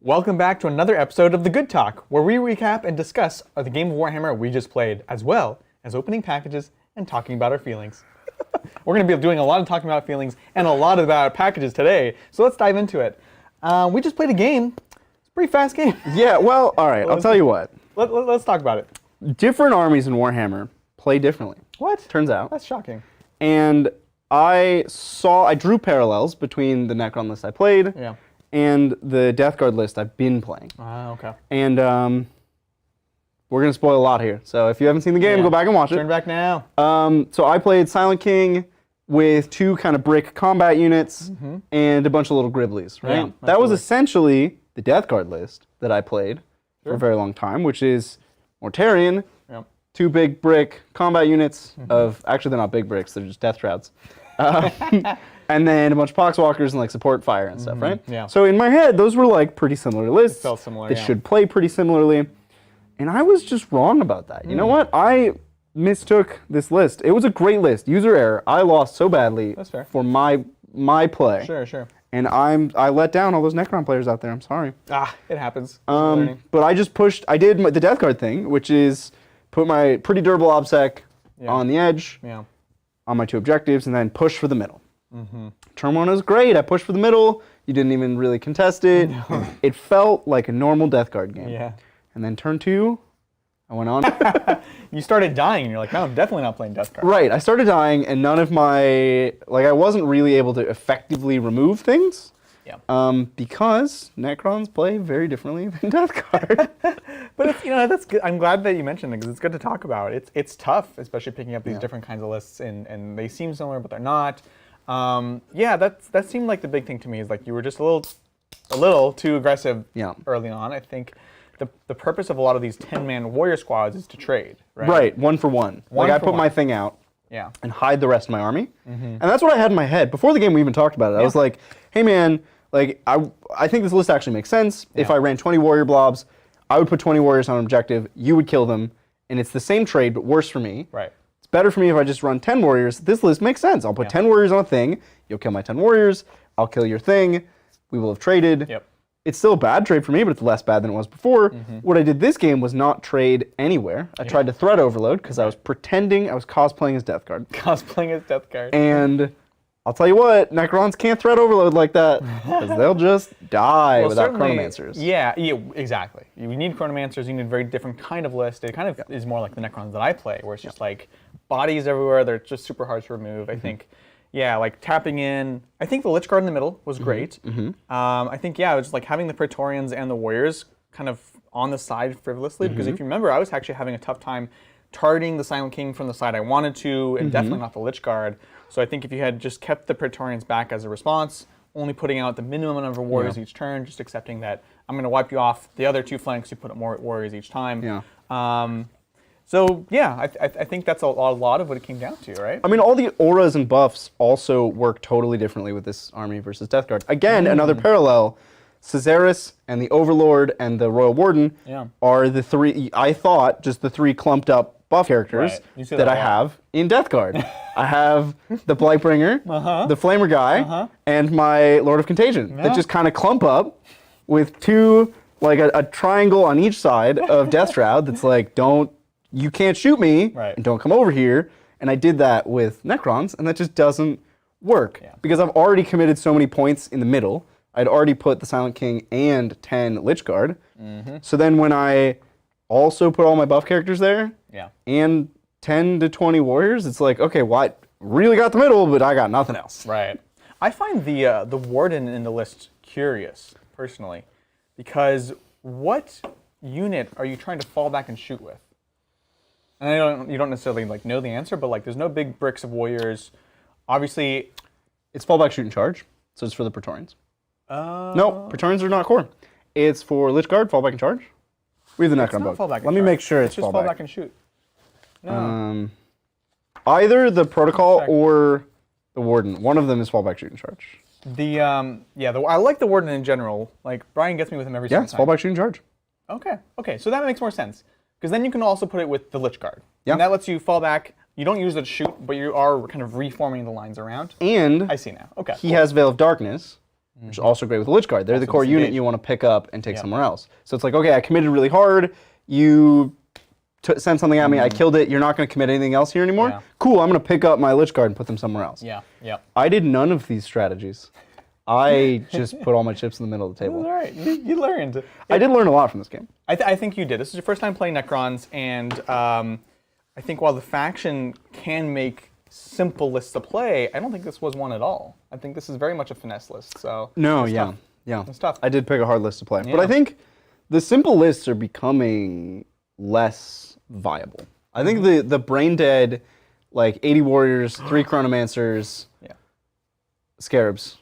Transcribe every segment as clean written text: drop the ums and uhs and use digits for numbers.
Welcome back to another episode of The Good Talk, where we recap and discuss the game of Warhammer we just played, as well as opening packages and talking about our feelings. We're going to be doing a lot of talking about feelings and a lot about packages today, so let's dive into it. We just played a game. It's a pretty fast game. Yeah, well, all right, I'll tell you what. Let's talk about it. Different armies in Warhammer play differently. What? Turns out. That's shocking. And I drew parallels between the Necron list I played and the Death Guard list I've been playing. Okay. And we're going to spoil a lot here. So if you haven't seen the game, go back and watch it. Turn back now. So I played Silent King with 2 kind of brick combat units and a bunch of little Griblies, right? Yeah, that was essentially the Death Guard list that I played for a very long time, which is Mortarion, 2 big brick combat units of, actually they're not big bricks, they're just death shrouds. And then a bunch of Poxwalkers and like support fire and stuff, right? Yeah. So in my head, those were like pretty similar lists. It felt similar, that should play pretty similarly. And I was just wrong about that. You know what? I mistook this list. It was a great list. User error. I lost so badly for my play. Sure. And I let down all those Necron players out there. I'm sorry. It happens. But I just I did the Death Guard thing, which is put my pretty durable OBSEC on the edge, on my 2 objectives, and then push for the middle. Turn 1 was great. I pushed for the middle. You didn't even really contest it. It felt like a normal Death Guard game. Yeah. And then turn 2, I went on. You started dying, and you're like, no, I'm definitely not playing Death Guard. Right. I started dying, and none of I wasn't really able to effectively remove things. Yeah. Because Necrons play very differently than Death Guard. But it's, that's good. I'm glad that you mentioned it, because it's good to talk about. It's tough, especially picking up these different kinds of lists, and they seem similar, but they're not. That seemed like the big thing to me, is like you were just a little too aggressive early on. I think the purpose of a lot of these 10-man warrior squads is to trade, right? Right, 1 for 1. Like I put my thing out and hide the rest of my army. And that's what I had in my head. Before the game we even talked about it, I was like, hey man, like I think this list actually makes sense. If I ran 20 warrior blobs, I would put 20 warriors on an objective, you would kill them, and it's the same trade, but worse for me. Right. It's better for me if I just run 10 warriors. This list makes sense. I'll put 10 warriors on a thing, you'll kill my 10 warriors, I'll kill your thing, we will have traded. Yep. It's still a bad trade for me, but it's less bad than it was before. What I did this game was not trade anywhere. I tried to threat overload because I was pretending I was cosplaying as Death Guard. Cosplaying as Death Guard. And I'll tell you what, Necrons can't threat overload like that, because they'll just die without Chronomancers. Yeah, exactly. You need Chronomancers, you need a very different kind of list. It kind of is more like the Necrons that I play, where it's just like bodies everywhere, they're just super hard to remove. I think, like tapping in, I think the Lich Guard in the middle was great. I think, it was just like having the Praetorians and the Warriors kind of on the side frivolously, because if you remember, I was actually having a tough time targeting the Silent King from the side I wanted to, and definitely not the Lich Guard. So I think if you had just kept the Praetorians back as a response, only putting out the minimum number of warriors each turn, just accepting that I'm going to wipe you off the other 2 flanks, you put up more warriors each time. I think that's a lot of what it came down to, right? I mean, all the auras and buffs also work totally differently with this army versus Death Guard. Again, another parallel. Caesaris and the Overlord and the Royal Warden are the 3, I thought, just the 3 clumped up buff characters that I have in Death Guard. I have the Blightbringer, the Flamer guy, and my Lord of Contagion that just kind of clump up with 2, like a triangle on each side of Death Shroud that's like, you can't shoot me, and don't come over here. And I did that with Necrons, and that just doesn't work. Because I've already committed so many points in the middle. I'd already put the Silent King and 10 Lich Guard. So then when I also put all my buff characters there, and 10 to 20 warriors, it's like, okay, well, I really got the middle, but I got nothing else. Right. I find the Warden in the list curious, personally, because what unit are you trying to fall back and shoot with? And you don't necessarily like know the answer, but like there's no big bricks of warriors. Obviously, it's fallback, shoot, and charge, so it's for the Praetorians. No, Praetorians are not core. It's for Lich Guard, fallback, and charge. We have the Necron book. Let me make sure it's just fallback and shoot. No. Either the Protocol or the Warden. One of them is fallback, shoot, and charge. I like the Warden in general. Like Brian gets me with him every single time. Yeah, it's fallback, shoot, and charge. Okay, so that makes more sense. Because then you can also put it with the Lich Guard. Yeah. And that lets you fall back. You don't use it to shoot, but you are kind of reforming the lines around. And I see now. Okay. He has Veil of Darkness, which is also great with Lich Guard. They're the core unit you want to pick up and take somewhere else. So it's like, okay, I committed really hard. You send something at me, I killed it. You're not going to commit anything else here anymore? Yeah. Cool, I'm going to pick up my Lich Guard and put them somewhere else. Yeah, yeah. I did none of these strategies. I just put all my chips in the middle of the table. All right, you learned. I did learn a lot from this game. I think you did. This is your first time playing Necrons, and I think while the faction can make simple lists to play, I don't think this was one at all. I think this is very much a finesse list. So No, it's yeah, tough. yeah. It's tough. I did pick a hard list to play, but Yeah. I think the simple lists are becoming less viable. I think the brain dead, like 80 warriors, 3 chronomancers, scarabs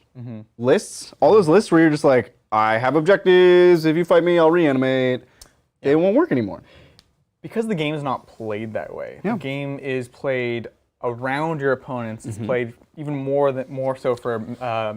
lists, all those lists where you're just like, I have objectives. If you fight me, I'll reanimate. They won't work anymore. Because the game is not played that way. Yeah. The game is played around your opponents. It's played even more so for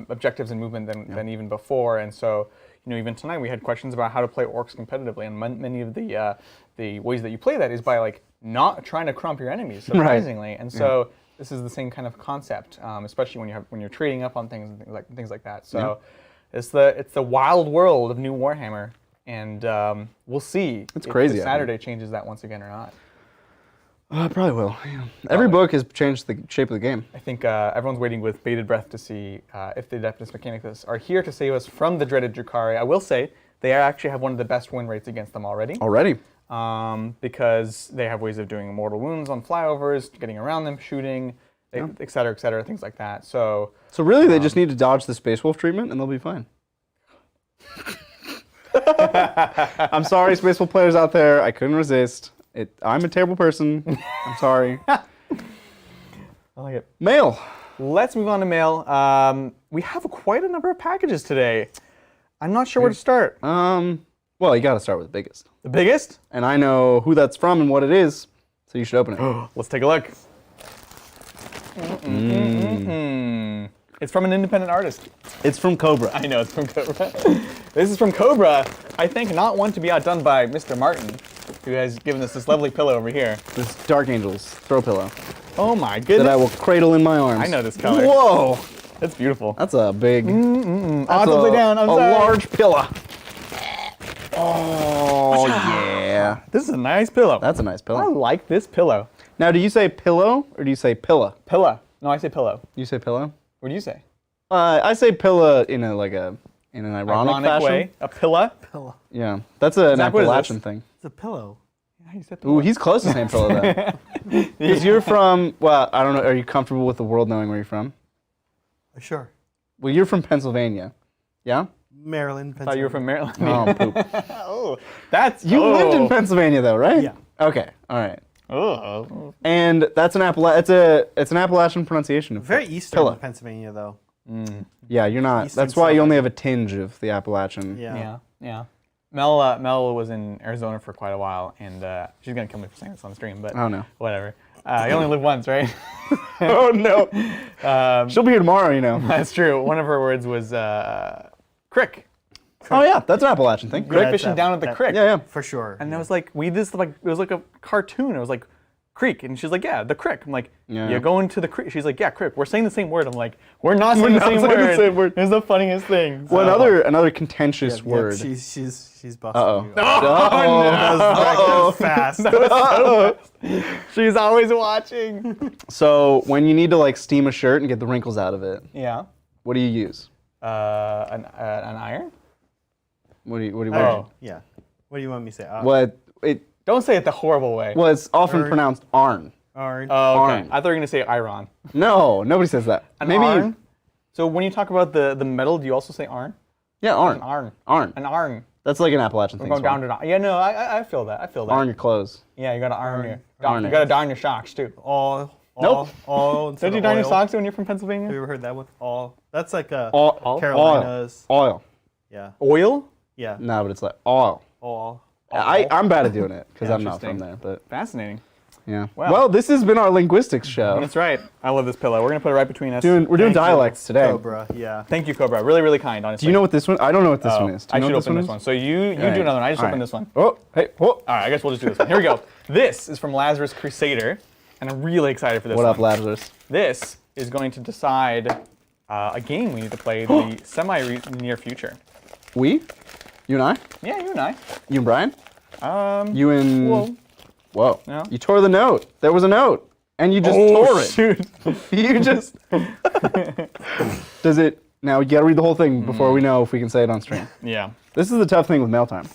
objectives and movement than even before. And so, even tonight we had questions about how to play orcs competitively, and many of the ways that you play that is by like not trying to crump your enemies, surprisingly. And so this is the same kind of concept, especially when you're trading up on things like that. So it's the wild world of new Warhammer. And we'll see if crazy, the Saturday changes that once again or not. Probably will. Yeah. Every book has changed the shape of the game. I think everyone's waiting with bated breath to see if the Adeptus Mechanicus are here to save us from the dreaded Drukhari. I will say they actually have one of the best win rates against them already. Because they have ways of doing mortal wounds on flyovers, getting around them, shooting, et cetera, things like that. So really they just need to dodge the Space Wolf treatment and they'll be fine. I'm sorry, Space Wolf players out there. I couldn't resist. I'm a terrible person. I'm sorry. I like it. Mail. Let's move on to mail. We have quite a number of packages today. I'm not sure where to start. Well, you got to start with the biggest. The biggest? And I know who that's from and what it is, so you should open it. Let's take a look. It's from an independent artist. It's from Cobra. I know, it's from Cobra. This is from Cobra. I think not one to be outdone by Mr. Martin, who has given us this lovely pillow over here. This Dark Angels throw pillow Oh my goodness. that I will cradle in my arms. I know this color. Whoa! That's beautiful. That's a big. It's That's upside down. I'm a sorry. large pillow. Oh yeah. This is a nice pillow. That's a nice I pillow. like this pillow. Now, do you say pillow or do you say pilla? Pillow. No, I say pillow. You say pillow? What do you say? I say pilla in an ironic fashion. way. A pillow. Pillow. Yeah, that's an Zach, what is Appalachian this? thing. It's a pillow. Yeah, you said pillow. Ooh, he's close to saying pillow then. Because you're from, well, I don't know, are you comfortable with the world knowing where you're from? Sure. Well, you're from Pennsylvania. Yeah? Maryland, I thought you were from Maryland. Oh, poop. Oh, that's You lived in Pennsylvania though, right? Yeah. Okay, all right. Oh. And that's an it's an Appalachian pronunciation of Very eastern pillow. of Pennsylvania, though. Yeah, you're not. Eastern That's why you suburb. only have a tinge of the Appalachian. Yeah. Yeah. Mel was in Arizona for quite a while, and she's gonna kill me for saying this on stream, but Oh, no. whatever. You only live once, right? Oh no. She'll be here tomorrow, you know. That's true. One of her words was crick. Oh yeah, that's an Appalachian thing. Crick That's fishing down at the that- crick. Yeah, yeah. For sure. And I was like, it was like a cartoon. It was like creek, and she's like, yeah, the crick. I'm like, Yeah. you're going to the creek. She's like, yeah, crick. We're saying the same word. I'm like, we're not saying, not the, same saying the word. same word. It's the funniest thing. Well, So- another contentious word. She's busting Uh-oh. you. Uh-oh. That was fast. She's always watching. So when you need to like steam a shirt and get the wrinkles out of it, Yeah. what do you use? An iron? What do you? Oh. Yeah. What do you want me to say? What it? Don't say it the horrible way. Well, it's often Iron. pronounced arn. Iron. Oh, okay. Iron. I thought you were going to say iron. No, nobody says that. Maybe. Iron? So when you talk about the metal, do you also say iron? Yeah, arn. An iron. Arn. An iron. That's like an Appalachian We're thing. going down to iron. Yeah, no, I feel that. I feel that. Arn your clothes. Yeah, you got to iron your. Iron You it. got to darn your socks too. All. Nope. All. instead Don't you of darn your oil. socks when you're from Have Pennsylvania? you ever heard that one? All. That's like a Oil. Carolinas. Oil. Yeah. Oil? Yeah. No, but it's like oil. All. I'm bad at doing it because I'm not Interesting. from there. But Fascinating. yeah. Wow. Well, this has been our linguistics show. That's right. I love this pillow. We're going to put it right between us. We're doing Thank you, dialects today. Cobra. Yeah. Thank you, Cobra. Really, really kind, honestly. Do you know what this one? I don't know what this Oh, one is. Do I you know should what open this one. So you All do right. another one. I just All open right. this one. Oh, hey, whoa. All right, I guess we'll just do this one. Here we go. This is from Lazarus Crusader, and I'm really excited for this What one. up, Lazarus? This is going to decide a game we need to play in the semi-near future. We? You and I? Yeah, you and I. You and Brian? You and... Whoa. Whoa. No. You tore the note. There was a note. And you just tore it. Shoot. You just... Does it... Now, you gotta read the whole thing before we know if we can say it on stream. Yeah. This is the tough thing with mail time.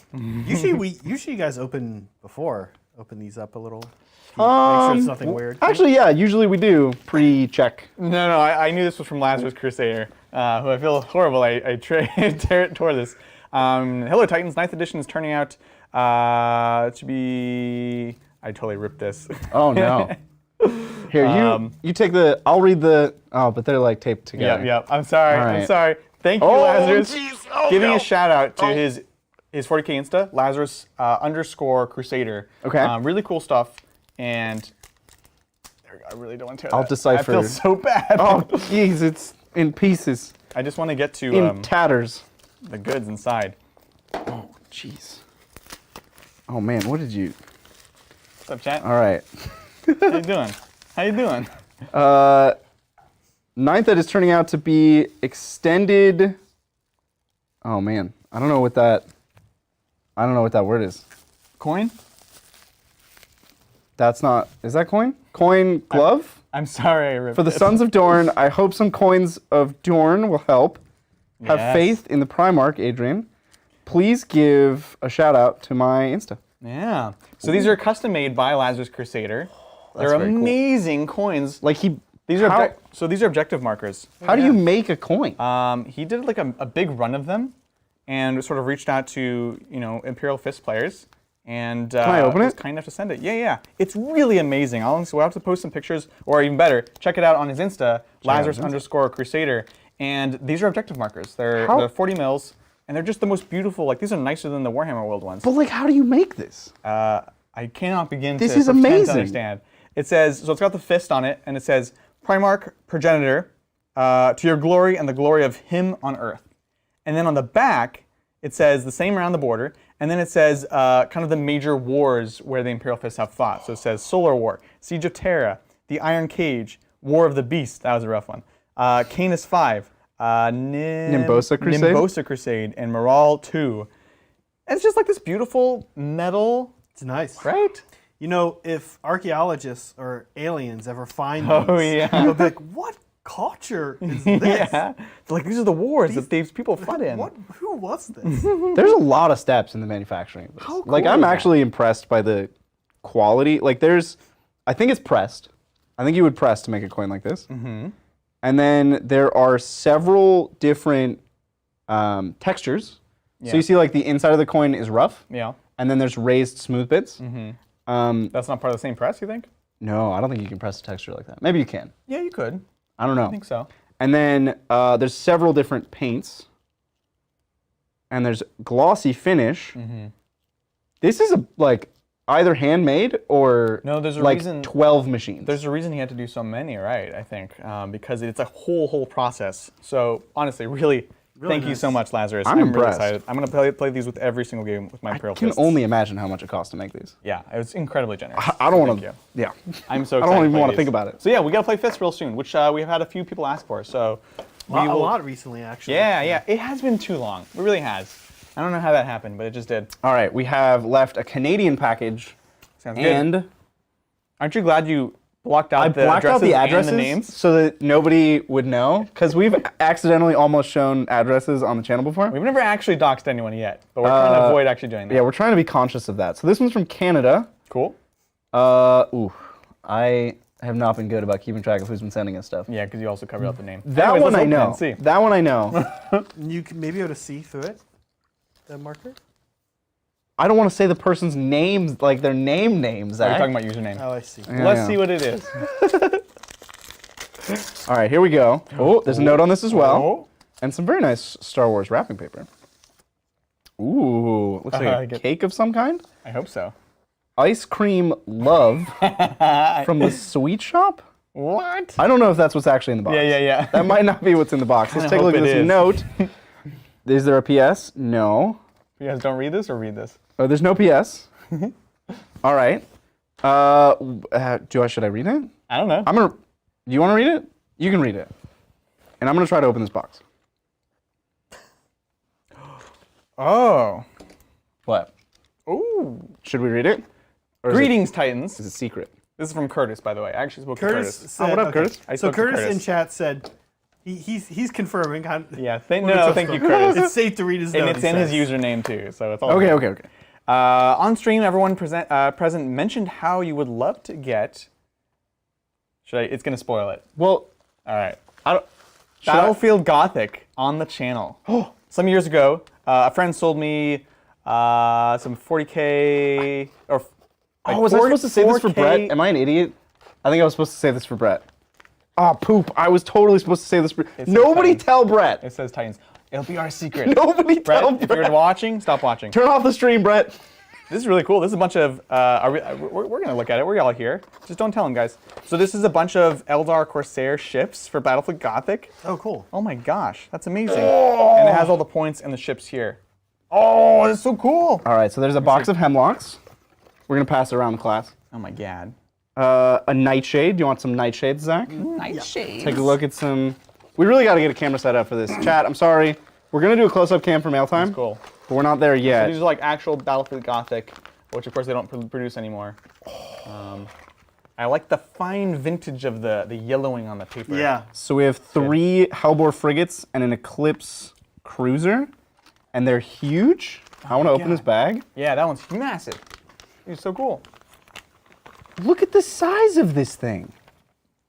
Usually you guys open these up a little. Make sure it's nothing weird. Actually, yeah, usually we do pre-check. No, I knew this was from Lazarus Crusader, who I feel horrible. I tore this. Hello Titans, 9th edition is turning out to be... I totally ripped this. Oh, no. Here, you take the... I'll read the... Oh, but they're like taped together. Yep. I'm sorry. All right. I'm sorry. Thank you, Lazarus. Geez. Oh, Giving no. a shout out to his 40K Insta, Lazarus _ Crusader. Okay. Really cool stuff. And there we go. I really don't want to tear I'll that. decipher. I feel so bad. Oh, jeez, it's in pieces. I just want to get to In tatters. the goods inside. Oh, jeez. Oh, man, what did you... What's up, chat? All right. How you doing? How you doing? 9th ed is turning out to be extended... Oh, man. I don't know what that word is. Coin? That's not... Is that coin? Coin glove? I'm sorry I ripped For the it. Sons of Dorn, I hope some coins of Dorn will help. Have Yes. faith in the Primarch, Adrian. Please give a shout out to my Insta. Yeah. So these are custom made by Lazarus Crusader. They're very cool. amazing coins. Like These are how, these are objective markers. how do you make a coin? He did like a big run of them, and sort of reached out to Imperial Fist players, and I open was it? kind enough to send it. Yeah. It's really amazing. We'll have to post some pictures, or even better, check it out on his Insta, Lazarus _ Crusader. And these are objective markers. They're 40 mils, and they're just the most beautiful. Like these are nicer than the Warhammer World ones. But like, how do you make this? I cannot begin This to is pretend to amazing. understand. It says, so it's got the fist on it, and it says, Primarch, Progenitor, to your glory and the glory of him on earth. And then on the back, it says the same around the border, and then it says kind of the major wars where the Imperial Fists have fought. So it says Solar War, Siege of Terra, the Iron Cage, War of the Beast, that was a rough one, Canis 5, Nimbosa Crusade? Nimbosa Crusade, and Moral 2. And it's just like this beautiful metal, It's nice. right? If archaeologists or aliens ever find Oh, these, yeah. they'll be like, what culture is this? Yeah. It's like these are the wars that these people fought in. Who was this? There's a lot of steps in the manufacturing of this. How Like, cool I'm is that? actually impressed by the quality. Like, I think it's pressed. I think you would press to make a coin like this. Mm-hmm. And then there are several different textures. Yeah. So you see, like, the inside of the coin is rough. Yeah. And then there's raised smooth bits. That's not part of the same press, you think? No, I don't think you can press a texture like that. Maybe you can. Yeah, you could. I don't know. I think so. And then there's several different paints. And there's glossy finish. Mm-hmm. This is like either handmade or No, there's a like reason- 12 machines. There's a reason he had to do so many, right? I think because it's a whole process. So honestly, really thank you nice. so much, Lazarus. I'm really impressed. excited. I'm gonna play these with every single game with my I Imperial can Fists. only imagine how much it costs to make these. Yeah, it was incredibly generous. I don't want Thank to. you. Yeah. I'm so I excited. don't even play want to these. think about it. So yeah, we gotta play Fists real soon, which we've had a few people ask for. So A lot recently, actually. Yeah. It has been too long. It really has. I don't know how that happened, but it just did. All right, we have left a Canadian package. Sounds good. And Aren't you glad you blocked out I the blacked out the addresses and the names? so that nobody would know, because we've accidentally almost shown addresses on the channel before. We've never actually doxed anyone yet, but we're trying to avoid actually doing that. Yeah, we're trying to be conscious of that. So this one's from Canada. Cool. I have not been good about keeping track of who's been sending us stuff. Yeah, because you also covered up the name. That Anyways, one let's I open it know. and see. That one I know. You can maybe be able to see through it, the marker. I don't want to say the person's names, like their names. We're Zach. talking about username. Oh, I see. Yeah, Let's yeah. see what it is. All right, here we go. Oh, there's a note on this as well. Oh. And some very nice Star Wars wrapping paper. Ooh, looks I like a get- cake of some kind. I hope so. Ice cream love from the sweet shop? What? I don't know if that's what's actually in the box. Yeah. That might not be what's in the box. Let's take a hope look at it this is. note. Is there a PS? No. You guys don't read this or read this? Oh, there's no PS. All right. Should I read it? I don't know. Do you want to read it? You can read it. And I'm going to try to open this box. Oh. What? Ooh. Should we read it? Or Greetings, Titans. Is it secret? This is from Curtis, by the way. I actually spoke to Curtis Curtis. said, what up, Curtis? I So spoke to Curtis in Curtis. chat said he's confirming. Yeah, thank you, Curtis. It's safe to read his And note. it's in his username, too, so it's all Okay, good. okay. On stream, everyone present mentioned how you would love to get... It's going to spoil it. Well, All right. I don't... Battlefield Gothic on the channel. Some years ago, a friend sold me some 40K... or like was I supposed to say this for 4K Brett? Am I an idiot? I think I was supposed to say this for Brett. Oh, poop. I was totally supposed to say this for... Nobody Titans. tell Brett. It says Titans. It'll be our secret. Nobody Brett, tell if Brett. you're watching, stop watching. Turn off the stream, Brett. This is really cool. This is a bunch of, we're going to look at it. We're all here. Just don't tell them, guys. So this is a bunch of Eldar Corsair ships for Battlefleet Gothic. Oh, cool. Oh my gosh, that's amazing. And it has all the points and the ships here. Oh, that's so cool. All right, so there's a box of hemlocks. We're going to pass it around the class. Oh my god. A nightshade. Do you want some nightshades, Zach? Nightshades. Take a look at some... We really got to get a camera set up for this. Chat, I'm sorry. We're going to do a close-up cam for mail time. Cool. But we're not there yet. These are like actual Battlefleet Gothic, which of course they don't produce anymore. I like the fine vintage of the yellowing on the paper. Yeah. So we have 3 Hellbore frigates and an Eclipse cruiser, and they're huge. I want to open God. this bag. Yeah, that one's massive. It's so cool. Look at the size of this thing.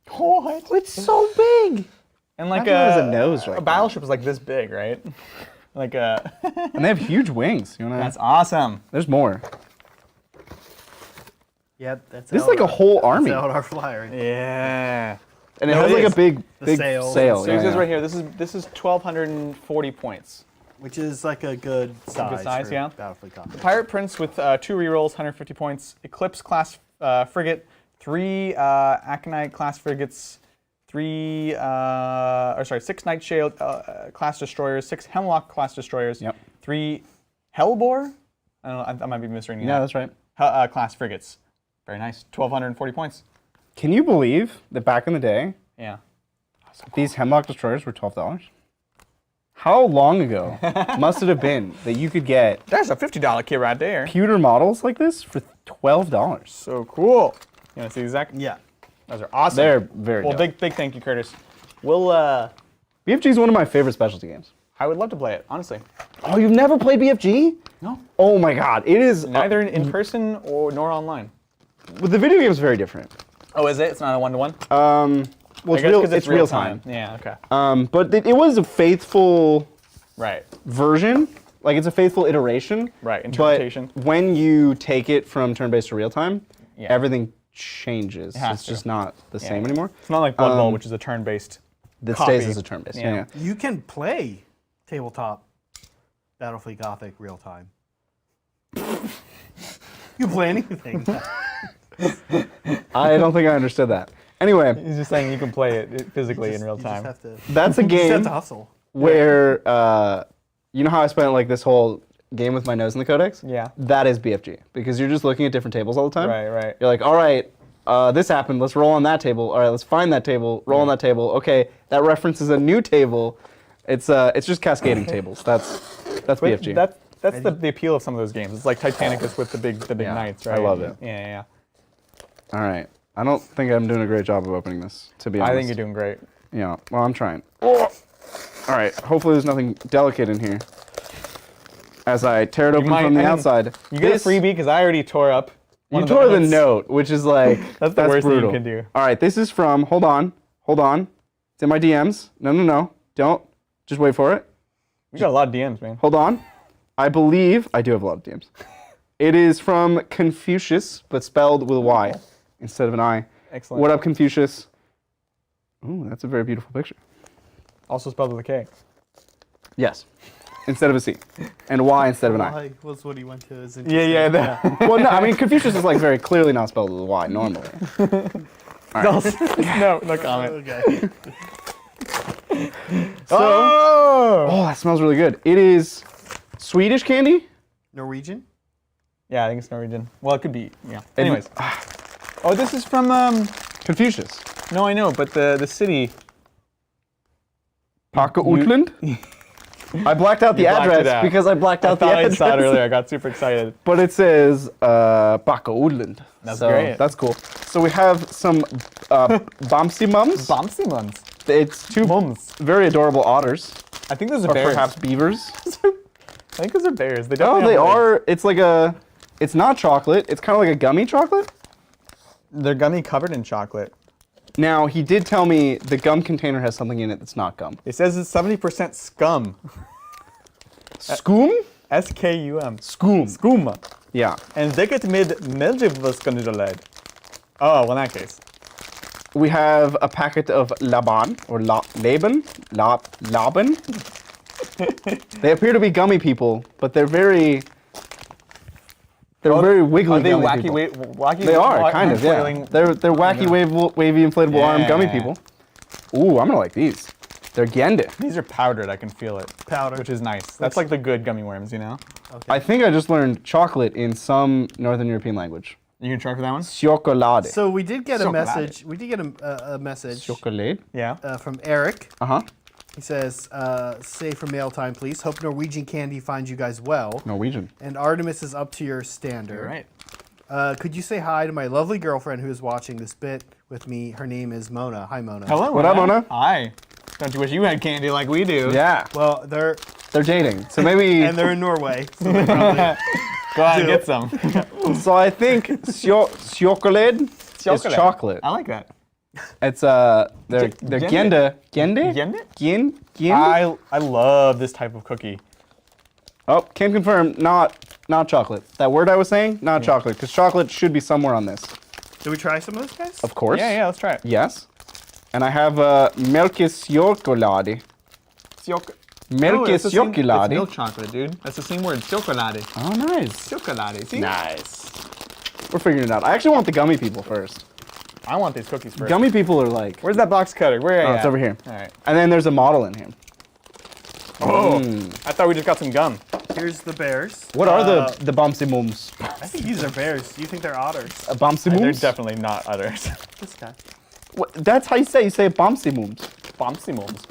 What? It's so big. And like Imagine that has a nose right a battleship is like this big, right? Like a. And they have huge wings. You wanna... That's awesome. There's more. Yeah, that's This is like a whole army. That's our flyer. Yeah. And it No, has it like is. a big sail. sail. So it says right here. This is 1,240 points. Which is like a good size. size, for yeah. Battlefleet Gothic. Pirate Prince with 2 rerolls, 150 points. Eclipse class frigate, 3 Aconite class frigates, 6 Nightshade class destroyers, 6 Hemlock class destroyers, Yep. 3 Hellbore. I don't know. I might be misreading that. Yeah, that's right. Class frigates. Very nice. 1,240 points. Can you believe that back in the day, Yeah. these Hemlock destroyers were $12? How long ago must it have been that you could get That's a $50 kit right there. pewter models like this for $12? So cool. You want to see these, Zach? Yeah. Those are awesome. They're very well. dope. Big thank you, Curtis. We'll. BFG is one of my favorite specialty games. I would love to play it, honestly. Oh, you've never played BFG? No. Oh my god, it is... Neither in person nor online. But the video game is very different. Oh, is it? It's not a one-to-one? Well, it's real time. Yeah, okay. But it was a faithful Right. version. Like, it's a faithful iteration. Right, interpretation. But when you take it from turn-based to real time, Yeah. everything changes. has It's to. just not the Yeah. same anymore. It's not like Blood Bowl, which is a turn-based That copy. stays as a turn-based. Yeah. Yeah. You can play tabletop Battlefleet Gothic real time. You play anything. I don't think I understood that. Anyway, He's just saying you can play it physically in real You time. just have to, that's a you just have game to hustle. where, you know how I spent like this whole game with my nose in the codex? Yeah. That is BFG, because you're just looking at different tables all the time. Right. You're like, all right, this happened, let's roll on that table. All right, let's find that table, roll on that table. Okay, that references a new table. It's just cascading tables. That's But BFG. that's the appeal of some of those games. It's like Titanicus with the big Yeah, knights, I right? love it. Yeah. All right. I don't think I'm doing a great job of opening this, to be honest. I think you're doing great. Yeah, well, I'm trying. All right, hopefully there's nothing delicate in here. As I tear it open from the outside. You get a freebie because I already tore up. You tore the note, which is like, That's the worst thing you brutal. can do. All right, this is from, hold on. It's in my DMs. No, don't. Just wait for it. We got a lot of DMs, man. Hold on. I believe, I do have a lot of DMs. It is from Confucius, but spelled with a Y instead of an I. Excellent. What up, Confucius? Ooh, that's a very beautiful picture. Also spelled with a K. Yes, instead of a C. And Y instead of an I. Why was what he went to is Yeah. Well, no, I mean, Confucius is like very clearly not spelled with a Y normally. No comment. Okay. Oh, that smells really good. It is Swedish candy? Norwegian? Yeah, I think it's Norwegian. Well, it could be. Yeah. Anyways. Oh, this is from Confucius. No, I know, but the city. Paco Utland. I blacked out the blacked it address out. because I blacked I out the thought I address. saw it earlier. I got super excited. But it says Paco Utland. That's so great. That's cool. So we have some Bombsy Mums. Bombsy ones. It's two Mums. very adorable otters. I think those are Or bears. perhaps beavers. I think those are bears. They Oh, definitely they have legs. are. It's like a. It's not chocolate. It's kind of like a gummy chocolate. They're gummy covered in chocolate. Now, he did tell me the gum container has something in it that's not gum. It says it's 70% scum. Skum? S-K-U-M. Skum. Scum. Yeah. En dikke med melkevaskanidoled. Oh, well, in that case. We have a packet of Laban, or Laban. They appear to be gummy people, but they're very... They're very wiggly Are they gummy wacky, people. wacky? They are, kind of, yeah. flailing- They're wacky, wavy inflatable arm gummy Yeah. people. Ooh, I'm gonna like these. They're Gende. These are powdered. I can feel it. Powder. Which is nice. That's like the good gummy worms, you know? Okay. I think I just learned chocolate in some Northern European language. You gonna try for that one? Chocolade. So we did get a Chocolate. message. We did get a message Chocolate? Yeah. from Eric. Uh-huh. He says, "Say for mail time, please. Hope Norwegian candy finds you guys well. Norwegian. And Artemis is up to your standard. All right. Could you say hi to my lovely girlfriend who is watching this bit with me? Her name is Mona. Hi, Mona. Hello, What up, Mona? Hi. Don't you wish you had candy like we do? Yeah. Well, they're They're dating. So maybe... and they're in Norway. So they probably, Go out and Do. get some. So I think chocolate is chocolate. I like that. It's they're Gende. Gende. Gende? Gende. I love this type of cookie. Oh, can confirm, not chocolate. That word I was saying, not chocolate, because chocolate should be somewhere on this. Did we try some of those guys? Of course. Yeah, let's try it. Yes. And I have Melkis chocolade. Melkis It's chocolade. milk chocolate, dude. That's the same word. Chocolate. Oh, nice. Chocolate. See? Nice. We're figuring it out. I actually want the gummy people first. I want these cookies first. Gummy people are like... Where's that box cutter? Where are you Oh, it's at? over here. All right. And then there's a model in here. Oh, I thought we just got some gum. Here's the bears. What are the Bombsy Mums? I think these are bears. Do you think they're otters? Bombsy They're Mums? definitely not others. This guy. What, that's how you say Bombsy Mums. Bombsy moms.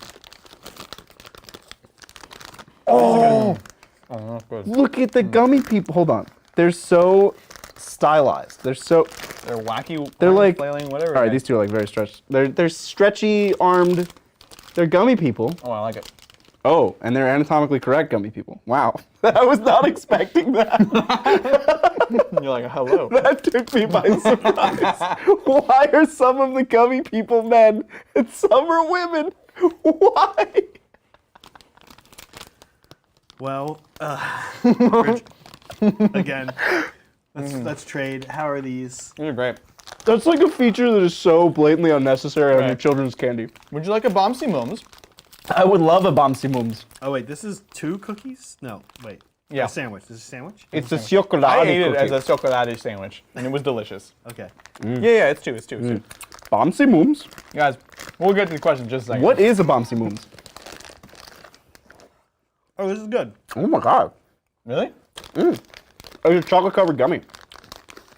Oh, Oh, that's good. look at the gummy people. Hold on. They're so stylized. They're so... They're wacky. They're like... flailing, whatever. All right, these two are like very stretched. They're stretchy armed. They're gummy people. Oh, I like it. Oh, and they're anatomically correct gummy people. Wow. I was not expecting that. You're like, hello. That took me by surprise. Why are some of the gummy people men and some are women? Why? Well, Rich, again, let's trade. How are these? These are great. That's like a feature that is so blatantly unnecessary on Right. your children's candy. Would you like a Bombsy Mums? I would love a Bombsy Mums. Oh wait, this is 2 cookies? No, wait. Yeah. A sandwich. This is a sandwich? It's a chocolate I ate it cookie. as a chocolate sandwich, and it was delicious. Okay. Yeah, it's two. It's two. Bombsy Mums? Guys, we'll get to the question in just a second. What is a Bombsy Mums? Oh, this is good. Oh my god. Really? It's a chocolate covered gummy.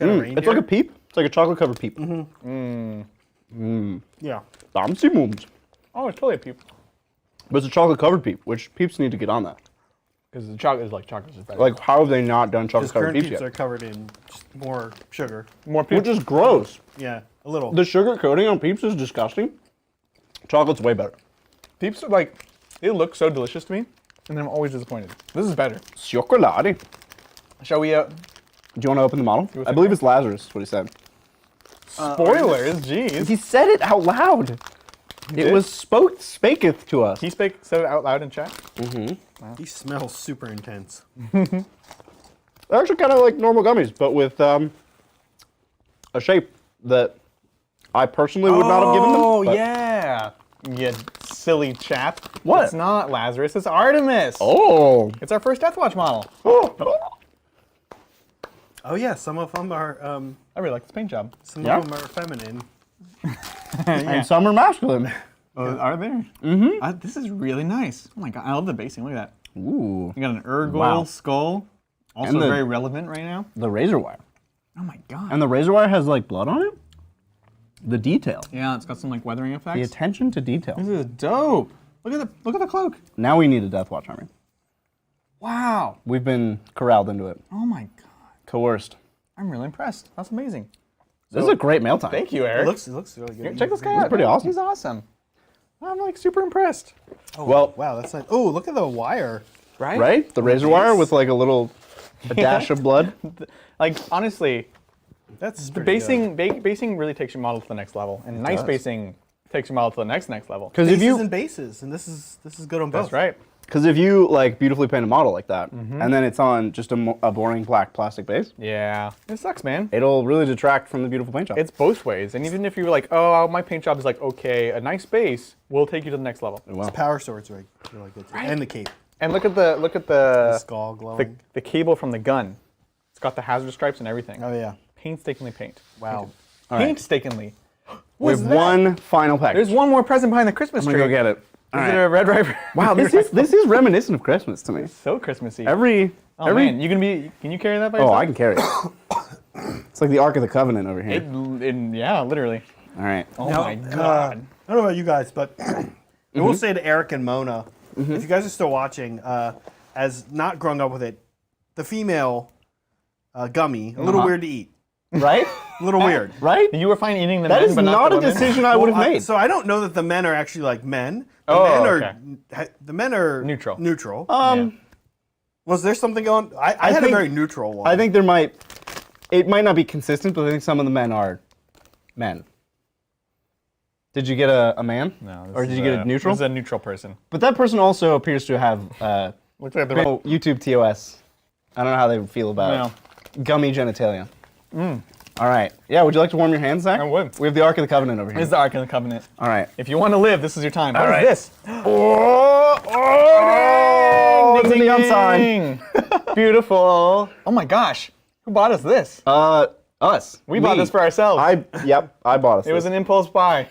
Got a It's reindeer. like a peep. It's like a chocolate covered peep. Yeah. Bombsy Mums. Oh, it's totally a peep. But it's a chocolate covered peep, which peeps need to get on that. Because the chocolate is like chocolate is better. Like, how have they not done chocolate Because covered current peeps peeps yet? are covered in just more sugar. more peeps. Which is gross. Yeah, a little. The sugar coating on peeps is disgusting. Chocolate's way better. Peeps are like, they look so delicious to me, and then I'm always disappointed. This is better. Chocolate. Shall we? Do you want to open the model? I believe it's Lazarus, is what he said. Spoilers, jeez. He said it out loud. It did? was spaketh to us. He said it out loud in chat. These smell super intense. They're actually kind of like normal gummies, but with a shape that I personally would not have given them. Oh but- yeah, you silly chap. What? It's not Lazarus. It's Artemis. Oh. It's our first Death Watch model. Oh. Oh yeah, some of them are I really like this paint job. Yeah. of them are feminine. And some are masculine. Are there? Mm-hmm. This is really nice. Oh my god, I love the basing. Look at that. Ooh. You got an Urgle Wow. skull. Also And the- very relevant right now. The razor wire. Oh my god. And the razor wire has like blood on it? The detail. Yeah, it's got some like weathering The effects. attention to detail. This is dope. Look at the cloak. Now we need a Death Watch army. Wow. We've been corralled into it. Oh my god. Coerced. I'm really impressed. That's amazing. This is a great mail time. Thank you, Eric. It looks really good. Check this guy He's out. pretty awesome. He's awesome. I'm like super impressed. Oh, Well- wow, that's nice. Oh, look at the wire. Right? Right? The razor wire with like a dash of blood. Like honestly, That's the pretty basing really takes your model to the next level, and nice does. basing takes your model to the next level. Because good. if Bases you and bases, and this is good on both. That's right. Because if you like beautifully paint a model like that, and then it's on just a boring black plastic base, Yeah. It sucks, man. it'll really detract from the beautiful paint job. It's both ways, and even if you're like, oh, my paint job is like okay, a nice base will take you to the next level. This power sword's really good too. And the cape. And look at the Skull glowing. the cable from the gun. It's got the hazard stripes and everything. Oh yeah. Painstakingly paint. Wow. All right. Painstakingly. We have one final package. There's one more present behind the Christmas I'm tree. gonna go get it. All Is right. it a Red Rider? Wow, this is reminiscent of Christmas to me. So Christmassy. Every man, can you carry that by oh, yourself? I can carry it. It's like the Ark of the Covenant over here. Yeah, literally. All right. Oh Now, my god. I don't know about you guys, but I will say to Eric and Mona, if you guys are still watching, as not growing up with it, the female gummy, a little weird to eat. Right? A little weird. Right? You were fine eating the That men, is but not the a women? decision I would have made. So I don't know that the men are actually like men. The Oh, men are the men are Neutral. Neutral. Yeah. Was there something going? I had think- a very neutral one. I think it might not be consistent, but I think some of the men are men. Did you get a man? No. Or did you get a neutral? This is a neutral person. But that person also appears to have Looks like the YouTube TOS. I don't know how they would feel about No. gummy genitalia. All right. Yeah, would you like to warm your hands, Zach? I would. We have the Ark of the Covenant over here. This is the Ark of the Covenant. All right. If you want to live, this is your time. What All is right. this? Oh, it's a neon sign. Ding. Beautiful. Oh my gosh. Who bought us this? Us. We bought this for ourselves. I bought us It was an impulse buy.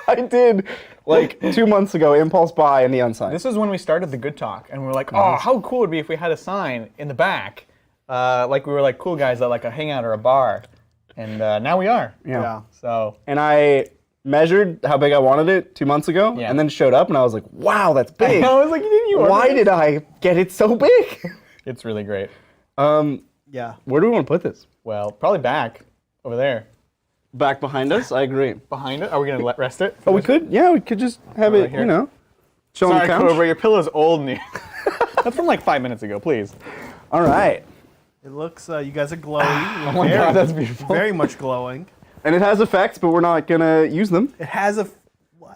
I did, like 2 months ago, impulse buy a neon sign. This is when we started the Good Talk, and we were like, oh, how cool would it be if we had a sign in the back, like we were like cool guys at like a hangout or a bar, and now we are. Yeah. So And I measured how big I wanted it 2 months ago, Yeah. and then showed up, and I was like, wow, that's big. I was like, didn't you order Why this? did I get it so big? It's really great. Yeah. Where do we want to put this? Well, probably back over there. Back behind us? I agree. Behind it? Are we gonna rest it? Oh, we could? Yeah, we could just have it, here. you know, chill on Sorry, the couch. Cobra, your pillow's old and that's from like 5 minutes ago, please. All right. It looks. You guys are glowing. Oh my god, that's beautiful. Very much glowing. And it has effects, but we're not going to use them. It has a.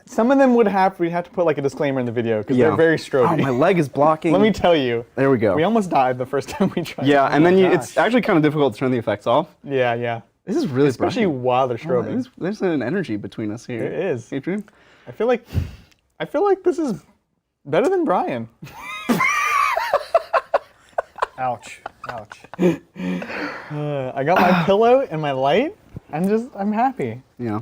Some of them we'd have to put like a disclaimer in the video because they're very Oh, stroby. my leg is blocking. Let me tell you. There we go. We almost died the first time we tried. Yeah, and then it's gosh. actually kind of difficult to turn the effects off. Yeah. This is really Especially bright. while they're Oh, strobing. there's an energy between us here. There is. Adrian? I feel like this is better than Brian. Ouch. Ouch. I got my pillow and my light. I'm happy. Yeah.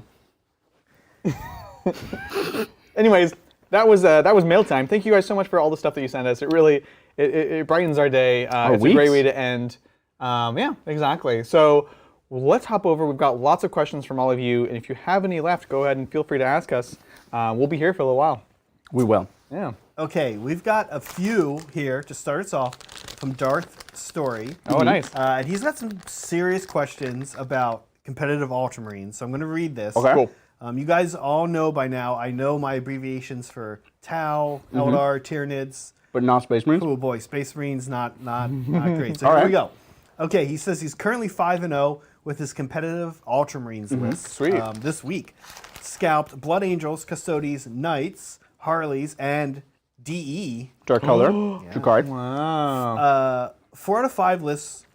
Anyways, that was mail time. Thank you guys so much for all the stuff that you sent us. It really it brightens our day. It's a great weeks. way to end. Yeah, exactly. So let's hop over. We've got lots of questions from all of you, and if you have any left, go ahead and feel free to ask us. We'll be here for a little while. We will. Yeah. Okay, we've got a few here to start us off from Darth Story. Oh, nice. And he's got some serious questions about competitive Ultramarines, so I'm going to read this. Okay. Cool. You guys all know by now, I know my abbreviations for Tau, Eldar, Tyranids. But not Space Marines? Oh boy, Space Marines not great. So All here right. we go. Okay, he says he's currently 5-0 with his competitive Ultramarines list. Sweet. This week, scalped Blood Angels, Custodes, Knights, Harleys, and DE. Dark color. Drukhari. Wow. 4 out of 5 lists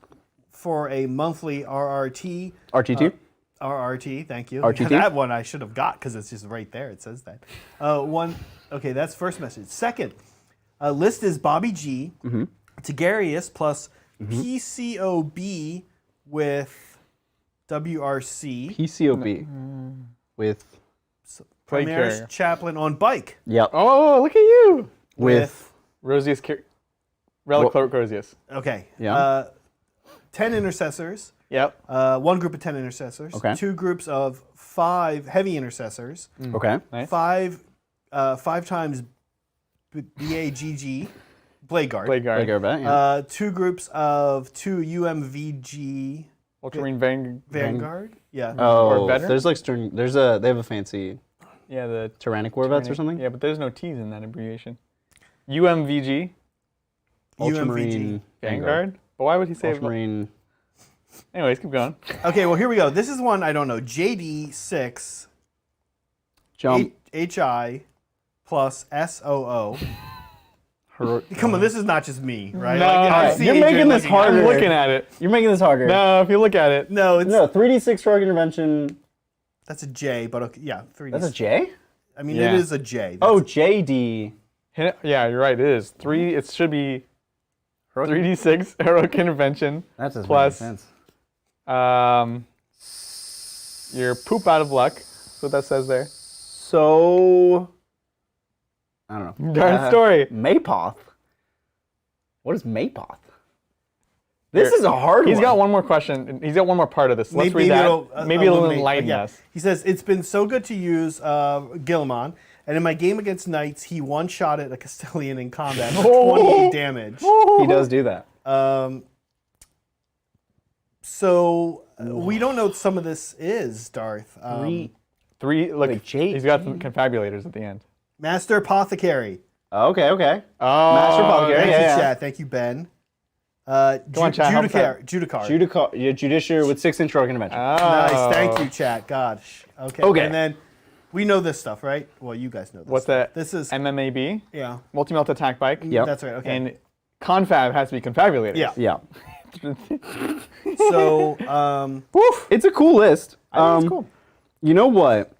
for a monthly RRT. RTT. RRT, thank you. RTT? That one I should have got because it's just right there. It says that. Okay, that's first message. Second, list is Bobby G, Tigarius plus PCOB with WRC, PCOB. With. Play Primaris carrier. Chaplain on bike Yep. Oh, look at you. with. Rosius, Relic Rosius. Okay. Yeah. 10 intercessors. Yep. 1 group of 10 intercessors. Okay. 2 groups of 5 heavy intercessors. Okay. Nice. 5 times BAGG, Blade Guard. Blade Guard. Like our bet, yeah. 2 groups of 2 UMVG Ultramarine Vanguard. Yeah. Oh, veteran? there's like stern. They have a fancy Yeah, the Tyrannic Corvettes or something. Yeah, but there's no T's in that abbreviation. UMVG Ultramarine Vanguard. But why would he say? Ultramarine. Anyways, keep going. Okay, well, here we go. This is one I don't know. JD6 Jump. HI plus SOO. Her- Come on, this is not just me, right? No, I see you're Adrian making this looking at harder. I'm it. looking at it. You're making this harder. No, if you look at it. No, it's No, 3d6 heroic intervention. that's a J, but okay, yeah, 3D. That's a J? I mean, Yeah. it is a J. Oh, JD. Yeah, you're right. It is 3. It should be 3d6 heroic intervention That doesn't plus make sense. your poop out of luck. That's what that says there. So, I don't know. Darn story. Maypoth. What is Maypoth? This is a hard one. He's got one more question. He's got one more part of this. Let's read that. Maybe it'll enlighten us. He says, it's been so good to use Guilliman, and in my game against Knights, he one-shotted a Castellan in combat for 28 damage. He does do that. So we don't know what some of this is, Darth. Three. Look, Wait, J- he's got some confabulators at the end. Master Apothecary. Okay. Oh, Master Apothecary. Thank Yeah. you, chat. Thank you, Ben. on, chat, help Judicare. Judiciary with 6-inch heroic intervention. Nice. Thank you, chat. Gosh. Okay. Okay. And then we know this stuff, right? Well, you guys know this. What's stuff. that? This is MMAB, yeah. multi-melt attack bike. Yep. That's right. Okay. And confab has to be confabulated. yeah. Yeah. So It's a cool list. I think it's cool. You know what?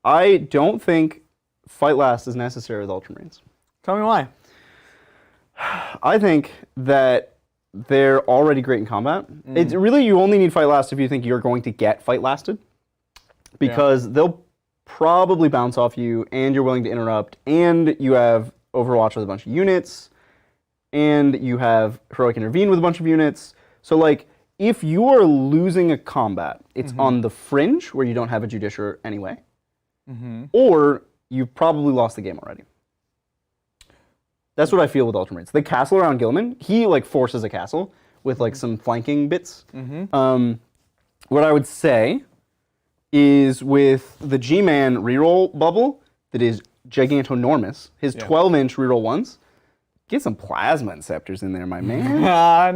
I don't think Fight Last is necessary with Ultramarines. Tell me why. I think that they're already great in combat. It's really, you only need Fight Last if you think you're going to get Fight Lasted. Because they'll probably bounce off you, and you're willing to interrupt, and you have Overwatch with a bunch of units, and you have Heroic Intervene with a bunch of units. So, like, if you are losing a combat, it's on the fringe, where you don't have a Judiciary anyway, or you've probably lost the game already. That's what I feel with Ultramarines. The castle around Gilman, he like forces a castle with like some flanking bits. What I would say is with the G-Man reroll bubble that is gigantonormous, his 12-inch reroll ones, get some plasma inceptors in there, my man.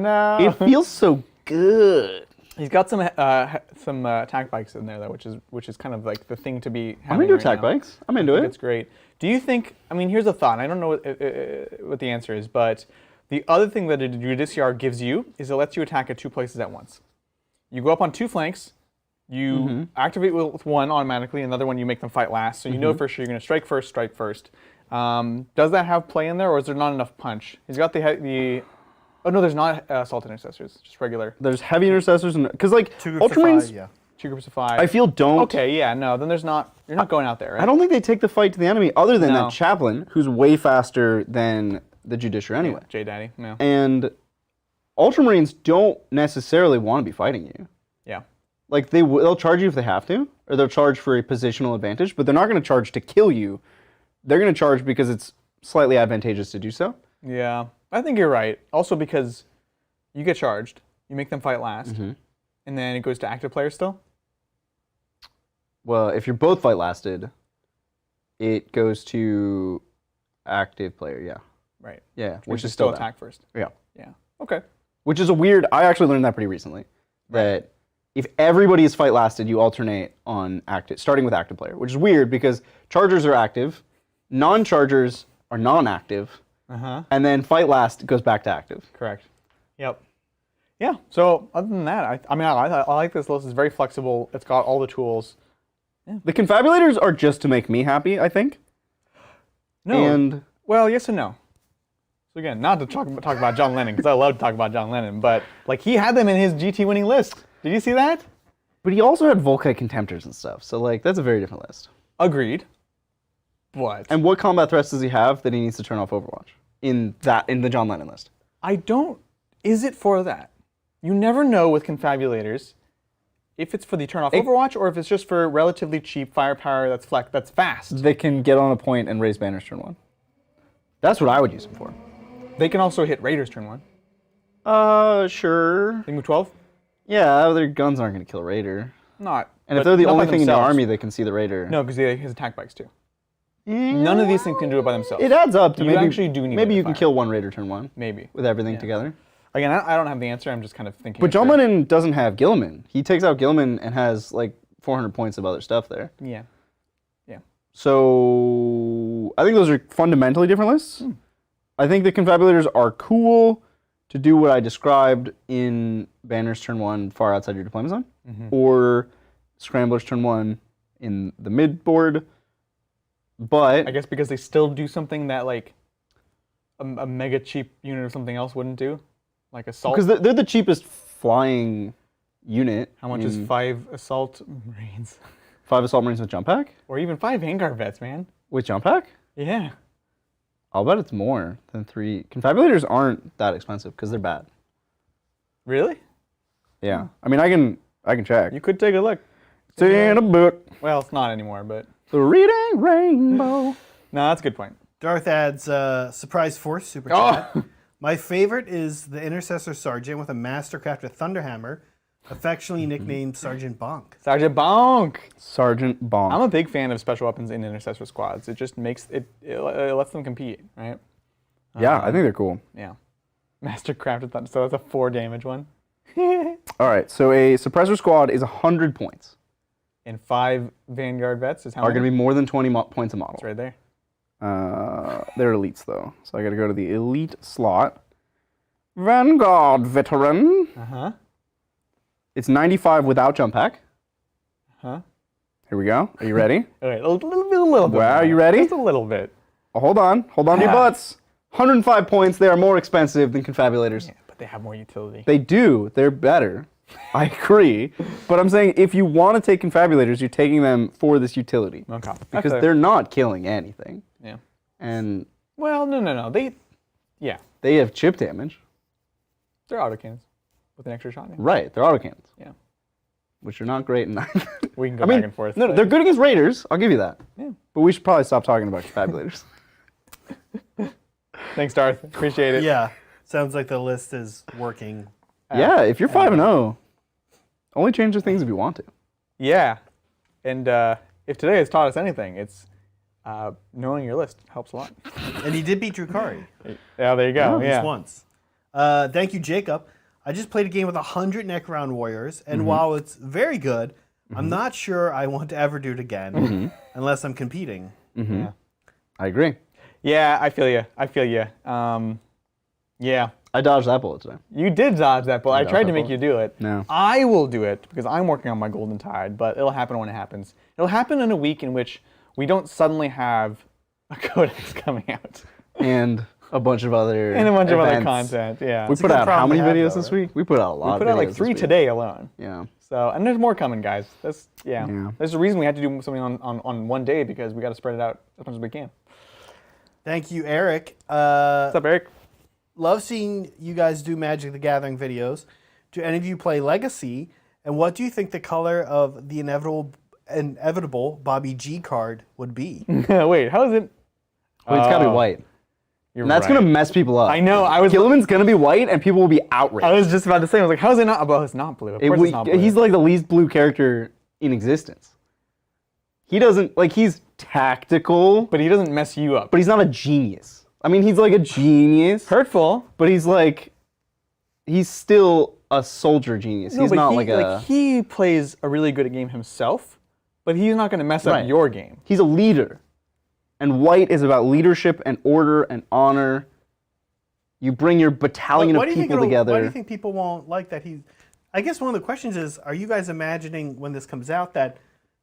No. It feels so good. He's got some attack bikes in there though, which is kind of like the thing to be. I'm into attack bikes. I'm into it. It's great. Do you think? I mean, here's a thought. I don't know what the answer is, but the other thing that a Judiciary gives you is it lets you attack at 2 places at once. You go up on 2 flanks. You activate with one automatically. Another one you make them fight last, so you know for sure you're going to strike first. Does that have play in there, or is there not enough punch? He's got the. Oh no, there's not assault intercessors, just regular. There's heavy intercessors, and because like 2 groups Ultramarines, of 5, yeah. 2 groups of 5. I feel don't. Okay, yeah, no, then there's not. You're not going out there, right? I don't think they take the fight to the enemy, other than No. that chaplain, who's way faster than the Judiciary anyway. J Daddy, no. And Ultramarines don't necessarily want to be fighting you. Yeah. Like they'll charge you if they have to, or they'll charge for a positional advantage, but they're not going to charge to kill you. They're going to charge because it's slightly advantageous to do so. Yeah, I think you're right. Also because you get charged, you make them fight last, and then it goes to active players still. Well, if you're both fight lasted, it goes to active player, yeah. Right. Yeah, Which is still attack first. Yeah. Yeah. Okay. Which is I actually learned that pretty recently, that if everybody is fight lasted, you alternate on active, starting with active player, which is weird because chargers are active, non-chargers are non-active, and then fight last goes back to active. Correct. Yep. Yeah. So other than that, I like this list. It's very flexible. It's got all the tools. The confabulators are just to make me happy, I think. No. And Well, yes and no. So again, not to talk about John Lennon because I love to talk about John Lennon, but like he had them in his GT winning list. Did you see that? but he also had Volkite Contemptors and stuff, so like that's a very different list. Agreed. But And what combat threats does he have that he needs to turn off Overwatch in the John Lennon list? I don't. Is it for that? You never know with confabulators if it's for the turn off Overwatch or if it's just for relatively cheap firepower that's fast. They can get on a point and raise banners turn 1. That's what I would use them for. They can also hit Raiders turn 1. Sure. They move 12? Yeah, their guns aren't going to kill a Raider. Not. And if but they're the not only by thing in the themselves. army that can see the Raider. No, because he has attack bikes too. None of these things can do it by themselves. It adds up to You maybe actually do need maybe rate you of can fire. kill one Raider turn 1 Maybe. with everything together. Again, I don't have the answer. I'm just kind of thinking. But it through. John Lennon doesn't have Gilliman. He takes out Gilliman and has like 400 points of other stuff there. Yeah. Yeah. So I think those are fundamentally different lists. I think the Confabulators are cool to do what I described in Banners turn 1 far outside your deployment zone, or Scramblers turn 1 in the mid board. But I guess because they still do something that like a mega cheap unit or something else wouldn't do, like assault. because they're the cheapest flying unit. How much is 5 assault marines, 5 assault marines with jump pack? or even 5 Vanguard vets, man? With jump pack? Yeah. I'll bet it's more than 3. Confabulators aren't that expensive because they're bad. Really? Yeah. I mean, I can check. You could take a look. It's in a book. Well, it's not anymore, but The Reading Rainbow. no, that's a good point. Darth adds surprise force super Oh. chat. My favorite is the Intercessor Sergeant with a Mastercrafted Thunderhammer, affectionately nicknamed Sergeant Bonk. Sergeant Bonk. Sergeant Bonk. I'm a big fan of special weapons in intercessor squads. It just makes it lets them compete, right? Yeah, I think they're cool. Yeah. Master crafted thunder. So that's a 4 damage one. All right, so a suppressor squad is 100 points. And 5 Vanguard vets is how Are many? going to be more than 20 points a model. It's right there. They're elites, though. So I got to go to the elite slot. Vanguard veteran. Uh-huh. It's 95 without jump pack. Huh? Here we go. Are you ready? Okay, a little bit. Wow, more. you ready? Just a little bit. Oh, hold on to your butts. 105 points. They are more expensive than Confabulators. Yeah, but they have more utility. They do. They're better. I agree. But I'm saying if you want to take Confabulators, you're taking them for this utility. Okay. Because they're not killing anything. Yeah. And Well, no. they have chip damage. They're autocannons with an extra shot. Yeah. Right. They're autocannons. Yeah. Which are not great in either. We can go I mean, back and forth. No, but- they're good against Raiders. I'll give you that. Yeah. But we should probably stop talking about Confabulators. Thanks, Darth. Appreciate it. Yeah, sounds like the list is working. Yeah, if you're 5-0, only change the things if you want to. Yeah. And if today has taught us anything, it's knowing your list helps a lot. And he did beat Drukhari Yeah, there you go. just Yeah. once. Thank you, Jacob. I just played a game with 100 Necron warriors, and while it's very good, I'm not sure I want to ever do it again unless I'm competing. Yeah. I agree. Yeah, I feel you. Yeah. I dodged that bullet today. You did dodge that bullet. I tried to that make bullet. you do it. No. I will do it because I'm working on my Golden Tide, but it'll happen when it happens. It'll happen in a week in which we don't suddenly have a codex coming out. And a bunch of other And a bunch of other events. content, yeah. We a put good out how problem many to have, videos though, this week? We put out a lot We put of out like videos 3 this week. today alone. Yeah. So, and there's more coming, guys. Yeah. Yeah. There's a reason we had to do something on one day because we got to spread it out as much as we can. Thank you, Eric. What's up, Eric? Love seeing you guys do Magic the Gathering videos. Do any of you play Legacy? And what do you think the color of the inevitable Bobby G card would be? Wait, how is it? Well, it's gotta be Oh, white. You're And that's right. gonna mess people up. I know. Gilliman's gonna be white and people will be I outraged. was just about to say. I was like, how is it not? Well, it's not blue. Of course, it's not blue. He's like the least blue character in existence. He doesn't, like, he's tactical, but he doesn't mess you up. but he's not a genius. I mean, he's like a genius, Hurtful. but he's still a soldier genius. No, He's but not like a, he plays a really good game himself, but he's not going to mess up Right. your game. he's a leader. And white is about leadership and order and honor. You bring your battalion Why of do you think people together. Why do you think people won't like that? I guess one of the questions is, are you guys imagining when this comes out that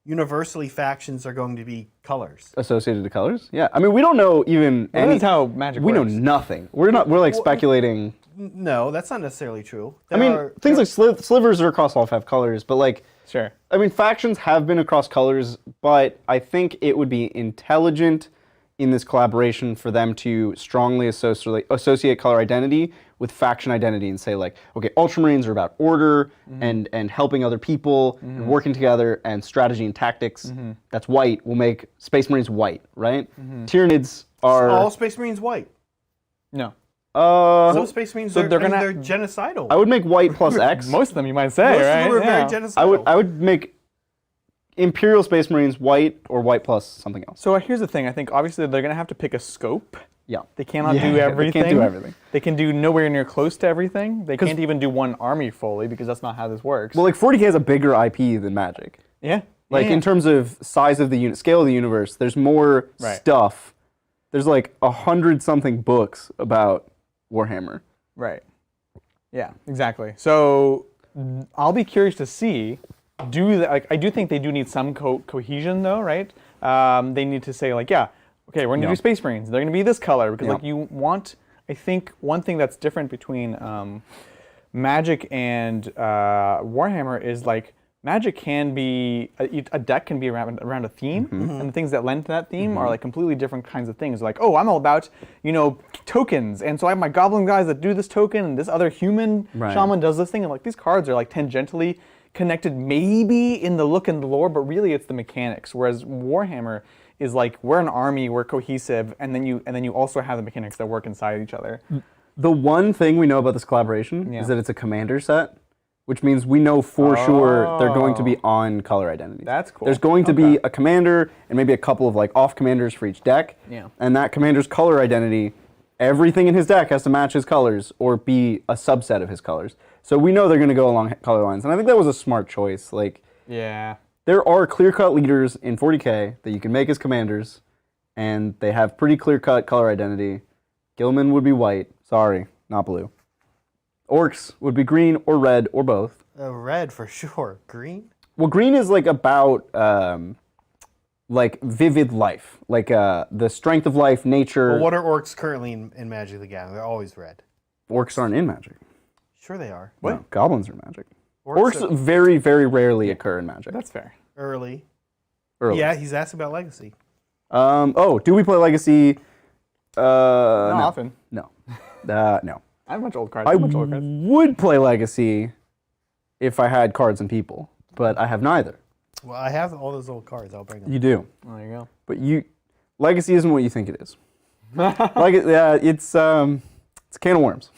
universally factions are going to be colors? Associated to colors? Yeah. I mean, we don't know even Well, that's how Magic we know works. nothing. We're like speculating. No, that's not necessarily true. I mean, things like slivers are across all 5 colors, but like, Sure. I mean, factions have been across colors, but I think it would be intelligent in this collaboration for them to strongly associate color identity with faction identity and say, like, okay, Ultramarines are about order and helping other people and working together and strategy and tactics. That's white. We'll make Space Marines white, right? Tyranids are all Space Marines white. No. Some Space Marines so they're they're genocidal. I would make white plus X. Most of them, you might say, Most right? of them are very genocidal. I would make Imperial Space Marines white or white plus something else. So here's the thing. I think obviously they're going to have to pick a scope. Yeah. They cannot do everything. They can't do everything. They can do nowhere near close to everything. They can't even do one army fully because that's not how this works. Well, like 40K has a bigger IP than Magic. yeah. Like yeah. in terms of size of the scale of the universe, there's more Right. stuff. There's like 100-something books about Warhammer. Right. Yeah, exactly. So I'll be curious to see. I do think they do need some cohesion, though, right? They need to say like, yeah, okay, we're gonna do Space Marines. They're gonna be this color because like you want. I think one thing that's different between Magic and Warhammer is like Magic can be a deck can be around a theme, and the things that lend to that theme are like completely different kinds of things. Like, oh, I'm all about tokens, and so I have my Goblin guys that do this token, and this other human shaman does this thing, and like these cards are like tangentially connected, maybe in the look and the lore, but really it's the mechanics. Whereas Warhammer is like we're an army, we're cohesive, and then you also have the mechanics that work inside each other. The one thing we know about this collaboration is that it's a commander set, which means we know for sure they're going to be on color identity. That's cool. There's going to be a commander and maybe a couple of like off commanders for each deck. Yeah. And that commander's color identity, everything in his deck has to match his colors or be a subset of his colors. So we know they're going to go along color lines, and I think that was a smart choice. Like, Yeah. there are clear-cut leaders in 40K that you can make as commanders, and they have pretty clear-cut color identity. Gilman would be white. Sorry, not blue. Orcs would be green or red or both. Red for sure. Green? Well, green is like about like vivid life, like the strength of life, nature. Well, what are orcs currently in Magic the Gathering? They're always red. Orcs aren't in Magic. Sure they are. What? No, goblins are in Magic. Orcs Orcs very, very rarely occur in Magic. That's fair. early. Early. Yeah, he's asking about Legacy. Oh, do we play Legacy? Not No. often. No. No. I have a bunch of old cards. I I have a bunch of old cards. would play Legacy if I had cards and people, but I have neither. Well, I have all those old cards. I'll bring them. You do. Oh, there you go. But Legacy isn't what you think it is. It's a can of worms.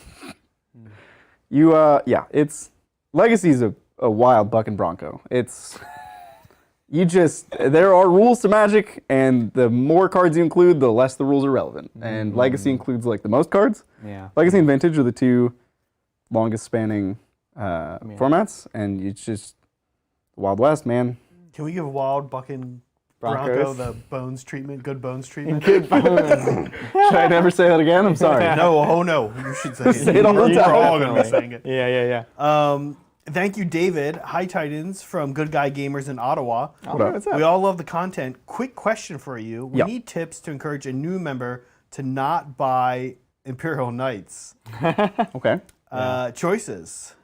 Legacy's a wild buck and bronco. There are rules to Magic, and the more cards you include, the less the rules are relevant. And Legacy includes like the most cards. Yeah. Legacy and Vintage are the two longest spanning formats, and it's just Wild West, man. Can we give Wild Buck and Bronco Broncos. the bones treatment? Good bones treatment? Should I never say that again? I'm sorry. No, oh no. You should say it. Say it all the We're time. all going to be saying it. Yeah. Thank you, David. Hi, Titans from Good Guy Gamers in Ottawa. What up? What's up? We all love the content. Quick question for you. We Yeah. need tips to encourage a new member to not buy Imperial Knights. Okay. Choices.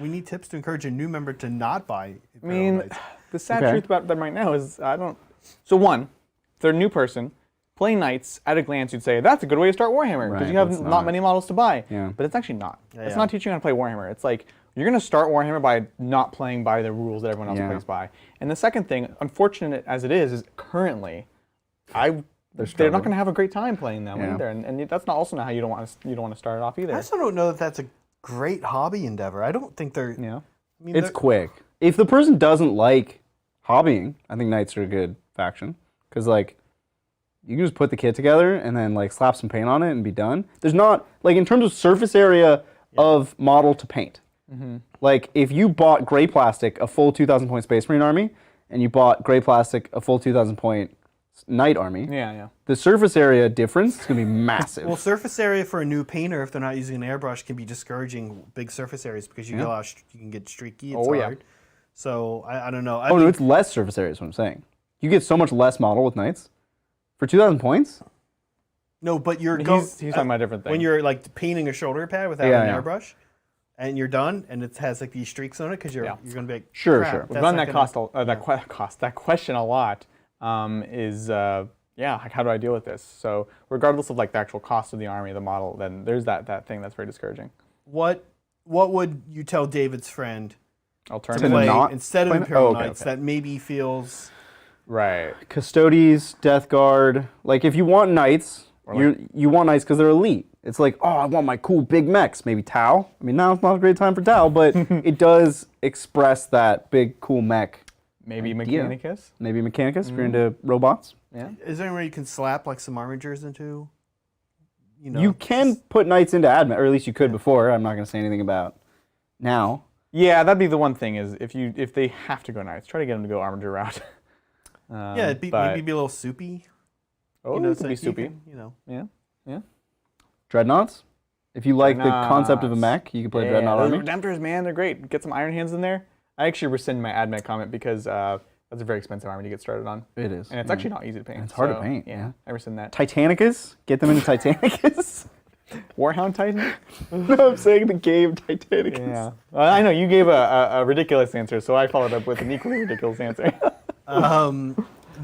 We need tips to encourage a new member to not buy I Imperial mean, Knights. the sad Okay. truth about them right now is So one, if they're a new person, playing Knights, at a glance you'd say, that's a good way to start Warhammer, because Right, you have but it's not not. many models to buy. Yeah. But it's actually not. It's yeah. not teaching you how to play Warhammer. It's like, you're going to start Warhammer by not playing by the rules that everyone else Yeah. plays by. And the second thing, unfortunate as it is currently, they're not going to have a great time playing them Yeah. either. And that's not also not how you don't want to start it off either. I also don't know that that's a great hobby endeavor. I don't think they're... Yeah. I mean, It's they're- quick. If the person doesn't like hobbying, I think Knights are a good faction. Because, like, you can just put the kit together and then, like, slap some paint on it and be done. There's not, like, in terms of surface area of model to paint. Like, if you bought gray plastic, a full 2,000 point Space Marine army, and you bought gray plastic, a full 2,000 point Knight army, Yeah. the surface area difference is going to be massive. Well, surface area for a new painter, if they're not using an airbrush, can be discouraging big surface areas because you you can get streaky. It's Oh, yeah. hard. So I don't know. no, it's less surface area is what I'm saying. You get so much less model with Knights. For 2,000 points? No, but you're He's going. talking about a different thing. When you're like painting a shoulder pad without Yeah, an yeah. airbrush, and you're done, and it has like these streaks on it because you're going to be like, Sure, crap, sure. that's We've done not that gonna- that question a lot. Like, how do I deal with this? So regardless of like the actual cost of the army, the model, then there's that thing that's very discouraging. What would you tell David's friend to Alternative. To play not instead of play- Imperial oh, okay, Knights okay. that maybe feels Right. Custodes, Death Guard. Like, if you want knights, you want knights because they're elite. It's like, oh, I want my cool big mechs. Maybe Tau. I mean, now's not a great time for Tau, but it does express that big, cool mech. Maybe Mechanicus? Maybe Mechanicus if you're into robots. Yeah. Is there any way you can slap like some armigers into? You know, You can put knights into admin, or at least you could before. I'm not going to say anything about now. Yeah, that'd be the one thing is if they have to go knights, try to get them to go armager route. Yeah, it'd be, maybe be a little soupy. Oh, You know, it could be so you soupy. can, you know. Yeah. Dreadnoughts. If you like the concept of a mech, you can put a Dreadnought those army. Redemptors, man, they're great. Get some Iron Hands in there. I actually rescind my AdMech comment because that's a very expensive army to get started on. It is. And it's actually not easy to paint. It's hard to so, paint, Yeah, yeah. I rescind that. Titanicus? Get them into Titanicus? Warhound Titan? No, I'm saying the game Titanicus. Yeah. Well, I know, you gave a ridiculous answer, so I followed up with an equally ridiculous answer.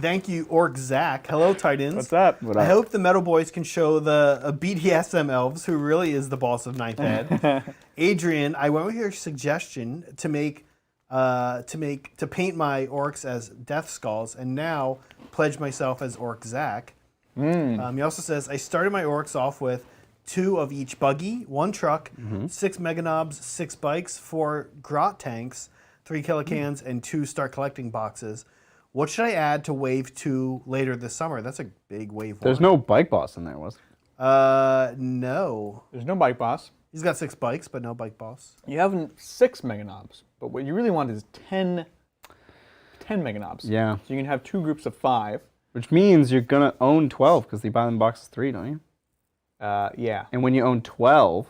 Thank you, Orc Zach. Hello, Titans. What's up? What I up? hope the Metal Boys can show the BDSM elves, who really is the boss of Ninth Ed. Adrian, I went with your suggestion to paint my orcs as Death Skulls, and now pledge myself as Orc Zach. He also says I started my orcs off with 2 of each buggy, 1 truck, 6 meganobs, 6 bikes, 4 grot tanks, 3 kilocans, and 2 start collecting boxes. What should I add to wave 2 later this summer? That's a big wave 1. There's no bike boss in there, was there? No. There's no bike boss. He's got 6 bikes, but no bike boss. You have 6 meganobs, but what you really want is 10 meganobs. Yeah. So you can have 2 groups of 5. Which means you're going to own 12 because you buy them in boxes 3, don't you? Yeah. And when you own 12,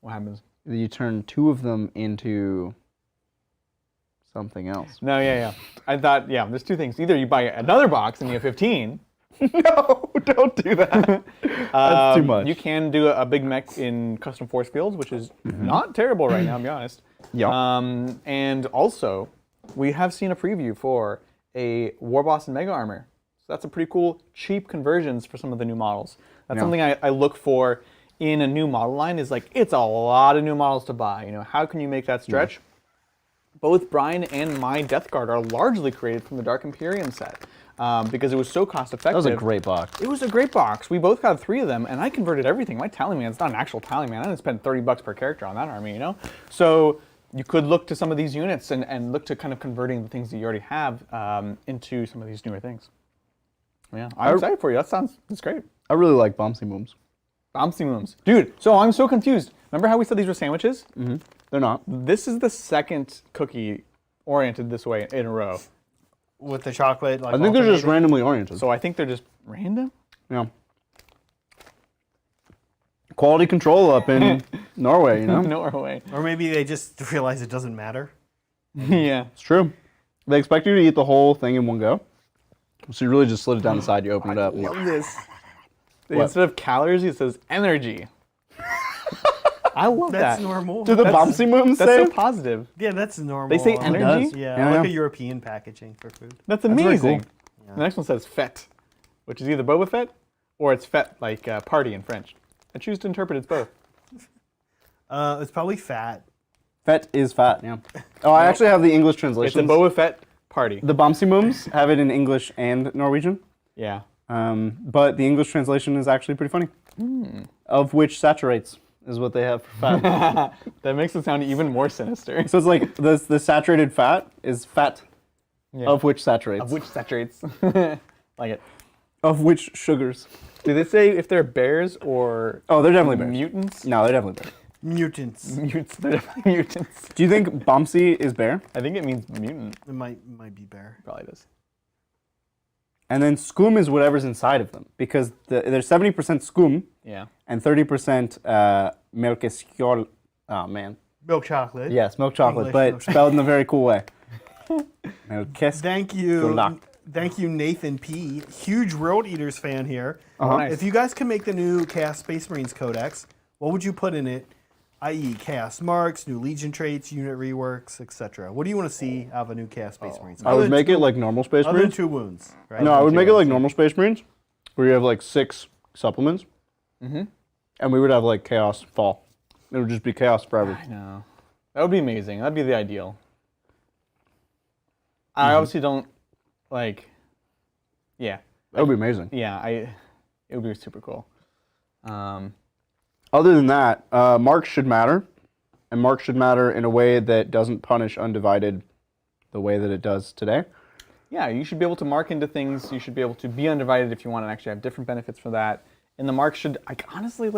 What happens? you turn 2 of them into something else. No, yeah. I thought, there's 2 things. Either you buy another box and you have 15. No, don't do that. That's too much. You can do a big mech in custom force fields, which is not terrible right now, I'll be honest. Yeah. And also, we have seen a preview for a War Boss and Mega Armor. So that's a pretty cool, cheap conversions for some of the new models. That's something I look for in a new model line is like, it's a lot of new models to buy. You know, how can you make that stretch? Both Brian and my Death Guard are largely created from the Dark Imperium set because it was so cost effective. That was a great box. It was a great box. We both got 3 of them, and I converted everything. My Tally Man's not an actual Tally Man. I didn't spend $30 per character on that army, you know? So you could look to some of these units and look to kind of converting the things that you already have into some of these newer things. Yeah, I'm excited for you. That's great. I really like Bombsy Booms. Bombsy Mooms. Dude, so I'm so confused. Remember how we said these were sandwiches? Mm-hmm. They're not. This is the second cookie oriented this way in a row. With the chocolate, like I think they're just alternating? randomly oriented. So I think they're just random? Yeah. Quality control up in Norway, you know? Norway. Or maybe they just realize it doesn't matter. Yeah. It's true. They expect you to eat the whole thing in one go. So you really just slid it down the side, you open it up. And Love this. What? Instead of calories, it says energy. I love That's that. normal. do the Bombsy Booms That's say? so positive. Yeah, that's normal. They say It energy? does, Yeah, Yeah, like yeah. a European packaging for food. That's very amazing. cool. The next one says fete, which is either Boba Fett or it's fete, like party in French. I choose to interpret it's both. It's probably fat. Fett is fat, yeah. Oh, I actually have the English It's translation. a Boba Fett party. The Bombsy Booms have it in English and Norwegian. Yeah. But the English translation is actually pretty funny. Of which saturates is what they have for fat. That makes it sound even more sinister. So it's like the saturated fat is fat, Yeah. of which saturates. Of which saturates. Like it. Of which sugars. Do they say if they're bears or Oh, they're definitely bears. mutants? No, they're definitely bears. Mutants. Mutants. They're definitely mutants. Do you think Bombsy is bear? I think it means mutant. It might be bear. Probably does. And then skum is whatever's inside of them. Because there's 70% skum Yeah. and 30% melkeskjol. Oh, man. Milk chocolate. Yes, milk chocolate, English but milk spelled in a very cool way. Melkesk. Thank you. Gulak. Thank you, Nathan P. Huge World Eaters fan here. Uh-huh. Nice. If you guys can make the new Chaos Space Marines Codex, what would you put in it? I.e., Chaos Marks, new Legion traits, unit reworks, etc. What do you want to see out of a new Chaos Space Marines? I would make it like normal Space Other than Marines. 2 wounds, right? No, I would make it like normal Space Marines, where you have like 6 supplements, and we would have like Chaos Fall. It would just be Chaos forever. I know. That would be amazing. That'd be the ideal. I obviously don't like Yeah. That would be amazing. Yeah, it would be super cool. Other than that, marks should matter, and marks should matter in a way that doesn't punish undivided the way that it does today. Yeah, you should be able to mark into things. You should be able to be undivided if you want to actually have different benefits for that. And the marks should, honestly,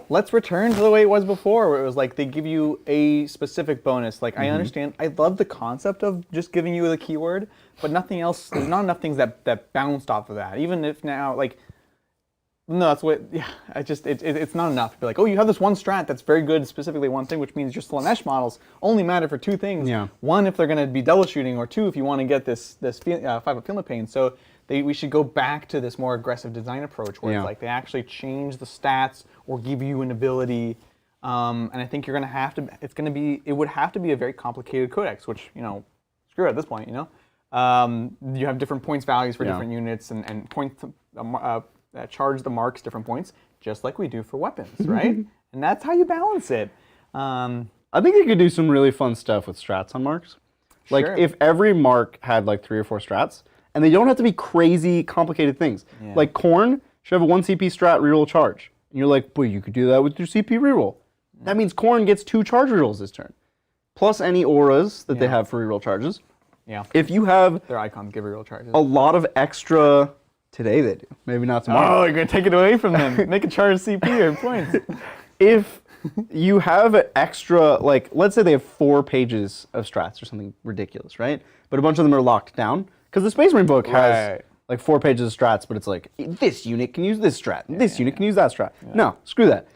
let's return to the way it was before, where it was like they give you a specific bonus. Like, I understand, I love the concept of just giving you the keyword, but nothing else, there's not enough things that bounced off of that. Even if now, no, that's what, yeah, it's not enough to be like, oh, you have this one strat that's very good, specifically one thing, which means your Slanesh models only matter for two things. Yeah. One, if they're going to be double shooting, or two, if you want to get this 5-up Field of Pain. So we should go back to this more aggressive design approach, where it's like they actually change the stats or give you an ability. And I think you're going to have to, it would have to be a very complicated codex, which, screw it at this point, You have different points values for different units and points charge the marks different points, just like we do for weapons, right? And that's how you balance it. I think you could do some really fun stuff with strats on marks. Like, if every mark had 3 or 4 strats, and they don't have to be crazy complicated things. Yeah. Like Khorne should have a 1 CP strat reroll charge. And you're like, but you could do that with your CP reroll. That means Khorne gets 2 charge rerolls this turn, plus any auras that they have for reroll charges. Yeah. If you have their icons give reroll charges. a lot of extra, today they do, maybe not tomorrow. Oh, you're gonna take it away from them. Make a charge CP or points. If you have an extra, let's say they have 4 pages of strats or something ridiculous, right? But a bunch of them are locked down. Because the Space Marine book has 4 pages of strats, but it's like, this unit can use this strat, this unit can use that strat. No, screw that.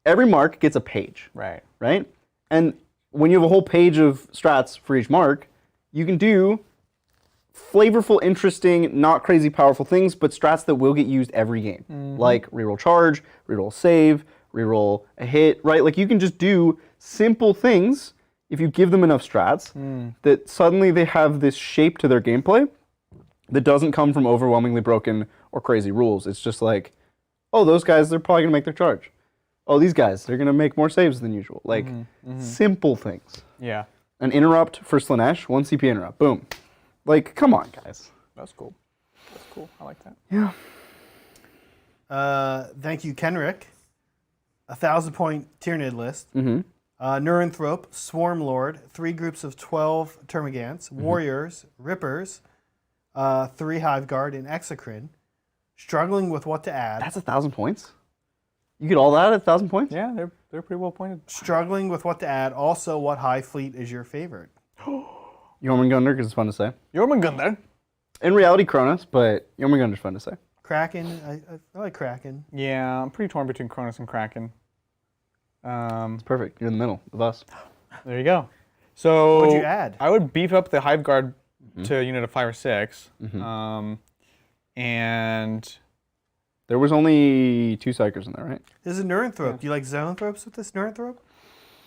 Every mark gets a page. Right. Right? And when you have a whole page of strats for each mark, you can do flavorful, interesting, not crazy powerful things, but strats that will get used every game. Like reroll charge, reroll save, reroll a hit, right? Like, you can just do simple things if you give them enough strats that suddenly they have this shape to their gameplay that doesn't come from overwhelmingly broken or crazy rules. It's just like, oh, those guys, they're probably going to make their charge. Oh, these guys, they're going to make more saves than usual. Simple things. Yeah. An interrupt for Slanesh, 1 CP interrupt. Boom. Come on, guys. That's cool. That's cool. I like that. Yeah. Thank you, Kenrick. 1,000-point Tyranid list. Neuranthrope, Swarm Lord, 3 groups of 12 Termagants, Warriors, Rippers, 3 Hive Guard, and Exocrine. Struggling with what to add. That's 1,000 points? You get all that at 1,000 points? Yeah, they're pretty well pointed. Struggling with what to add. Also, what Hive Fleet is your favorite? Jormungandr, because it's fun to say. Jormungandr. In reality, Kronos, but Jormungandr's fun to say. Kraken. I like Kraken. Yeah, I'm pretty torn between Cronus and Kraken. It's perfect. You're in the middle of us. There you go. So What'd you add? I would beef up the Hive Guard to a unit of 5 or 6. And there was only 2 Psychers in there, right? There's a Neuranthrope. Do you like Zoanthropes with this Neuranthrope?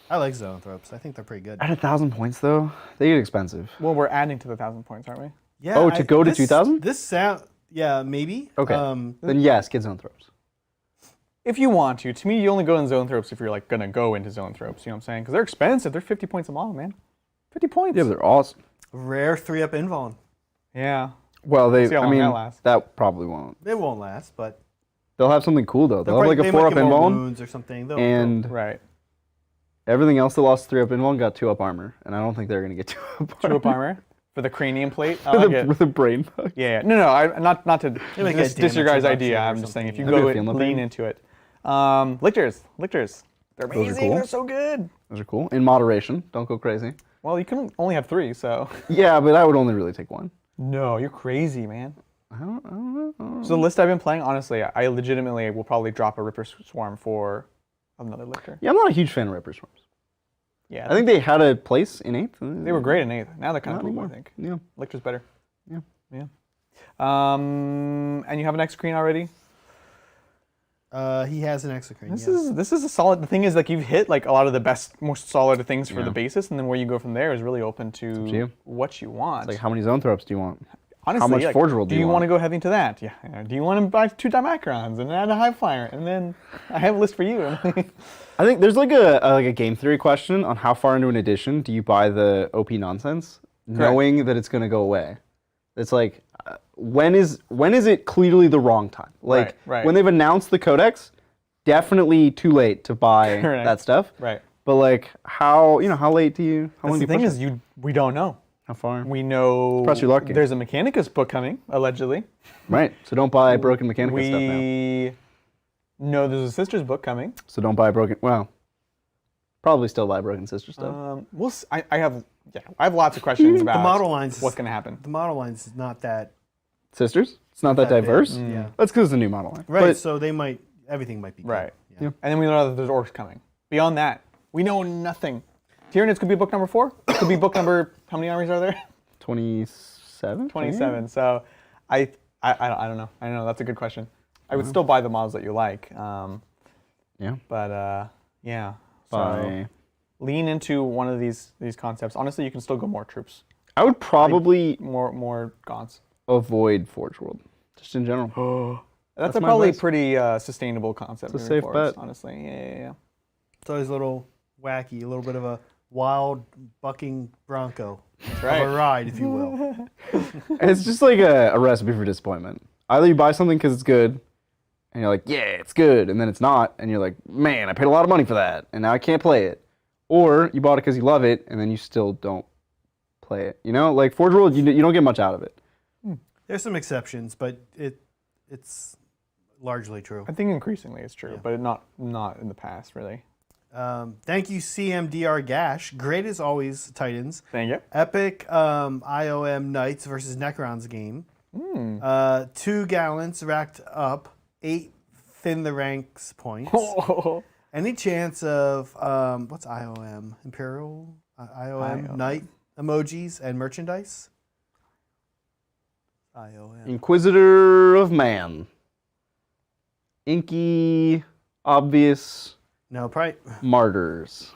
I like Zoanthropes. I think they're pretty good. At 1,000 points, though, they get expensive. well, we're adding to the 1,000 points, aren't we? Yeah. Oh, to go to 2,000? This sound. Yeah, maybe. Okay. Then yes, get Zoanthropes. If you want to. To me, you only go in Zoanthropes if you're gonna go into Zoanthropes. You know what I'm saying? Because they're expensive. They're 50 points a model, man. 50 points. Yeah, but they're awesome. Rare 3-up Invuln. Yeah. Well, See how long that lasts. that probably won't. It won't last, but They'll have something cool, though. They'll have a they 4-up might get more Invuln, wounds or something. and Right. everything else that lost 3-up Invuln got 2-up armor, and I don't think they're going to get 2-up armor. 2-up armor for the cranium plate. I like it. With a brain bug. Yeah. No. Not to might diss get your guys' damage idea. reduction or I'm just saying if you something, go yeah. That'd be a lean pain. into it. Lictors. They're are amazing. cool. They're so good. Those are cool. In moderation. Don't go crazy. Well, you can only have 3, so. Yeah, but I would only really take 1. No, you're crazy, man. I don't know. So the list I've been playing, honestly, I legitimately will probably drop a Ripper Swarm for another Lictor. Yeah, I'm not a huge fan of Ripper Swarms. Yeah. I think they had a place in 8th. they were great in 8th. Now they're kind of Not poop, I anymore. think. Yeah. Lictor's better. Yeah. Yeah. And you have an Exocrine already? He has an Exocrine. This is a solid. The thing is, you've hit a lot of the best, most solid things for the basis, and then where you go from there is really open to you. what you want. Like, how many Zoanthropes do you want? Honestly, how much Forge Roll do you want to go heavy into that? Yeah. Do you want to buy 2 Necrons and add a Hive Flyer? And then I have a list for you. I think there's a game theory question on how far into an edition do you buy the OP nonsense, knowing that it's going to go away. It's like, when is it clearly the wrong time? Like Right. when they've announced the codex, definitely too late to buy Right. that stuff. Right. But like how late do you? How long The do you thing push is, it? we don't know. How far? We know Press your luck game. there's a Mechanicus book coming, allegedly. Right. So don't buy broken Mechanicus We stuff now. know there's a Sisters book coming. So don't buy broken. Well, probably still buy broken sister stuff. I have lots of questions about The model lines. what's going to happen. The model lines is not that. Sisters? It's not that that big. diverse. Yeah. That's because it's a new model line. Right. But So everything might be good. Right. Yeah. And then we know that there's orcs coming. Beyond that, we know nothing. Tyranids could be book number 4. It could be book number, how many armies are there? 27. 27. So I don't know. I don't know. That's a good question. I would still buy the models that you like. Yeah. But yeah. So Buy. lean into one of these concepts. Honestly, you can still go more troops, I would probably more gaunts. avoid Forge World, just in general. That's my probably advice. pretty sustainable concept. It's a moving safe forward, bet. honestly. Yeah. It's always a little wacky, a little bit of a wild bucking bronco. That's right. Of a ride, if you will. It's just like a recipe for disappointment. Either you buy something because it's good, and you're like, yeah, it's good, and then it's not, and you're like, man, I paid a lot of money for that, and now I can't play it. Or you bought it because you love it, and then you still don't play it. You know, like Forge World, you don't get much out of it. There's some exceptions, but it's largely true. I think increasingly it's true, but not in the past, really. Thank you, CMDR Gash. Great as always, Titans. Thank you. Epic IOM Knights versus Necrons game. 2 gallants racked up, 8 thin the ranks points. Any chance of what's IOM? Imperial IOM Knight emojis and merchandise? IOM. Inquisitor of Man. Inky, obvious No, probably. martyrs.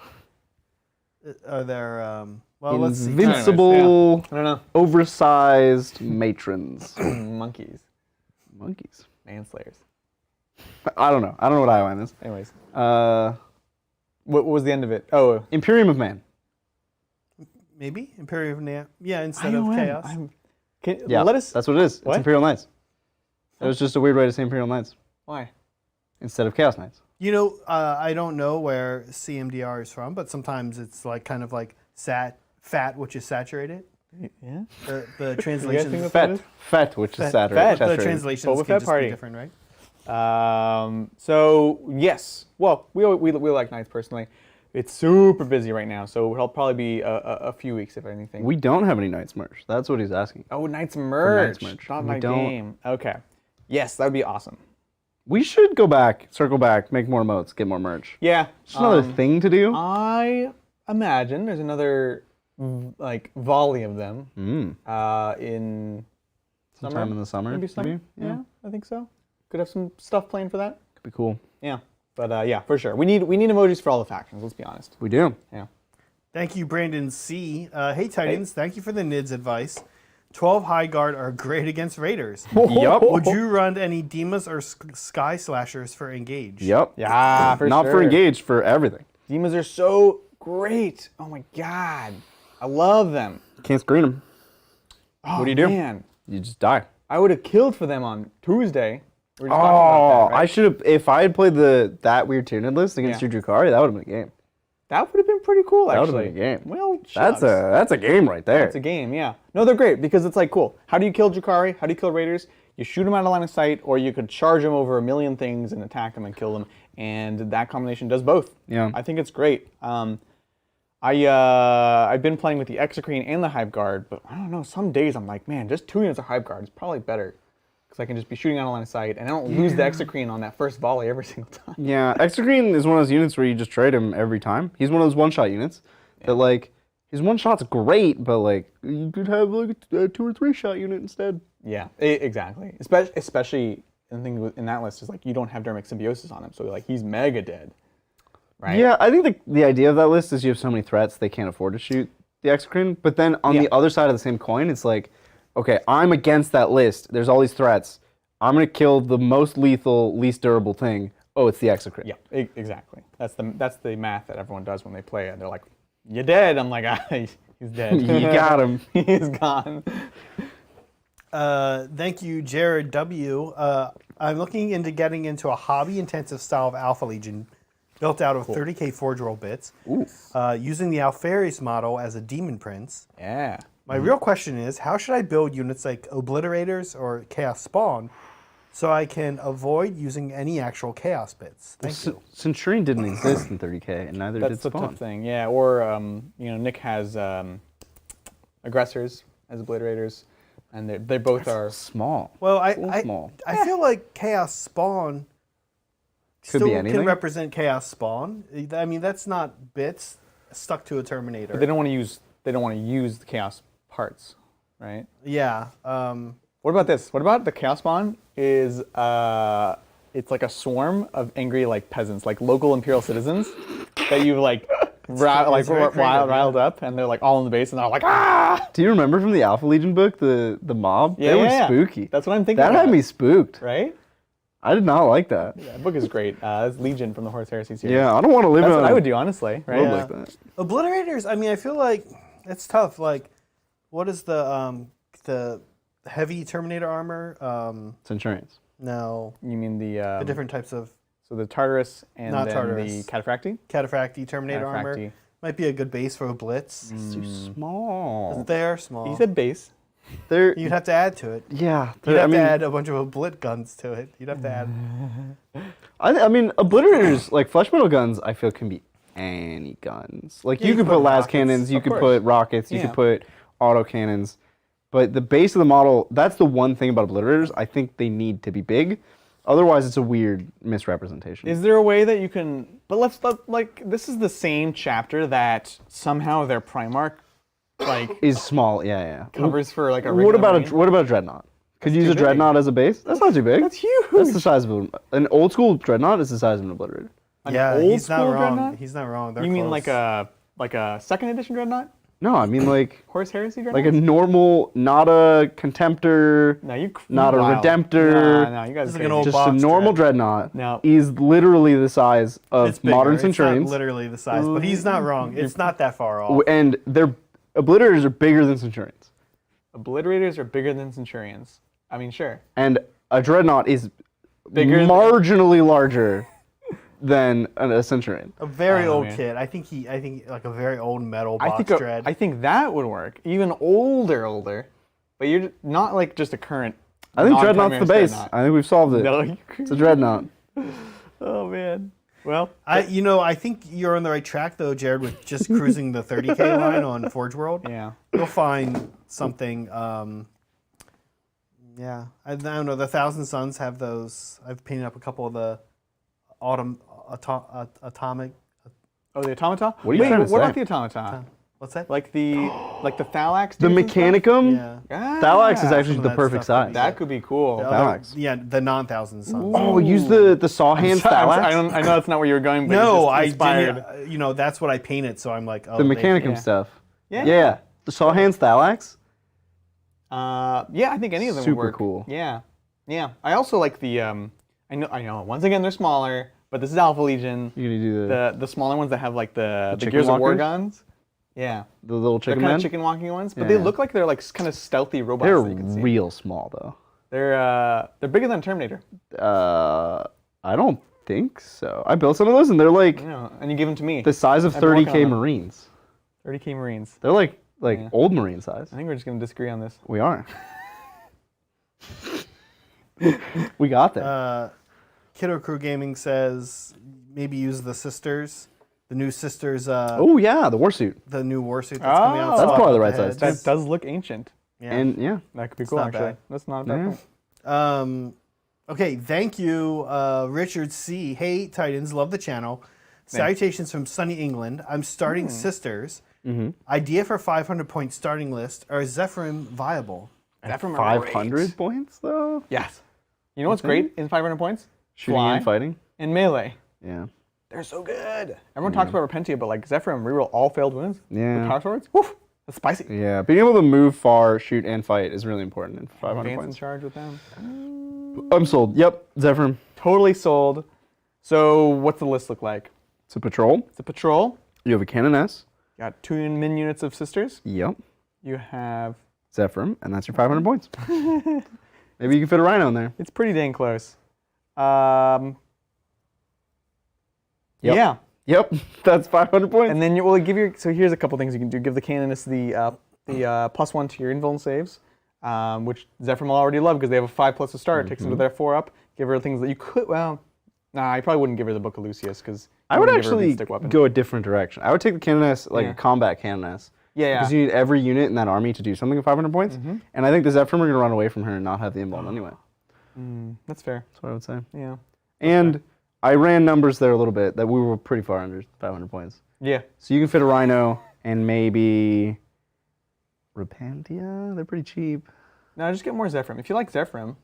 Are there? Well, let's see. Invincible, I don't know. oversized matrons. Monkeys. Monkeys. Manslayers. I don't know. I don't know what IOM is. Anyways. What was the end of it? Oh. Imperium of Man. Maybe Imperial of Yeah, instead of IOM. Chaos. Yeah, Let us. that's what it is. What? It's Imperial Knights. It was just a weird way to say Imperial Knights Why? instead of Chaos Knights. You know, I don't know where CMDR is from, but sometimes it's like kind of like fat, which is saturated. Yeah. The translation. think that's- Fet, which is Fet. saturated. The saturated. translations Boba can Fett just party. be different, right? So yes. Well, we like Knights personally. It's super busy right now, so it'll probably be a few weeks if anything. We don't have any Knights merch. That's what he's asking. Oh, Knights merch. merch. Not We my don't- game. Okay. Yes, that would be awesome. We should go back, circle back, make more modes, get more merch. Yeah. It's another thing to do. I imagine there's another like volley of them in Sometime summer. in the summer. Maybe summer. maybe? Yeah, I think so. Could have some stuff planned for that. Could be cool. Yeah. But yeah, for sure. We need emojis for all the factions. Let's be honest. We do. Yeah. Thank you, Brandon C. Hey, Titans. Thank you for the NIDS advice. 12 High Guard are great against Raiders. Yup. Would you run any Demas or Sky Slashers for Engage? Yep. Yeah, for Not sure. for engaged, for everything. Demons are so great. Oh my god. I love them. Can't screen them. Oh, What do you do? Man. You just die. I would have killed for them on Tuesday. We were just talking Oh, about that, right? I should have. If I had played that weird Tyranid list against Yeah. your Drukhari, that would have been a game. That would have been pretty cool, That actually. would've been a game. Well, That's shucks. a game right there. It's a game, yeah. No, they're great because it's like cool. How do you kill Drukhari? How do you kill Raiders? You shoot them out of line of sight, or you could charge them over a million things and attack them and kill them. And that combination does both. Yeah. I think it's great. I've been playing with the Exocrine and the Hive Guard, but I don't know. Some days I'm like, man, just 2 units of Hive Guard is probably better because I can just be shooting out of line of sight, and I don't lose the Exocrine on that first volley every single time. Yeah, Exocrine is one of those units where you just trade him every time. He's one of those one-shot units that, like, his one-shot's great, but, like, you could have, like, a 2 or 3 shot unit instead. Yeah, exactly. Especially the thing in that list is like you don't have Dermic Symbiosis on him, so like he's mega dead, right? Yeah, I think the idea of that list is you have so many threats they can't afford to shoot the Exocrine. But then on the other side of the same coin, it's like, okay, I'm against that list. There's all these threats. I'm gonna kill the most lethal, least durable thing. Oh, it's the Exocrine. Yeah, exactly. That's the math that everyone does when they play it. They're like, "You're dead." I'm like, "Ah, he's dead. You got him. He's gone." Thank you, Jared W. I'm looking into getting into a hobby-intensive style of Alpha Legion built out of 30k Forge World bits, using the Alferes model as a Demon Prince. Yeah. My real question is, how should I build units like Obliterators or Chaos Spawn so I can avoid using any actual Chaos bits? Thank you. Centurion didn't exist in 30k, and neither did That's the Spawn. tough thing. Yeah. Or Nick has aggressors as obliterators, and they both are Small. Well, Small. I feel like Chaos Spawn Could be still anything. can represent Chaos Spawn. I mean, that's not bits stuck to a Terminator. But they don't want to use the chaos parts, right? Yeah. What about this? What about the chaos spawn? Is it's like a swarm of angry like peasants, like local imperial citizens that you riled up, and they're like all in the base, and they're like ah. Do you remember from the Alpha Legion book the mob? Yeah, they were yeah. spooky. That's what I'm thinking. That about. had me spooked. Right? I did not like that. Yeah, that book is great. That's Legion from the Horus Heresy series. Yeah, I don't want to live That's in what a I would do, honestly. Right? world like that. Obliterators. I mean, I feel like it's tough. Like, what is the heavy Terminator armor? Centurions. No, You mean the different types of so the Tartarus and Not then Tartarus. the Cataphracti? Cataphracti Terminator armor. Cataphracti. Might be a good base for a blitz. It's too small. They are small. You said base. They're You'd have to add to it. yeah. You'd have I mean, to add a bunch of oblit guns to it. You'd have to add. I mean, obliterators like flesh metal guns. I feel can be any guns. Like you could put las rockets, cannons, you of could course. put rockets, you Yeah. could put auto cannons. But the base of the model, that's the one thing about obliterators. I think they need to be big. Otherwise, it's a weird misrepresentation. Is there a way that you can? But like this is the same chapter that somehow their Primarch like Is small, yeah. covers for like a. What regular about marine? what about a dreadnought? Could you use too a big. dreadnought as a base? That's not too big. That's huge. That's the size of an old school dreadnought is the size of an obliterator. An Yeah, old he's not school wrong. dreadnought? He's not wrong. They're You mean close. like a second edition dreadnought? No, I mean like Horus Heresy dreadnought? like a normal, not a contemptor, No, you. not a wow. redemptor. No, you guys. Just are like an crazy. old just a box normal dread. dreadnought No. is literally the size of It's bigger. modern It's Centurions. not literally the size, but he's not wrong. It's not that far off. And their obliterators are bigger than Centurions. Obliterators are bigger than Centurions. I mean, sure. And a dreadnought is Bigger than- marginally larger than a Centurion. A very Oh, old man. kid. I think like a very old metal box dread. I think that would work. Even older. But you're not like just a current. I think dreadnought's non-Primaris the base. dreadnought. I think we've solved it. No, It's a dreadnought. Oh man. Well, I think you're on the right track though, Jared, with just cruising the 30k line on Forge World. yeah. You'll find something. Yeah, I don't know. The Thousand Suns have those. I've painted up a couple of the atomic. Oh, the automata. What are you Wait, trying to what say? about the automata? What's that? Like the Thalax. The dudes and stuff? Mechanicum, Yeah. Ah, Thalax is some actually of the that perfect stuff size. That could be cool. The Thalax. yeah, the non-Thousand Suns. Oh, use the saw hands Thalax? I know that's not where you were going, but No, it's I just inspired. didn't. That's what I painted. So I'm like, oh, The Mechanicum yeah. stuff. Yeah. Yeah. The saw hands Thalax? Yeah, I think any of them Super would work. cool. Yeah. I also like the. I know. Once again, they're smaller, but this is Alpha Legion. You're going to do The smaller ones that have like the chicken Gears of War walkers? guns. Yeah. the little They're chicken kind men? of chicken walking ones, but Yeah. they look like they're like kind of stealthy robots. They're that you can see. real small, though. They're bigger than Terminator. I don't think so. I built some of those, and they're like You know, and you give them to me. the size of I've been working 30K on them. Marines. 30k Marines. They're like Yeah. old Marine size. I think we're just gonna disagree on this. We are. We got that. Kiddo Crew Gaming says maybe use the Sisters, the new Sisters. Oh yeah, the warsuit. The new warsuit that's coming out. Oh. That's swap probably with the right size, heads. That does look ancient. Yeah. And yeah, That could be cool, not actually. bad. That's not a bad Yeah. point. Okay, thank you, Richard C. Hey, Titans, love the channel. Salutations from sunny England. I'm starting Sisters. Idea for 500-point starting list. Are Zephyrim viable? Zephyrim are 500 great. points though. Yes. You know what's great in 500 points? Shooting Fly and fighting. and melee. Yeah. They're so good. Everyone talks about Repentia, but like Zephyrim reroll all failed wounds. Yeah. With power swords. Woof. That's spicy. Yeah, being able to move far, shoot, and fight is really important in 500 Advance in points. charge with them. I'm sold. Yep, Zephyrim. Totally sold. So what's the list look like? It's a patrol. It's a patrol. You have a canoness. You got 2 min units of sisters. Yep. You have Zephyrim, and that's your 500 points. Maybe you can fit a Rhino in there. It's pretty dang close. Yep. Yeah. Yep, that's 500 points. And then give your. So here's a couple things you can do. Give the Canonist the +1 to your invuln saves, which Zephyrim will already love because they have a 5+ to start. Takes them to their 4 up. Give her things that you could. Well, nah, you probably wouldn't give her the Book of Lucius because I would actually go a different direction. I would take the Canoness, like a combat Canoness. Yeah. Because you need every unit in that army to do something at 500 points. And I think the Zephyrim are going to run away from her and not have the invuln anyway. That's fair. That's what I would say. Yeah. And I ran numbers there a little bit that we were pretty far under 500 points. Yeah. So you can fit a Rhino and maybe Repentia. They're pretty cheap. No, just get more Zephyrim. If you like Zephyrim.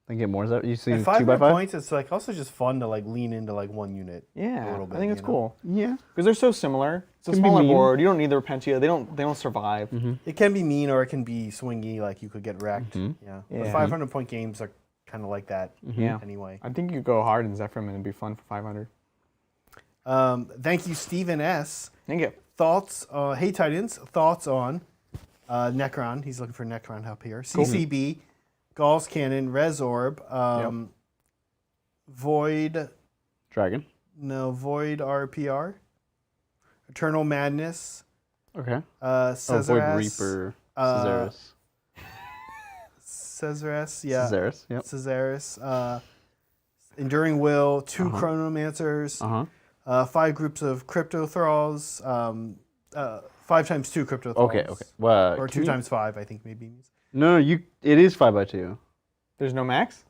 Then get more. You see 2 500 by 5 points. It's like also just fun to like lean into like one unit. Yeah. A little bit, I think it's cool. Yeah. Because they're so similar. It's a Can be smaller mean. board. You don't need the Repentia. They don't survive. It can be mean or it can be swingy. Like you could get wrecked. Yeah. The 500 point games are kind of like that. Yeah. Anyway. I think you could go hard in Zephyrim and it'd be fun for 500. Thank you, Stephen S. Thank you. Thoughts? Hey Titans. Thoughts on Necron? He's looking for Necron help here. CCB, Gaull's Cannon, Resorb, Void. Dragon. No, Void RPR. Eternal Madness. Okay. Cesares. Void Reaper. Cesares. Cesares, yeah. Cesares, yep. Cesares. Enduring Will, 2 Chronomancers, 5 groups of Crypto Thralls, 5 times 2 Crypto Thralls. Okay. Well, or 2 times 5, I think maybe. No, it is 5 by 2. There's no max?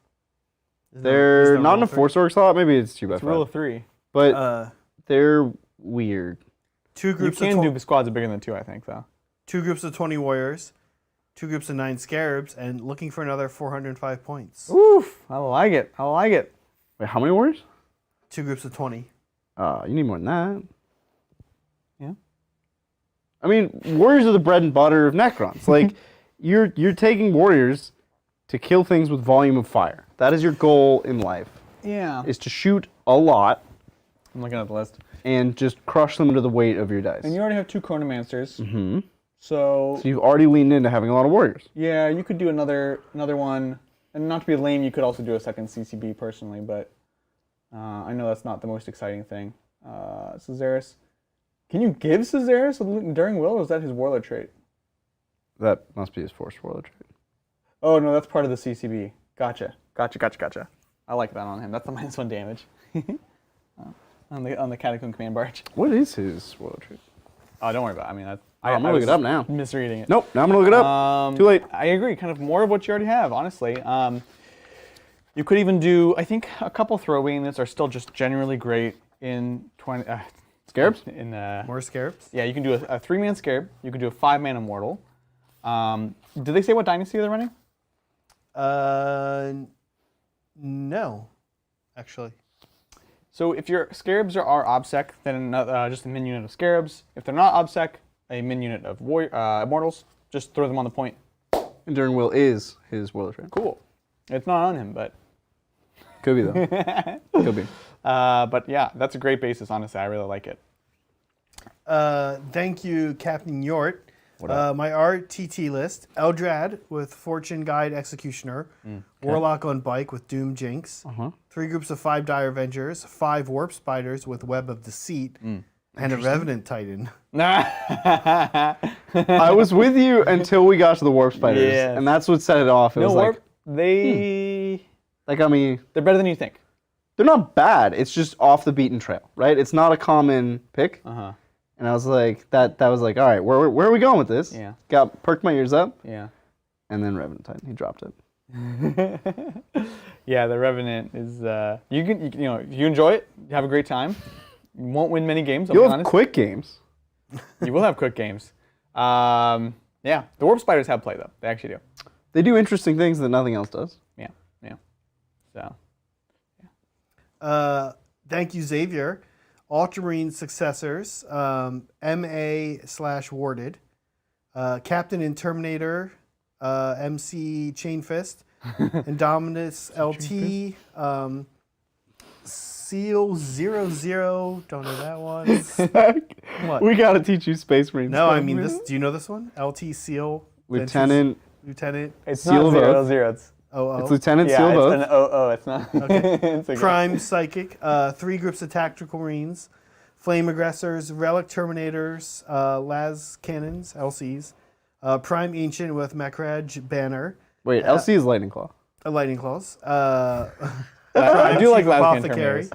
They're not in a 4-star slot. Maybe it's 2 by 5. It's a rule of 3. But they're weird. 2 groups you can do squads bigger than 2, I think, though. 2 groups of 20 Warriors, 2 groups of 9 Scarabs, and looking for another 405 points. Oof! I like it. I like it. Wait, how many warriors? 2 groups of 20. You need more than that. Yeah. I mean, warriors are the bread and butter of Necrons. Like, you're taking warriors to kill things with volume of fire. That is your goal in life. Yeah. Is to shoot a lot. I'm looking at the list. And just crush them under the weight of your dice. And you already have 2 Chronomancers. Mm-hmm. So you've already leaned into having a lot of warriors. Yeah, you could do another one. And not to be lame, you could also do a second CCB personally, but I know that's not the most exciting thing. Cesares. Can you give Cesares Enduring Will, or is that his Warlord trait? That must be his Force Warlord trait. Oh, no, that's part of the CCB. Gotcha. I like that on him. That's the -1 damage. on the Catacomb Command Barge. What is his Warlord trait? Oh, don't worry about it. I mean, I'm going to look it up now. Misreading it. Nope, now I'm going to look it up. Too late. I agree. Kind of more of what you already have, honestly. You could even do, I think, a couple throwaway units are still just generally great in 20... Scarabs? More Scarabs? Yeah, you can do a 3-man Scarab. You can do a 5-man Immortal. Did they say what dynasty they're running? No, actually. So if your Scarabs are OBSEC, then just a min unit of Scarabs. If they're not OBSEC, a min unit of Immortals. Just throw them on the point. Enduring Will is his Warlord trait. Cool. It's not on him, but... Could be, though. Could be. But yeah, that's a great basis, honestly. I really like it. Thank you, Captain Yort. My RTT list, Eldrad with Fortune Guide Executioner, Warlock on Bike with Doom Jinx, 3 groups of 5 Dire Avengers, 5 Warp Spiders with Web of Deceit, and a Revenant Titan. I was with you until we got to the Warp Spiders, and that's what set it off. It was Warp, like, they got me. They're better than you think. They're not bad. It's just off the beaten trail, right? It's not a common pick. And I was like, that was like, all right, where are we going with this? Yeah. Perked my ears up. Yeah. And then Revenant Titan, he dropped it. Yeah, the Revenant is you enjoy it, you have a great time. You won't win many games. You'll have quick games. You will have quick games. Yeah, the Warp Spiders have play though. They actually do. They do interesting things that nothing else does. Yeah. So. Yeah. Thank you, Xavier. Ultramarine Successors, MA/Warded, Captain and Terminator, MC Chainfist, Indominus LT, Seal 00, don't know that one. What? We gotta teach you Space Marines. No, I mean this. Do you know this one? LT Seal. Lieutenant Lieutenant. It's Seal not of 0, Oath. It's Oh, It's Lieutenant yeah, Seal of it's Oath. an OO. It's not. Okay. It's okay. Prime Psychic. 3 groups of Tactical Marines. Flame Aggressors. Relic Terminators. Las Cannons, LCs. Prime Ancient with Macrage Banner. Wait, LC is Lightning Claw. Lightning Claws. I do like Las Apothecary.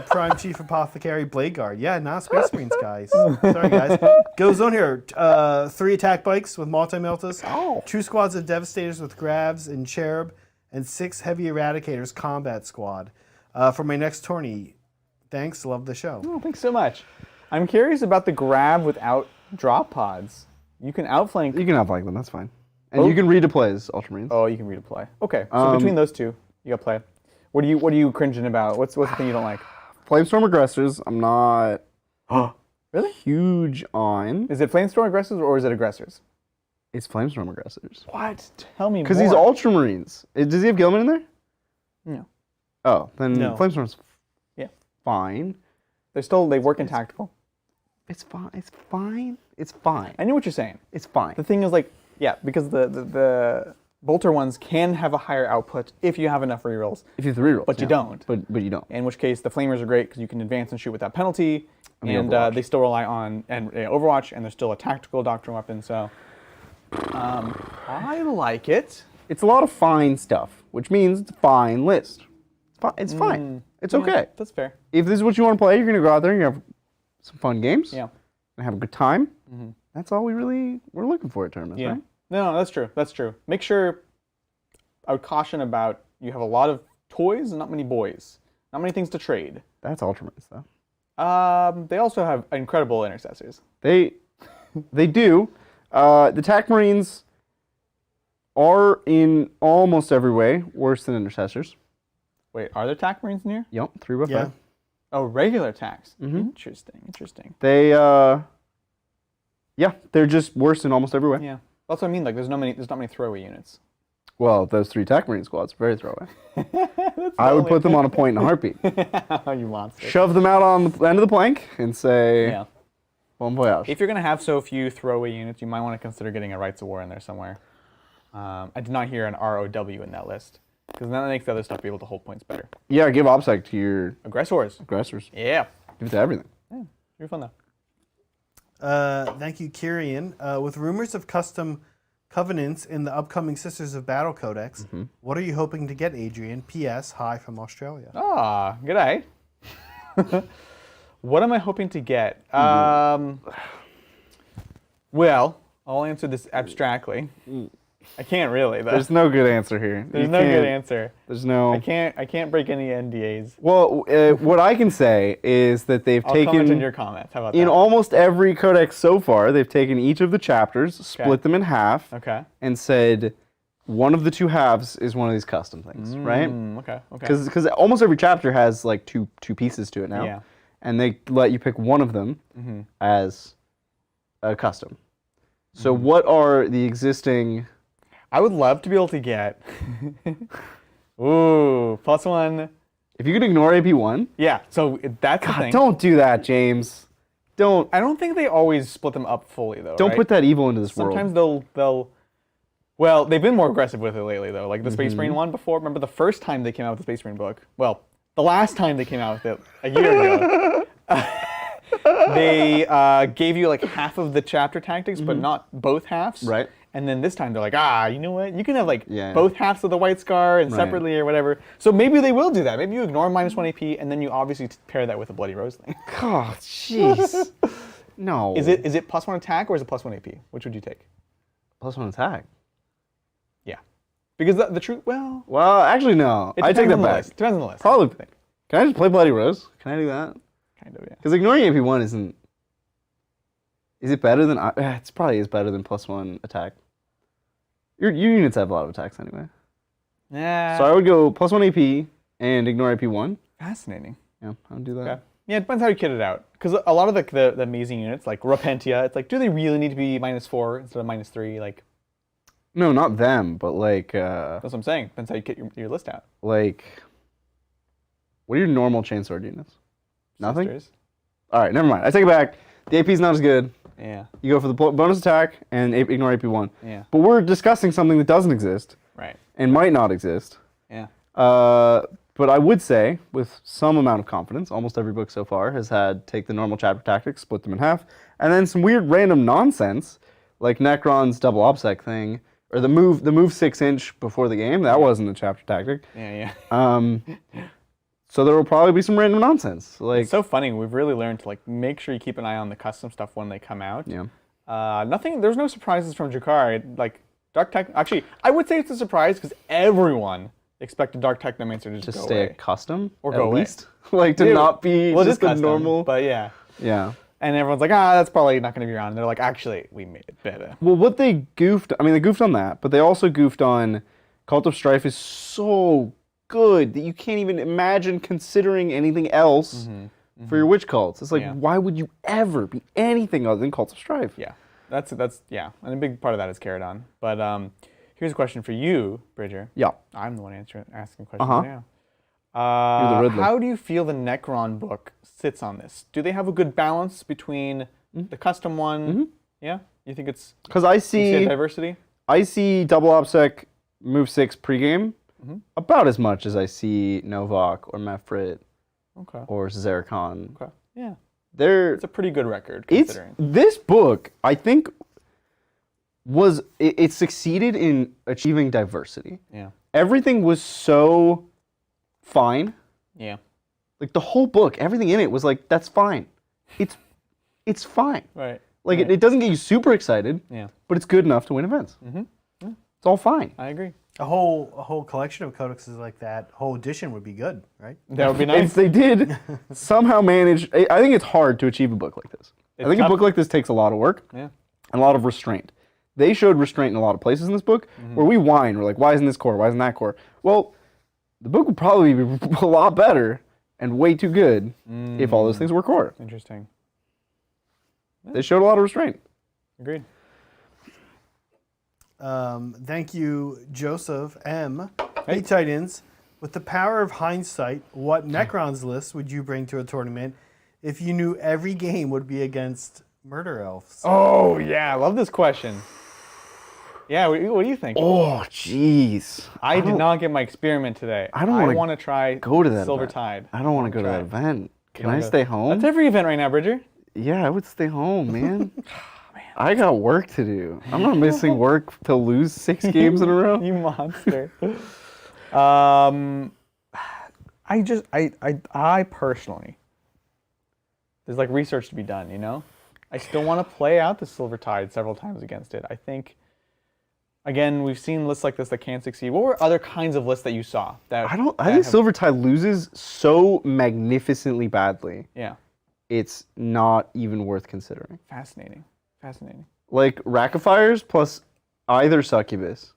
Prime Chief Apothecary Blade Guard. Yeah, not Space Marines, guys. Sorry, guys. Goes on here. 3 attack bikes with multi-meltas. Oh. 2 squads of Devastators with Grabs and Cherub. And 6 Heavy Eradicators Combat Squad. For my next tourney. Thanks. Love the show. Oh, thanks so much. I'm curious about the grab without drop pods. You can outflank. You can outflank them, that's fine. And you can redeploy as Ultramarines. Oh, you can redeploy. Okay, so between those two, you got play. What are you cringing about? What's the thing you don't like? Flamestorm Aggressors, I'm not Really? huge on. Is it Flamestorm Aggressors or is it Aggressors? It's Flamestorm Aggressors. What? Tell me more. Because he's Ultramarines. Does he have Gilman in there? No. Oh, then No. Flamestorm's Yeah. fine. They work in tactical. It's fine. It's fine. It's fine. I know what you're saying. It's fine. The thing is like, yeah, because the bolter ones can have a higher output if you have enough rerolls. If you have 3 rolls. But you don't. But you don't. In which case, the flamers are great because you can advance and shoot without penalty, and Overwatch. they still rely on Overwatch, and they're still a tactical doctrine weapon. So, I like it. It's a lot of fine stuff, which means it's a fine list. It's fine. It's Yeah, okay. That's fair. If this is what you want to play, you're going to go out there and you have some fun games. Yeah. And have a good time. That's all we're looking for at tournaments, Yeah. right? No, that's true. That's true. Make sure. I would caution about you have a lot of toys and not many boys. Not many things to trade. That's Ultramarines, though. They also have incredible intercessors. They do. The TAC Marines are in almost every way worse than Intercessors. Wait, are there TAC Marines in here? Yep, 3x5. Yeah. Oh, regular tax. Interesting. They, they're just worse in almost every way. Yeah. That's what I mean. Like, there's not many throwaway units. Well, those 3 TAC Marine squads, very throwaway. I would put them on a point in a heartbeat. You monster. Shove them out on the end of the plank and say, Yeah. bon voyage. If you're gonna have so few throwaway units, you might want to consider getting a Rights of War in there somewhere. I did not hear an ROW in that list because that makes the other stuff be able to hold points better. Yeah, give OPSEC to your Aggressors. aggressors. Yeah. Give it to everything. Yeah. You're fun though. Thank you, Kyrian. With rumors of custom covenants in the upcoming Sisters of Battle Codex, what are you hoping to get, Adrian? P.S. Hi from Australia. Ah, g'day. What am I hoping to get? Well, I'll answer this abstractly. I can't really, though. There's no good answer here. There's no good answer. There's no. I can't break any NDAs. Well, what I can say is that they've I'll comment on taken your comments. How about in that? almost every codex so far, they've taken each of the chapters, split them in half, Okay. and said one of the 2 halves is one of these custom things, right? Okay. Because almost every chapter has like two pieces to it now, Yeah. and they let you pick one of them as a custom. So what are the existing? I would love to be able to get. Ooh, +1. If you could ignore AP1, Yeah. So that's the thing. don't do that, James. Don't I don't think they always split them up fully though. don't right? put that evil into this Sometimes world. they'll. Well, they've been more aggressive with it lately though. Like the Space Marine one before. Remember the first time they came out with the Space Marine book? Well, the last time they came out with it a year ago. They gave you like half of the chapter tactics, but not both halves. Right. And then this time they're like, you know what? You can have like Yeah. both halves of the White Scar and Right. separately or whatever. So maybe they will do that. Maybe you ignore -1 AP and then you obviously pair that with a Bloody Rose thing. Oh, jeez. No. Is it +1 attack or is it +1 AP? Which would you take? +1 attack? Yeah. Because the truth, well, Well, actually, no. it I take depends that on the back. list. Depends on the list. Probably. I think. Can I just play Bloody Rose? Can I do that? Kind of, yeah. Because ignoring AP1 isn't. Is it better than? It's probably is better than +1 attack. Your units have a lot of attacks anyway. Yeah. So I would go +1 AP and ignore AP1. Fascinating. Yeah, I would do that. Okay. Yeah, it depends how you kit it out. Because a lot of the amazing units, like Repentia, it's like, do they really need to be -4 instead of -3? Like, No, not them, but like, that's what I'm saying. Depends how you kit your list out. what are your normal chainsword units? Nothing. Sisters. All right, never mind. I take it back. The AP's not as good. Yeah. You go for the bonus attack and ignore AP1. Yeah. But we're discussing something that doesn't exist Right. and might not exist. Yeah. But I would say, with some amount of confidence, almost every book so far has had take the normal chapter tactics, split them in half, and then some weird random nonsense, like Necron's double obsec thing, or the move 6-inch before the game. That wasn't a chapter tactic. Yeah. So there will probably be some random nonsense. Like It's so funny. We've really learned to like make sure you keep an eye on the custom stuff when they come out. Yeah. There's no surprises from Drukhari. Like Dark Tech. Actually, I would say it's a surprise because everyone expected Dark Technomancer to just to go stay away. a custom Or at go away. least. Like to Yeah, not be well, it is just a custom, normal. But yeah. Yeah. And everyone's like, that's probably not going to be around. And they're like, actually, we made it better. Well, what they goofed, they goofed on that, but they also goofed on Cult of Strife is so good that you can't even imagine considering anything else for your witch cults. It's like, Yeah. why would you ever be anything other than Cult of Strife? Yeah, that's and a big part of that is Caradon. But here's a question for you, Bridger. Yeah. I'm the one asking questions Uh-huh. now. You're the Riddler. How do you feel the Necron book sits on this? Do they have a good balance between the custom one? Yeah, you think it's Because I you see a see diversity? double OPSEC move 6 pregame about as much as I see Novak or Mefrit Okay. or Zerkon. Okay. Yeah, They're it's a pretty good record It's considering. this book, I think, it succeeded in achieving diversity. Yeah. Everything was so fine. Yeah. Like the whole book, everything in it was like, that's fine. It's fine. Right. Like right. it doesn't get you super excited, Yeah. but it's good enough to win events. It's all fine. I agree. A whole collection of codexes like that, whole edition would be good, right? That would be If nice. they did somehow manage, I think it's hard to achieve a book like this. I It's think tough. a book like this takes a lot of work. Yeah. And a lot of restraint. They showed restraint in a lot of places in this book where we whine. We're like, why isn't this core? Why isn't that core? Well, the book would probably be a lot better and way too good if all those things were core. Interesting. They showed a lot of restraint. Agreed. Thank you, Joseph M. Hey, Titans. With the power of hindsight, what Necrons list would you bring to a tournament if you knew every game would be against murder elves? Oh yeah, I love this question. Yeah, what do you think? Oh, jeez. I did not get my experiment today. I don't wanna want to try go to that Silver event. Tide. I don't want to go to that try. event. Can wanna I go- stay home? That's every event right now, Bridger. Yeah, I would stay home, man. I got work to do. I'm not missing work to lose 6 games in a row. You monster. I personally, there's like research to be done, you know? I still want to play out the Silver Tide several times against it. I think, again, we've seen lists like this that can succeed. What were other kinds of lists that you saw? I think Silvertide loses so magnificently badly. Yeah, It's not even worth considering. fascinating. Like Rackafires plus either Succubus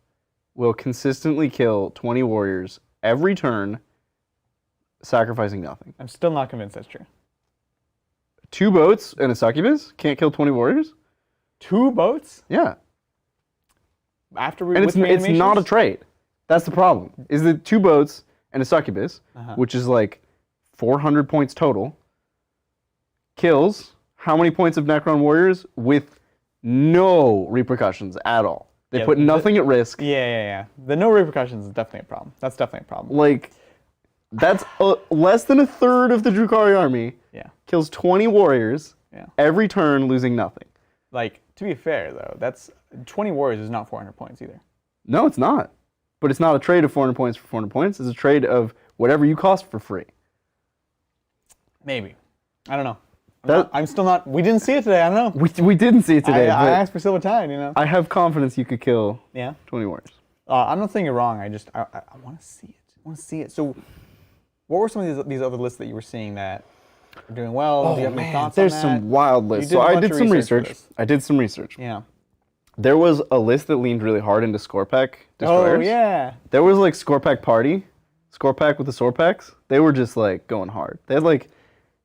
will consistently kill 20 warriors every turn, sacrificing nothing. I'm still not convinced that's true. 2 boats and a Succubus can't kill 20 warriors? 2 boats? Yeah. After we And it's not a trade. That's the problem. Is that 2 boats and a Succubus, which is like 400 points total, kills how many points of Necron warriors with no repercussions at all. They Yeah, put nothing at risk. Yeah. The no repercussions is definitely a problem. That's definitely a problem. Like, that's less than a third of the Drukhari army. Yeah. Kills 20 warriors Yeah. every turn, losing nothing. Like, to be fair, though, that's 20 warriors is not 400 points either. No, it's not. But it's not a trade of 400 points for 400 points. It's a trade of whatever you cost for free. Maybe. I don't know. That- I'm still not. We didn't see it today. I don't know. We didn't see it today, I but asked for Silver Tide, you know? I have confidence you could kill Yeah. 20 warriors. I'm not saying you're wrong. I want to see it. So, what were some of these other lists that you were seeing that are doing well? Do you have any thoughts there's on that? some wild lists. did So a I bunch did of some research for research. this. I did some research. Yeah. There was a list that leaned really hard into Scorepack destroyers. Oh, yeah. There was like Scorepack Party, Scorepack with the Sorepacs. They were just like going hard. They had like,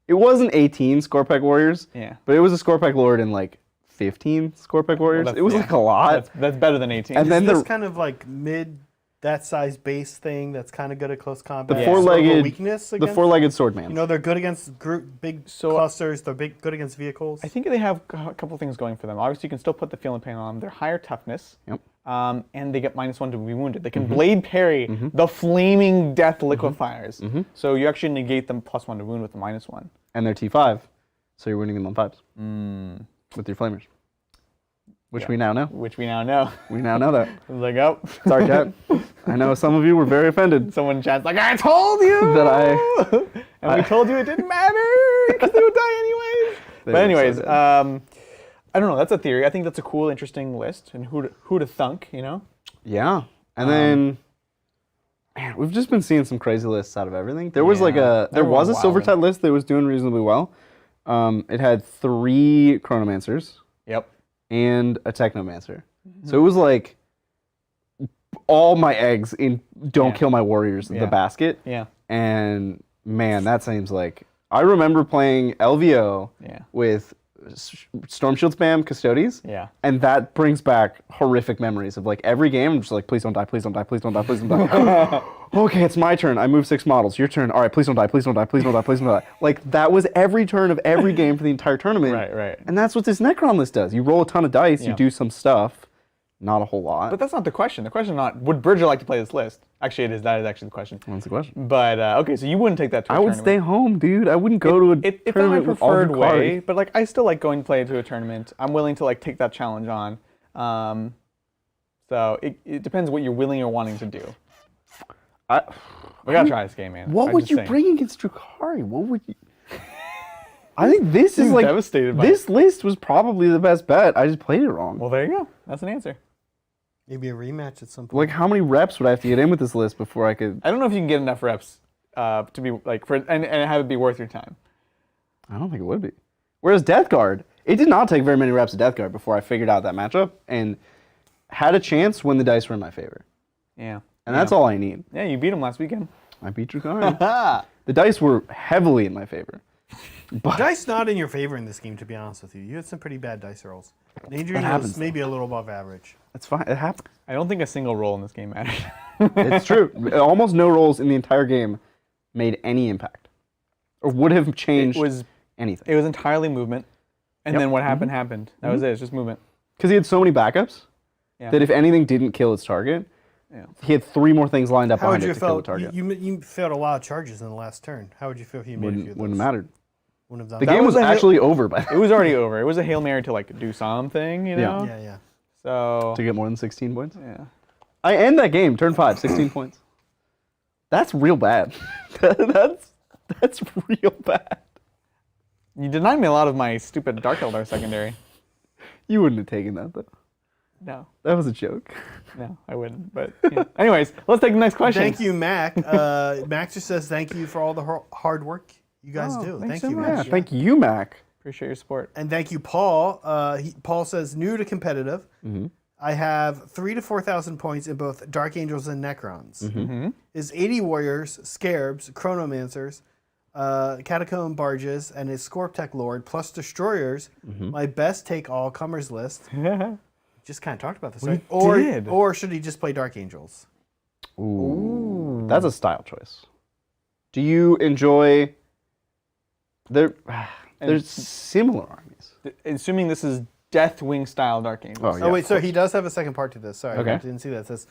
it wasn't 18 Scorepack warriors, Yeah. but it was a Scorepack Lord and like 15 Scorepack warriors. that's- It was yeah. like a lot. That's better than 18. And Is then this the- kind of like mid that size base thing that's kind of good at close combat. The Sort of a four-legged, weakness the against, four-legged swordman. You know, they're good against big clusters. They're good against vehicles. I think they have a couple things going for them. Obviously, you can still put the feeling pain on them. They're higher toughness. Yep. And they get -1 to be wounded. They can blade parry the flaming death liquefiers. So you actually negate them +1 to wound with the -1. And they're T5, so you're winning them on 5s with your flamers. Which we now know. Which we now know. We now know that. I was like, oh. Sorry, chat. I know some of you were very offended Someone in chat's like, I told you! that I... And we told you it didn't matter because they would die anyways. But anyways, I don't know. That's a theory. I think that's a cool, interesting list. And who to thunk, you know? Yeah. And then, man, we've just been seeing some crazy lists out of everything. There was like a Silvertide list that was doing reasonably well. It had 3 Chronomancers. Yep. And a Technomancer. So it was like all my eggs in don't kill my warriors in the basket. Yeah. And man, that seems like... I remember playing LVO with Storm Shield spam Custodes. Yeah. And that brings back horrific memories of like every game. I'm just like, please don't die, please don't die, please don't die, please don't die. Okay, it's my turn. I move 6 models. Your turn. All right, please don't die, please don't die, please don't die, please don't die. Like that was every turn of every game for the entire tournament. Right. And that's what this Necron list does. You roll a ton of dice, you do some stuff, not a whole lot. But that's not the question. The question is not, would Bridger like to play this list? Actually, it is. That is actually the question. That's the question. But, okay, so you wouldn't take that to a I would tournament. stay home, dude. I wouldn't go to a It's not my tournament with all preferred Drukhari. way, but like I still like going to play to a tournament. I'm willing to like take that challenge on. So it depends what you're willing or wanting to do. We gotta try this game, man. What would you bring against Drukhari? What would you... I think this is like... devastated by this list was probably the best bet. I just played it wrong. Well, there you go. That's an answer. Maybe a rematch at some point. Like, how many reps would I have to get in with this list before I could... I don't know if you can get enough reps to be like and have it be worth your time. I don't think it would be. Whereas Death Guard, it did not take very many reps of Death Guard before I figured out that matchup and had a chance when the dice were in my favor. Yeah. And that's all I need. Yeah, you beat him last weekend. I beat Drukhari. The dice were heavily in my favor. But Dice not in your favor in this game, to be honest with you. You had some pretty bad dice rolls. Adrian was maybe a little above average. it's fine. It happened. I don't think a single roll in this game mattered. It's true. Almost no rolls in the entire game made any impact. Or would have changed anything. It was entirely movement. And then what happened, happened. That was it. It's just movement. Because he had so many backups that if anything didn't kill its target, he had 3 more things lined up How would behind you it to kill the feel? target. You failed a lot of charges in the last turn. How would you feel if you made a few of those? Wouldn't have mattered. Wouldn't have The done game that. was actually over by It was already over. It was a Hail Mary to like do something, you know? Yeah. So to get more than 16 points. yeah. I end that game, turn 5, 16 points. That's real bad. that's real bad. You denied me a lot of my stupid Dark Eldar secondary. You wouldn't have taken that, though. No. That was a joke. No, I wouldn't. But yeah. Anyways, let's take the next question. Thank you, Mac. Mac just says thank you for all the hard work you guys do. thanks Thank so you, much. Yeah, Mac. thank you, Mac. Appreciate your support. And thank you, Paul. Paul says new to competitive. I have 3,000 to 4,000 points in both Dark Angels and Necrons. Is 80 warriors, scarabs, chronomancers, catacomb barges, and a Scorptech lord plus destroyers. My best take all comers list. Just kind of talked about this, right? Or should he just play Dark Angels? Ooh. That's a style choice. Do you enjoy... They're similar armies. Assuming this is Deathwing style Dark Angels. Oh, wait, so he does have a second part to this. Sorry, I didn't see that. It says,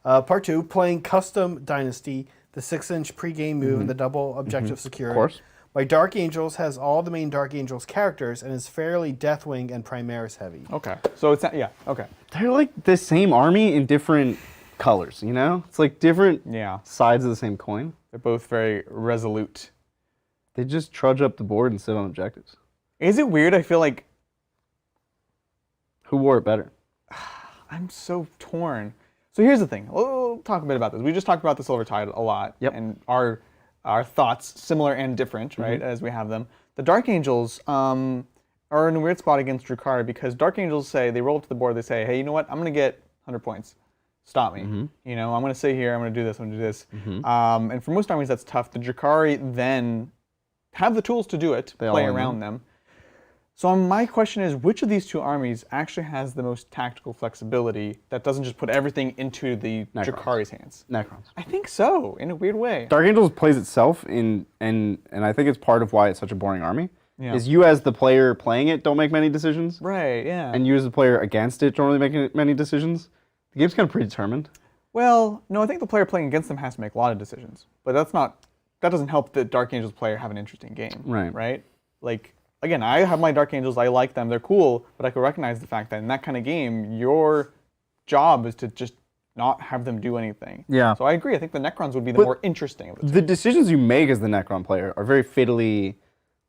part 2, playing Custom Dynasty, the 6-inch pregame move, and the double objective security. Of course. My Dark Angels has all the main Dark Angels characters and is fairly Deathwing and Primaris heavy. Okay. So it's, okay. They're like the same army in different colors, you know? It's like different sides of the same coin. They're both very resolute. They just trudge up the board and sit on objectives. Is it weird? I feel like Who wore it better? I'm so torn. So here's the thing. We'll talk a bit about this. We just talked about the Silvertide a lot. Yep. And our thoughts, similar and different, right, as we have them. The Dark Angels are in a weird spot against Drukhari because Dark Angels say, they roll up to the board, they say, hey, you know what? I'm going to get 100 points. Stop me. You know, I'm going to sit here, I'm going to do this, I'm going to do this. And for most armies, that's tough. The Drukhari then have the tools to do it, play around them. So my question is, which of these two armies actually has the most tactical flexibility that doesn't just put everything into the Drukhari's hands? Necrons. I think so, in a weird way. Dark Angels plays itself and I think it's part of why it's such a boring army. Yeah. Is you as the player playing it don't make many decisions. Right, yeah. And you as the player against it don't really make many decisions. The game's kind of predetermined. Well, no, I think the player playing against them has to make a lot of decisions. But that doesn't help the Dark Angels player have an interesting game. Right. Right? Like, again, I have my Dark Angels, I like them, they're cool, but I can recognize the fact that in that kind of game, your job is to just not have them do anything. Yeah. So I agree, I think the Necrons would be the more interesting of the two. The decisions you make as the Necron player are very fiddly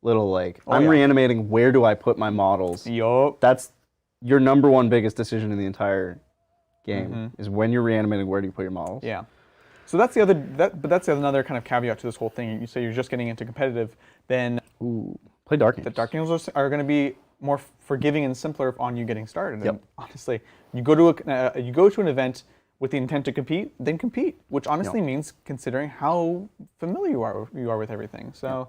little like, I'm reanimating, where do I put my models? Yup. That's your number one biggest decision in the entire game, is when you're reanimating, where do you put your models? Yeah. So that's the other, but that's another kind of caveat to this whole thing. You say you're just getting into competitive, then Ooh, play Dark Angels. the Dark Angels are going to be more forgiving and simpler on you getting started. And honestly, you go to an event with the intent to compete, then compete, which honestly means considering how familiar you are with everything. So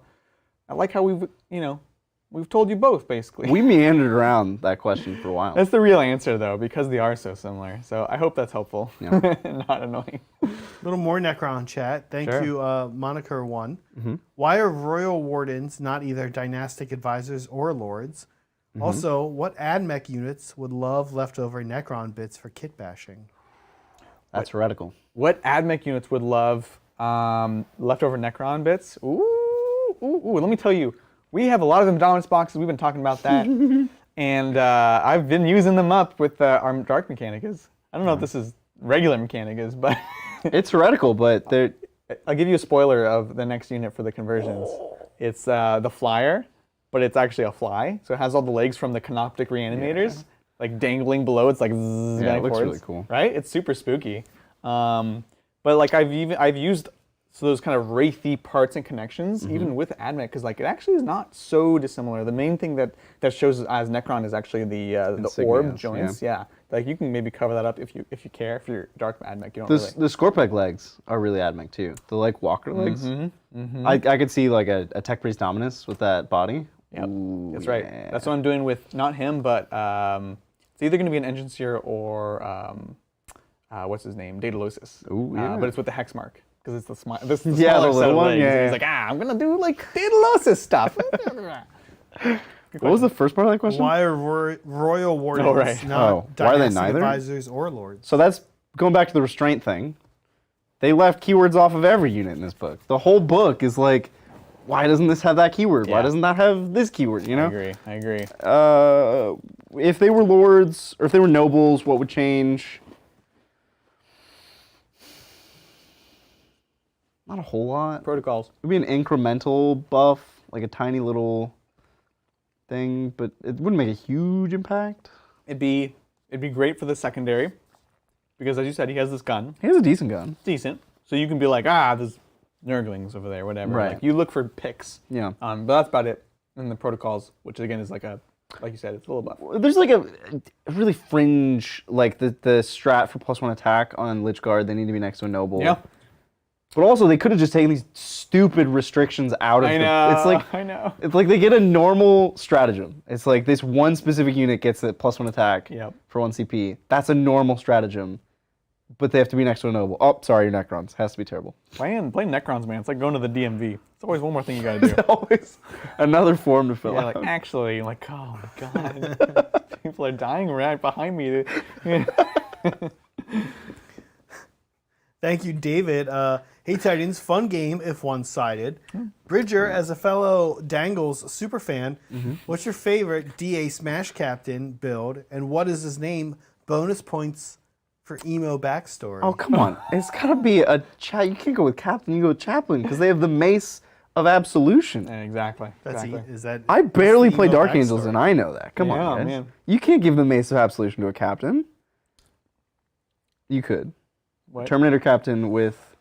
I like how we've told you both basically. We meandered around that question for a while. That's the real answer though, because they are so similar. So I hope that's helpful, not annoying. A little more Necron chat. Thank you, Moniker1. Mm-hmm. Why are Royal Wardens not either dynastic advisors or lords? Mm-hmm. Also, what AdMech units would love leftover Necron bits for kit bashing? That's heretical. What AdMech units would love leftover Necron bits? Ooh, let me tell you, we have a lot of them dominance boxes. We've been talking about that. And I've been using them up with our Dark Mechanicus. I don't know if this is regular Mechanicus, but... It's heretical, but they're... I'll give you a spoiler of the next unit for the conversions. It's the Flyer, but it's actually a fly. So it has all the legs from the Canoptic Reanimators, like dangling below. It's like zzz, it looks really cool. Right? It's super spooky. But like I've used those kind of wraithy parts and connections, even with AdMech, because like it actually is not so dissimilar. The main thing that shows as Necron is actually the orb joints. Yeah. Like you can maybe cover that up if you care. If you're dark AdMech, you don't really. The Scorpeg legs are really AdMech too. The like Walker legs. I could see like a Tech Priest Dominus with that body. Yep. Ooh, That's right. That's what I'm doing with not him, but it's either going to be an Engine Seer or what's his name, Daedalosus. Ooh, yeah. But it's with the hex mark because it's the smaller set the of little one. legs. Yeah, He's like, I'm gonna do like Daedalosus stuff. What was the first part of that question? Why are Royal Wardens not why are they dynastic neither? advisors or lords? So that's going back to the restraint thing. They left keywords off of every unit in this book. The whole book is like, why doesn't this have that keyword? Why doesn't that have this keyword? You know? I agree. If they were lords or if they were nobles, what would change? Not a whole lot. Protocols. It would be an incremental buff, like a tiny little thing, but it wouldn't make a huge impact. It'd be great for the secondary, because as you said, he has this gun. He has a decent gun. Decent. So you can be like, there's Nurglings over there, whatever. Right. Like you look for picks. Yeah. But that's about it. And the protocols, which again is like you said, it's a little buff. There's like a really fringe, like the strat for +1 attack on Lich Guard, they need to be next to a noble. Yeah. But also, they could have just taken these stupid restrictions out of I know. It's like they get a normal stratagem. It's like this one specific unit gets a +1 attack for 1 CP. That's a normal stratagem. But they have to be next to a noble. Oh, sorry, your Necrons. Has to be terrible. Playing Necrons, man. It's like going to the DMV. It's always one more thing you gotta do. Always another form to fill out. Like actually, like, oh my god. People are dying right behind me. Thank you, David. Hey Titans, fun game if one-sided. Bridger, as a fellow Dangles superfan, what's your favorite DA Smash Captain build, and what is his name? Bonus points for emo backstory. Oh, come on. It's got to be a chat. You can't go with Captain, you go with Chaplain, because they have the Mace of Absolution. Yeah, exactly. Is that? I barely play emo Dark backstory. Angels, and I know that. Come on, guys. Man. You can't give the Mace of Absolution to a Captain. You could. What? Terminator Captain with...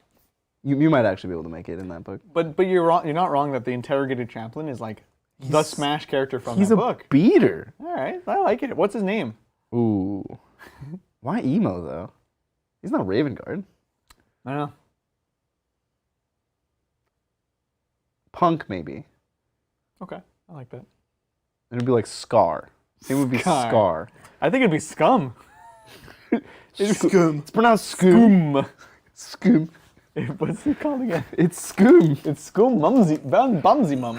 You might actually be able to make it in that book. But you're wrong. You're not wrong that the Interrogated Chaplain is like the Smash character from He's that a book. beater. All right, I like it. What's his name? Ooh. Why emo, though? He's not Raven Guard. I don't know. Punk, maybe. Okay, I like that. It'd be like Scar. It would be Scar. I think it'd be Scum. Scum. It's pronounced Scoom. Scoom. What's it called again? It's Scoom. It's Scum Bumsy Mum.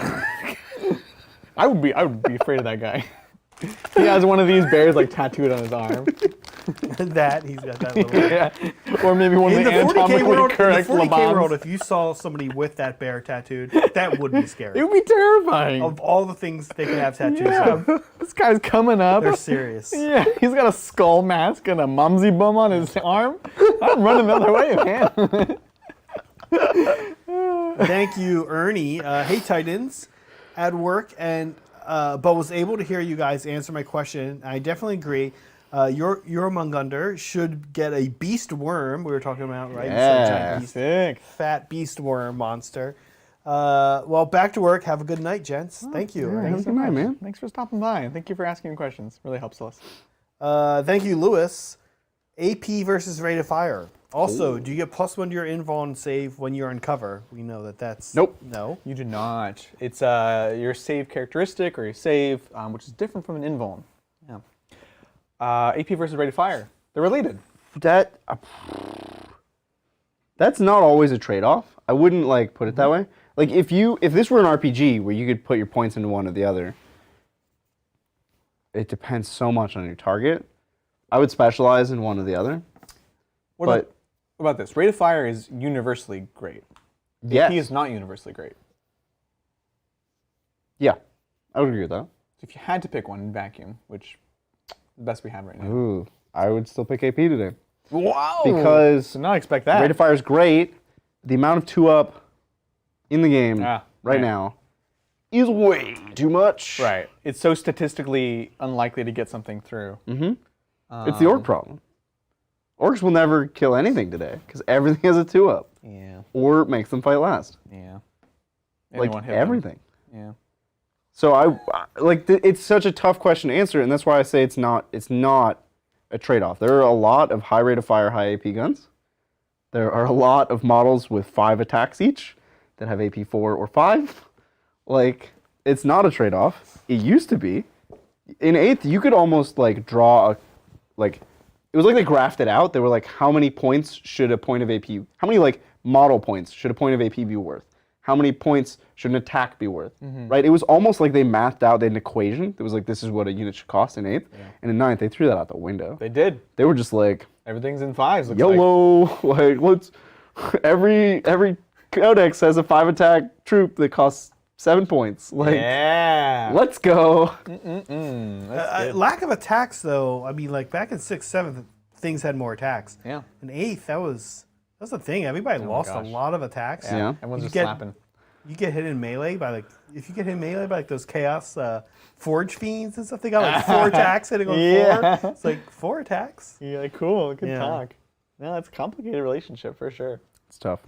I would be afraid of that guy. He has one of these bears like tattooed on his arm. That he's got that little. Yeah. Or maybe one of In the the 40K world, correct world, if you saw somebody with that bear tattooed, that would be scary. It would be terrifying. Of all the things they could have tattoos Yeah. of, This guy's coming up. they're serious. Yeah, he's got a skull mask and a mumsy bum on his arm. I'm running the other way, man. Thank you, Ernie. Hey, Titans, at work but was able to hear you guys answer my question. I definitely agree. Your Mungunder should get a beast worm. We were talking about, right? Yeah, sick. Fat beast worm monster. Well, back to work. Have a good night, gents. Thank you. Yeah, Ernie. have a good night, man. Thanks for stopping by, and thank you for asking questions. Really helps us. Thank you, Lewis. AP versus rate of fire. Also, do you get +1 to your invuln save when you're in cover? We know that's Nope. No. You do not. It's your save characteristic or your save, which is different from an invuln. Yeah. AP versus rate of fire. They're related. That's not always a trade-off. I wouldn't like put it that way. Like if this were an RPG where you could put your points into one or the other, it depends so much on your target. I would specialize in one or the other. What about this? Rate of fire is universally great. Yes. AP is not universally great. Yeah, I would agree with that. So if you had to pick one in vacuum, which the best we have right now. Ooh, I would still pick AP today. Wow! Because did not expect that. rate of fire is great. The amount of 2-up in the game right now is way too much. Right. It's so statistically unlikely to get something through. It's the orc problem. Orcs will never kill anything today because everything has a 2-up. Yeah. Or makes them fight last. Yeah. Like Anyone hit them. everything. Yeah. So it's such a tough question to answer, and that's why I say it's not a trade-off. There are a lot of high rate of fire, high AP guns. There are a lot of models with 5 attacks each that have AP 4 or 5. Like, it's not a trade-off. It used to be. In 8th, you could almost like draw it was like they graphed it out. They were like, how many points should a point of AP, how many like model points should a point of AP be worth? How many points should an attack be worth? Right? It was almost like they mathed out an equation. It was like, this is what a unit should cost in 8th. Yeah. And in 9th, they threw that out the window. They did. They were just like, Everything's in 5s. Looks YOLO, like let's every codex has a 5 attack troop that costs 7 points. Like, yeah. let's go. Lack of attacks, though. I mean, like back in 6th, 7th, things had more attacks. Yeah. In 8th, that was the thing. Everybody lost a lot of attacks. Yeah. Everyone's You just get- slapping. You get hit in melee by if you get hit in melee by like those chaos forge fiends and stuff. They got like 4 attacks hitting on 4. It's like 4 attacks. Yeah, cool. Good Yeah. talk. No, it's a complicated relationship for sure. It's tough.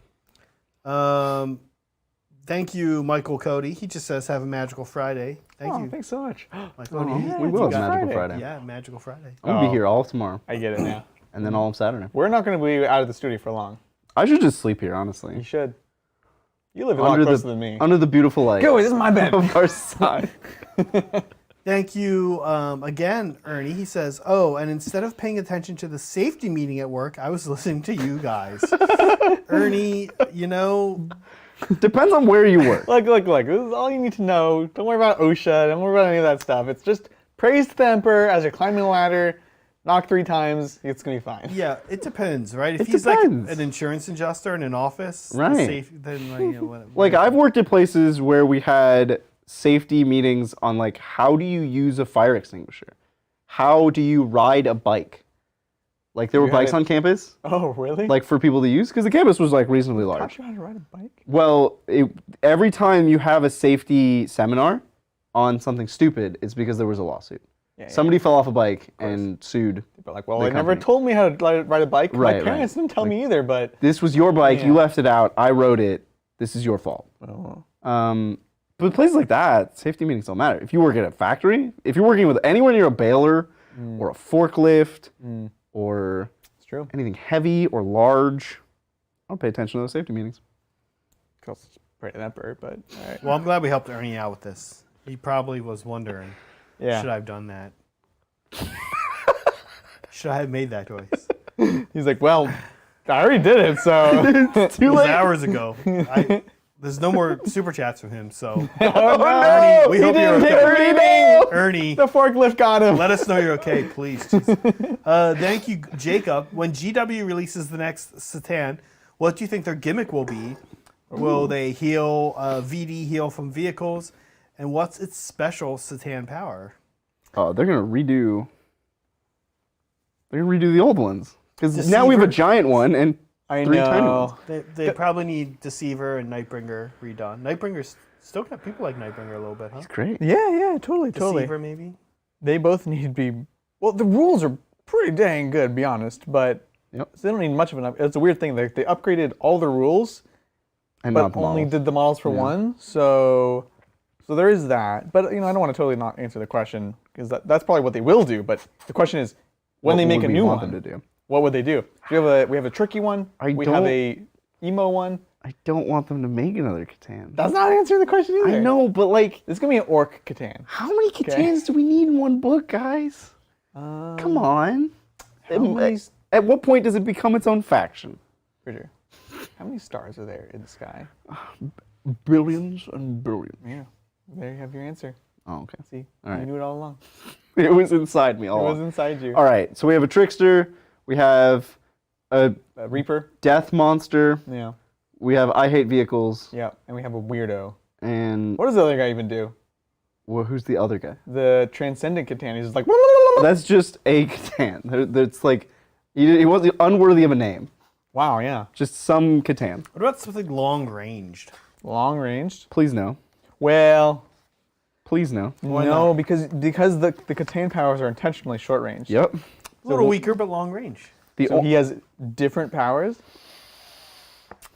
Thank you, Michael Cody. He just says, have a magical Friday. Thank you. Thanks so much. Michael. We will it's have Magical Friday. Friday. Yeah, magical Friday. I'm going to be here all of tomorrow. I get it now. And then all of Saturday. We're not going to be out of the studio for long. I should just sleep here, You honestly. should. You live a lot closer than me. Under the beautiful light Go, this is my bed. of our side. Thank you again, Ernie. He says, and instead of paying attention to the safety meeting at work, I was listening to you guys. Ernie, Depends on where you work. Look. This is all you need to know. Don't worry about OSHA. Don't worry about any of that stuff. It's just praise the Emperor as you're climbing the ladder. Knock 3 times. It's going to be fine. Yeah, it depends, right? If It he's depends. like an insurance adjuster in an office, Right. then whatever. Like, I've worked at places where we had safety meetings on, like, how do you use a fire extinguisher? How do you ride a bike? Like, there were You had bikes it- on campus, Oh, really? like, for people to use, because the campus was, like, reasonably Taught large. you how to ride a bike? Well, every time you have a safety seminar on something stupid, it's because there was a lawsuit. Yeah, Somebody fell off a bike and sued. But like, well, the they never company. told me how to ride a bike. Right, My parents didn't tell me either, but... This was your bike. You Yeah. left it out. I rode it. This is your fault. Oh. But places like that, safety meetings don't matter. If you work at a factory, if you're working with anywhere near a baler or a forklift or It's true. anything heavy or large, I'll pay attention to those safety meetings. Pray to that bird, but all right. Well, I'm glad we helped Ernie out with this. He probably was wondering. Yeah. Should I have done that? Should I have made that choice? He's like, well, I already did it, so It was hours ago. There's no more super chats from him, so Ernie, we hope you're okay. Ernie, the forklift got him. let us know you're okay, please. Thank you, Jacob. When GW releases the next Satan, what do you think their gimmick will be? Will they heal VD heal from vehicles? And what's its special Satan power? Oh, they're gonna redo the old ones because now we have a giant one and I 3 tiny ones. know. They probably need Deceiver and Nightbringer redone. Nightbringer's still got people like Nightbringer a little bit, huh? Great. Yeah, totally. Deceiver maybe. They both need to be. Well, the rules are pretty dang good, to be honest, but Yep. they don't need much of an up. It's a weird thing. They upgraded all the rules, And but not the only models. did the models for one. So there is that. But I don't want to totally not answer the question because that's probably what they will do. But the question is, when they make a new one, them to do? what would they do? We have a tricky one. We have a emo one. I don't want them to make another Catan. That's not answering the question either. I know, but like, This is gonna be an orc Catan. how many Catans do we need in one book, guys? Come on. At what point does it become its own faction? Richard, how many stars are there in the sky? Billions and billions. Yeah, there you have your answer. Oh, okay. See, All right. you knew it all along. It was inside me all It was along. inside you. All right, so we have a Trickster. We have a Reaper. Death Monster. Yeah, We have I Hate Vehicles. yeah, and we have a weirdo. And What does the other guy even do? well, who's the other guy? The Transcendent Catan. He's just like. That's just a Catan. It's like, he wasn't unworthy of a name. Wow. Yeah. Just some Catan. What about something long ranged? Long ranged. Please no. Well, Please no. no, because the Catan powers are intentionally short range. Yep. A little weaker, but long range. So he has different powers.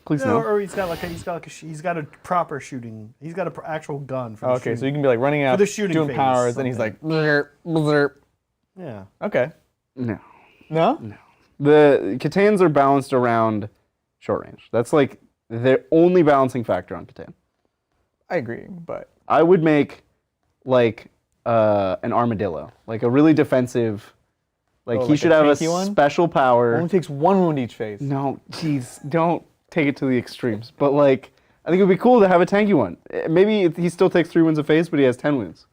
Please No, no. or he's got a proper shooting. He's got an actual gun for the Okay, so shooting. you can be like running out, the shooting doing phase, powers, and he's like, "Blurp, blurp." Yeah. Okay. No. No? The Catans are balanced around short range. That's like their only balancing factor on Catan. I agree, but I would make like an armadillo, like a really defensive. Like Oh, he like should a have a tanky one? special power. only takes one wound each phase. No, jeez, don't take it to the extremes. But like, I think it would be cool to have a tanky one. Maybe he still takes 3 wounds a phase, but he has 10 wounds.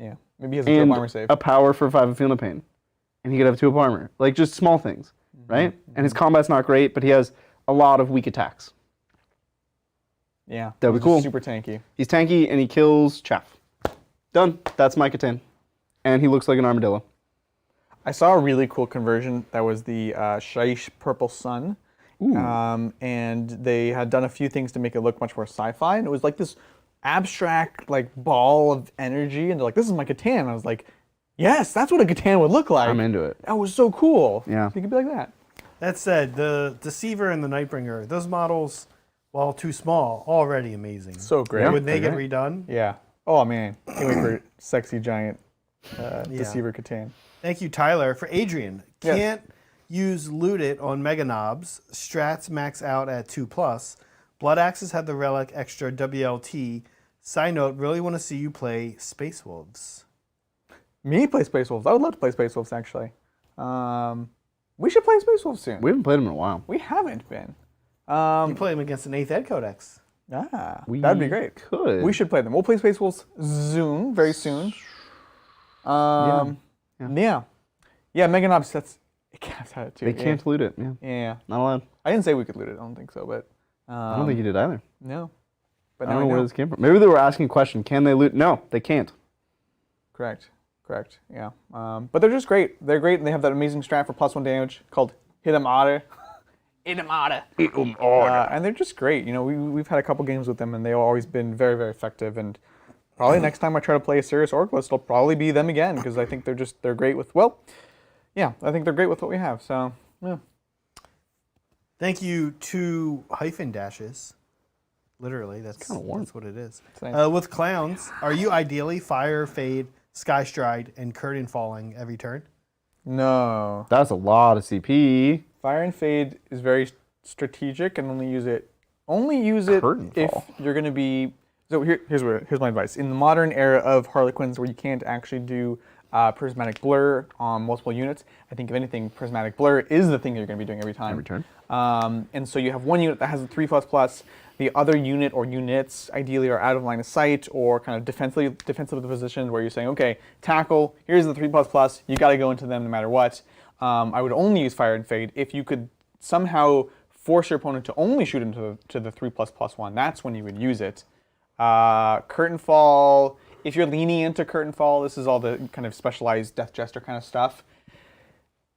Yeah, maybe he has a And two armor save. a power for 5 of Feel No Pain. And he could have 2 up armor. Like just small things, right? And his combat's not great, but he has a lot of weak attacks. Yeah, That'd be he's cool. Super tanky. He's tanky and he kills chaff. Done. That's my Catan. And he looks like an armadillo. I saw a really cool conversion that was the Shaish Purple Sun. And they had done a few things to make it look much more sci-fi. And it was like this abstract like ball of energy. And they're like, this is my Catan. And I was like, yes, that's what a Catan would look like. I'm into it. That was so cool. Yeah. It could be like that. That said, the Deceiver and the Nightbringer, those models, while too small, already amazing. So great. Yeah. When they get Okay. redone, Yeah. Oh man, can't wait for sexy giant Deceiver Catan. thank you, Tyler. For Adrian, Yes. can't use Loot It on Mega Knobs. Strats max out at 2+. Blood Axes have the Relic extra WLT. Side note, really want to see you play Space Wolves. Me play Space Wolves. I would love to play Space Wolves actually. We should play Space Wolves soon. We haven't played him in a while. We haven't been. You play them against an 8th Ed Codex. That'd be great. Could. We should play them. We'll play Space Wolves soon, very soon. Yeah. Mega Knobs. It can't have it too. They can't loot it. Yeah. Yeah. Not allowed. I didn't say we could loot it. I don't think so, but I don't think you did either. no. But I now don't know I where this came from. Maybe they were asking a question. Can they loot? No, they can't. Correct. Yeah. But they're just great. They're great, and they have that amazing strat for +1 damage called Hit 'em Otter. Hit 'em Otter. And they're just great. You know, we've had a couple games with them, and they've always been very, very effective. And probably next time I try to play a serious Orc list, it'll probably be them again because I think they're great with. Well, yeah, I think they're great with what we have. So yeah. Thank you to hyphen dashes. Literally, that's kinda warm. that's what it is. nice. With clowns, are you ideally Fire, Fade, Sky Stride, and Curtain Falling every turn? No. That's a lot of CP. Fire and Fade is very strategic, and only use it Curtain if Fall. you're going to be So here's my advice. In the modern era of Harlequins, where you can't actually do prismatic blur on multiple units, I think if anything, prismatic blur is the thing that you're going to be doing every time. Every turn. And so you have one unit that has a 3++. The other unit or units ideally are out of line of sight or kind of defensive of the position where you're saying, okay, tackle, here's the 3++, you got to go into them no matter what. I would only use Fire and Fade. If you could somehow force your opponent to only shoot into the 3++1, that's when you would use it. Curtain Fall, if you're leaning into Curtain Fall, this is all the kind of specialized Death Jester kind of stuff.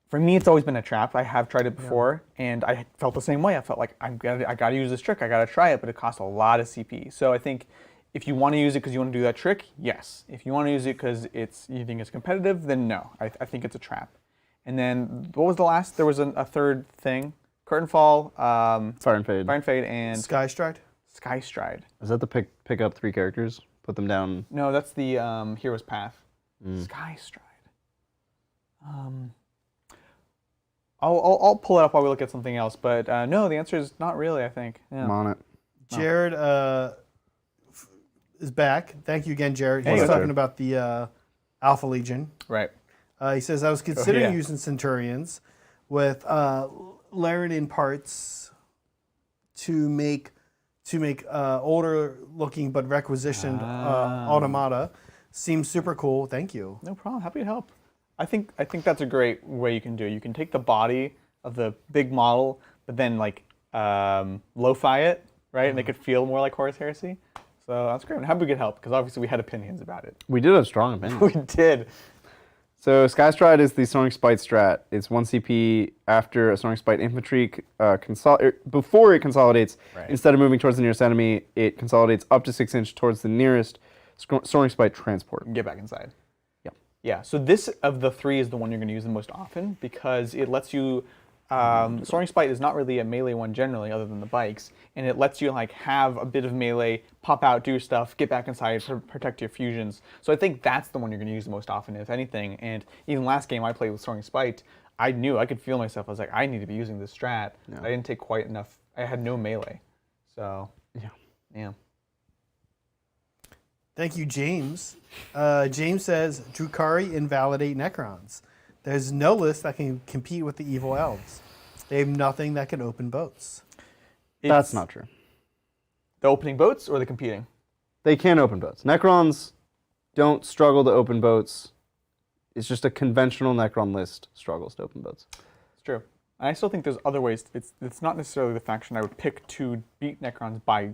For me, it's always been a trap. I have tried it before, and I felt the same way. I felt like I got to use this trick. I got to try it, but it costs a lot of CP. So I think if you want to use it because you want to do that trick, yes. If you want to use it because you think it's competitive, then no. I think it's a trap. And then what was the last? There was a third thing. Curtain Fall, Fire and Fade. Fire and Fade, and Sky Stride. Sky Stride. Is that the pick up 3 characters, put them down? No, that's the Hero's Path. Sky Stride. I'll pull it up while we look at something else, but no, the answer is not really, I think. Yeah. I'm on it. Jared is back. Thank you again, Jared. He's Jared. talking about the Alpha Legion. Right. He says, I was considering yeah. using Centurions with Laridin parts to make older looking but requisitioned automata. Seems super cool. Thank you. No problem. Happy to help. I think that's a great way you can do it. You can take the body of the big model, but then like lo-fi it, right? And make it feel more like Horus Heresy. So that's great. I'm happy we could help because obviously we had opinions about it. We did have strong opinions. We did. So Sky Stride is the Soaring Spite strat. It's 1 CP after a Soaring Spite infantry before it consolidates. Right. Instead of moving towards the nearest enemy, it consolidates up to 6 inch towards the nearest Soaring Spite transport. Get back inside. Yep. Yeah. So this of the 3 is the one you're going to use the most often because it lets you. Soaring Spite is not really a melee one generally, other than the bikes, and it lets you like have a bit of melee, pop out, do stuff, get back inside, protect your fusions. So I think that's the one you're going to use the most often, if anything. And even last game I played with Soaring Spite, I knew I could feel myself. I was like, I need to be using this strat. Yeah. I didn't take quite enough. I had no melee, so yeah. Thank you, James. James says, Drukhari invalidate Necrons. There's no list that can compete with the evil elves. They have nothing that can open boats. That's not true. The opening boats or the competing? They can open boats. Necrons don't struggle to open boats. It's just a conventional Necron list struggles to open boats. It's true. And I still think there's other ways. It's not necessarily the faction I would pick to beat Necrons by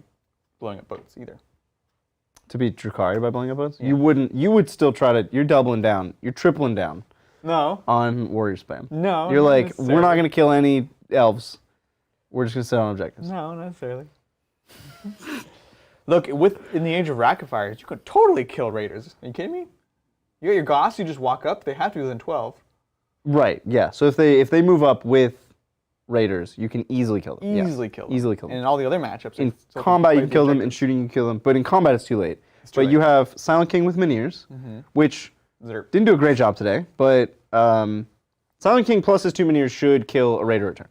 blowing up boats either. To beat Drukhari by blowing up boats? Yeah. You would still try to, you're doubling down. You're tripling down. No. On warrior spam. No. You're not like, necessarily. we're not going to kill any elves. We're just going to sit on objectives. No, not necessarily. Look, in the age of Rackafires, you could totally kill raiders. Are you kidding me? You got your Goss, you just walk up. They have to be within 12. Right. Yeah. So if they move up with raiders, you can easily kill them. Easily kill them. Easily kill them. And in all the other matchups. In combat, you can kill them. In shooting, you can kill them. But in combat, it's too late. too late. You have Silent King with Minears, which didn't do a great job today. But Silent King plus his 2 Minears should kill a raider return.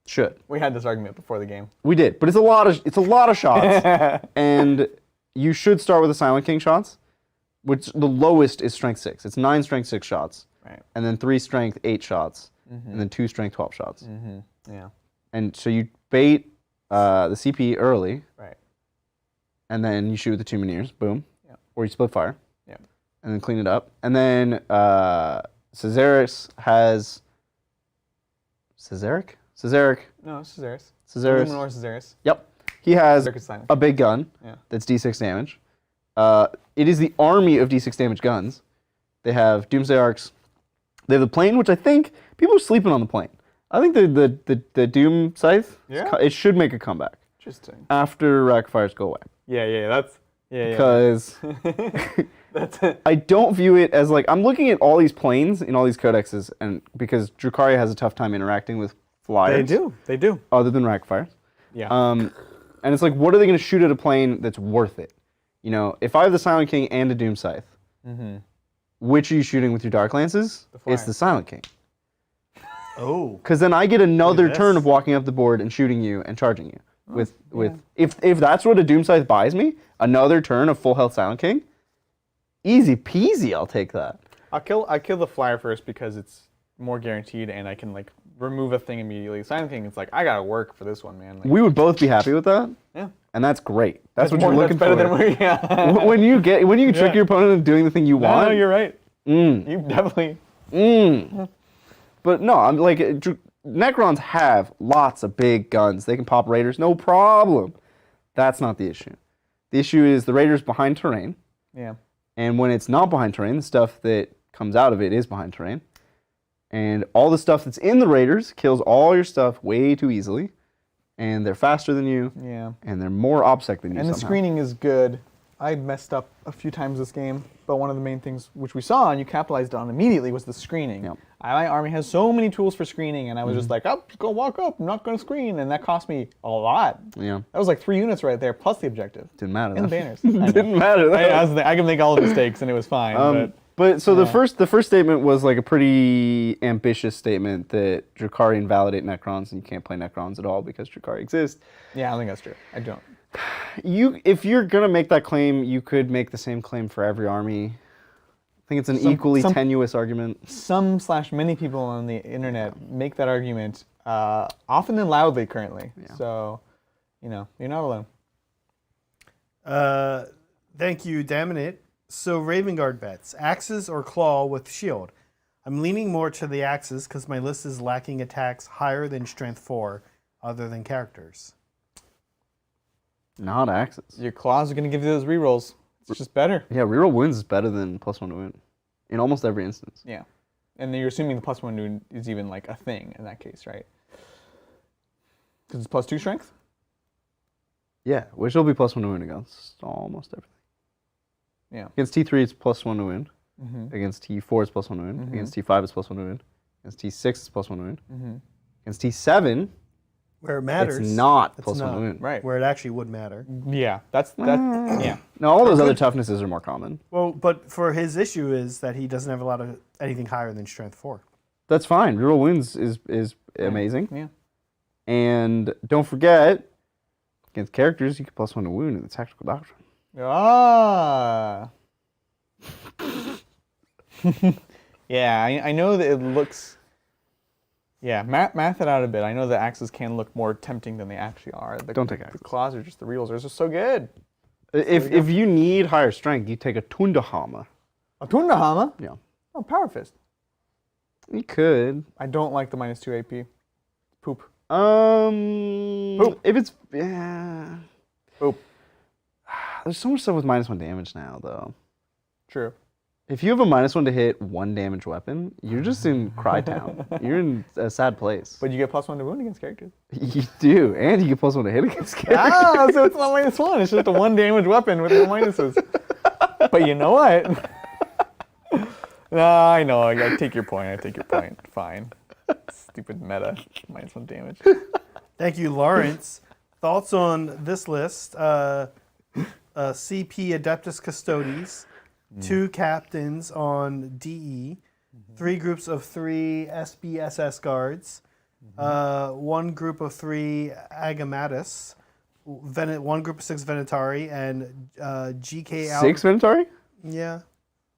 Should. We had this argument before the game. We did, but it's a lot of shots, and you should start with the Silent King shots, which the lowest is strength 6. It's 9 strength 6 shots, Right. and then 3 strength 8 shots, and then 2 strength 12 shots. Yeah. And so you bait the CP early, Right. and then you shoot with the 2 Minears, boom, or you split fire, and then clean it up, and then Caesaris has Caesaric. No, it's Caesaris. Caesaris. Luminor Caesaris. Yep. He has Caesaris is silent. a big gun that's D6 damage. It is the army of D6 damage guns. They have Doomsday Arcs. They have the plane, which I think people are sleeping on the plane. I think the Doom Scythe, it should make a comeback. Interesting. After Rackfires go away. Yeah. Because I don't view it as like, I'm looking at all these planes in all these codexes, and because Drukhari has a tough time interacting with flyers. They do. Other than Rackfires. Yeah. And it's like, what are they going to shoot at a plane that's worth it? You know, if I have the Silent King and a Doom Scythe, which are you shooting with your Dark Lances? It's the Silent King. Oh. Because then I get another this. turn of walking up the board and shooting you and charging you. If that's what a Doom Scythe buys me, another turn of full health Silent King, easy peasy, I'll take that. I kill the flyer first because it's more guaranteed and I can like remove a thing immediately. Silent King, it's like I gotta work for this one, man. Like, We would both be happy with that. yeah. And that's great. That's what you're looking better for. Than yeah. when you trick your opponent into doing the thing you want. No, you're right. You definitely. But no, I'm like Necrons have lots of big guns. They can pop raiders, no problem. That's not the issue. The issue is the raiders behind terrain. Yeah. And when it's not behind terrain, the stuff that comes out of it is behind terrain. And all the stuff that's in the raiders kills all your stuff way too easily. And they're faster than you. Yeah. And they're more OBSEC than you And somehow. the screening is good. I messed up a few times this game, but one of the main things which we saw and you capitalized on immediately was the screening. Yep. My army has so many tools for screening, and I was just like, oh, just go walk up, I'm not going to screen, and that cost me a lot. Yeah. That was like 3 units right there, plus the objective. Didn't matter. And the that. banners. Didn't matter. I can make all the mistakes, and it was fine. But so the first statement was like a pretty ambitious statement that Drukhari invalidate Necrons and you can't play Necrons at all because Drukhari exists. Yeah, I don't think that's true. I don't. If you're gonna make that claim, you could make the same claim for every army. I think it's an equally tenuous argument. Some/many people on the internet make that argument often and loudly currently. Yeah. So, you're not alone. Thank you, Daminate. So Ravenguard bets, axes or claw with shield. I'm leaning more to the axes because my list is lacking attacks higher than strength 4 other than characters. Not axes. Your claws are going to give you those rerolls. It's just better. Yeah, reroll wins is better than +1 to win. In almost every instance. Yeah. And then you're assuming the +1 to is even like a thing in that case, right? Because it's +2 strength? Yeah, which will be +1 to win against almost everything. Yeah. Against T3 it's +1 to win. Mm-hmm. Against T4 it's +1 to win. Mm-hmm. Against T5 it's +1 to win. Against T6 it's +1 to win. Mm-hmm. Against T7 Where it matters. it's not it's +1 not. to win. Right. Where it actually would matter. Yeah. Yeah. No, all those other toughnesses are more common. Well, but for his issue is that he doesn't have a lot of anything higher than strength 4. That's fine. Reroll wins is amazing. Yeah. And don't forget, against characters, you get +1 to wound in the tactical doctrine. Ah. Yeah, I know that it looks. Yeah, math it out a bit. I know the axes can look more tempting than they actually are. Don't take axes. The claws are just the reels. They're just so good. If you need higher strength, you take a Tundahama. A Tundahama? Yeah. Oh, Power Fist. You could. I don't like the -2 AP. Poop. Poop. If it's Poop. There's so much stuff with -1 damage now, though. True. If you have a -1 to hit 1 damage weapon, you're just in Cry Town. You're in a sad place. But you get +1 to wound against characters. You do, and you get +1 to hit against characters. Ah, so it's not -1. It's just a 1 damage weapon with no minuses. But you know what? No, I know. I take your point. Fine. Stupid meta. -1 damage. Thank you, Lawrence. Thoughts on this list? CP Adeptus Custodes, 2 captains on DE, 3 groups of 3 SBSS guards, 1 group of 3 Agamatus, 1 group of 6 Venatari, and GK out. 6 Venatari? Yeah,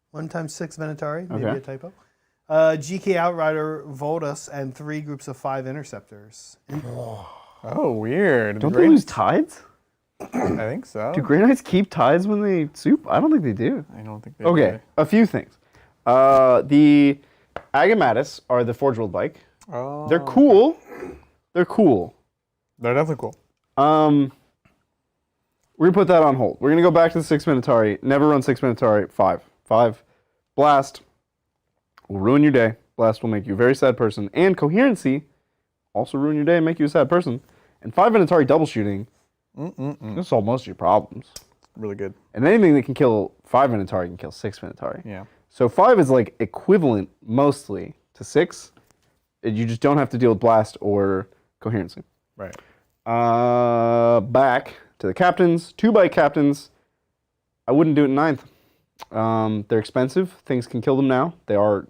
1 times 6 Venatari, maybe Okay. a typo. GK Outrider Voltus, and 3 groups of 5 Interceptors. Oh, weird. Don't they lose tides? I think so. Do Grey Knights keep tides when they soup? I don't think they do. I don't think they Okay, do. a few things. The Agamatus are the Forge World bike. Oh. They're cool. They're cool. They're definitely cool. We're gonna put that on hold. We're gonna go back to the 6 Minotauri. Never run 6 Minotauri. 5. Blast will ruin your day. Blast will make you a very sad person. And Coherency also ruin your day and make you a sad person. And 5 Minotauri double shooting. This solve most of your problems. Really good. And anything that can kill 5 Minotauri can kill 6 Minotauri. Yeah. So 5 is like equivalent mostly to 6. You just don't have to deal with blast or coherency. Right. Back to the captains. 2 bike captains. I wouldn't do it in 9th. They're expensive. Things can kill them now. They are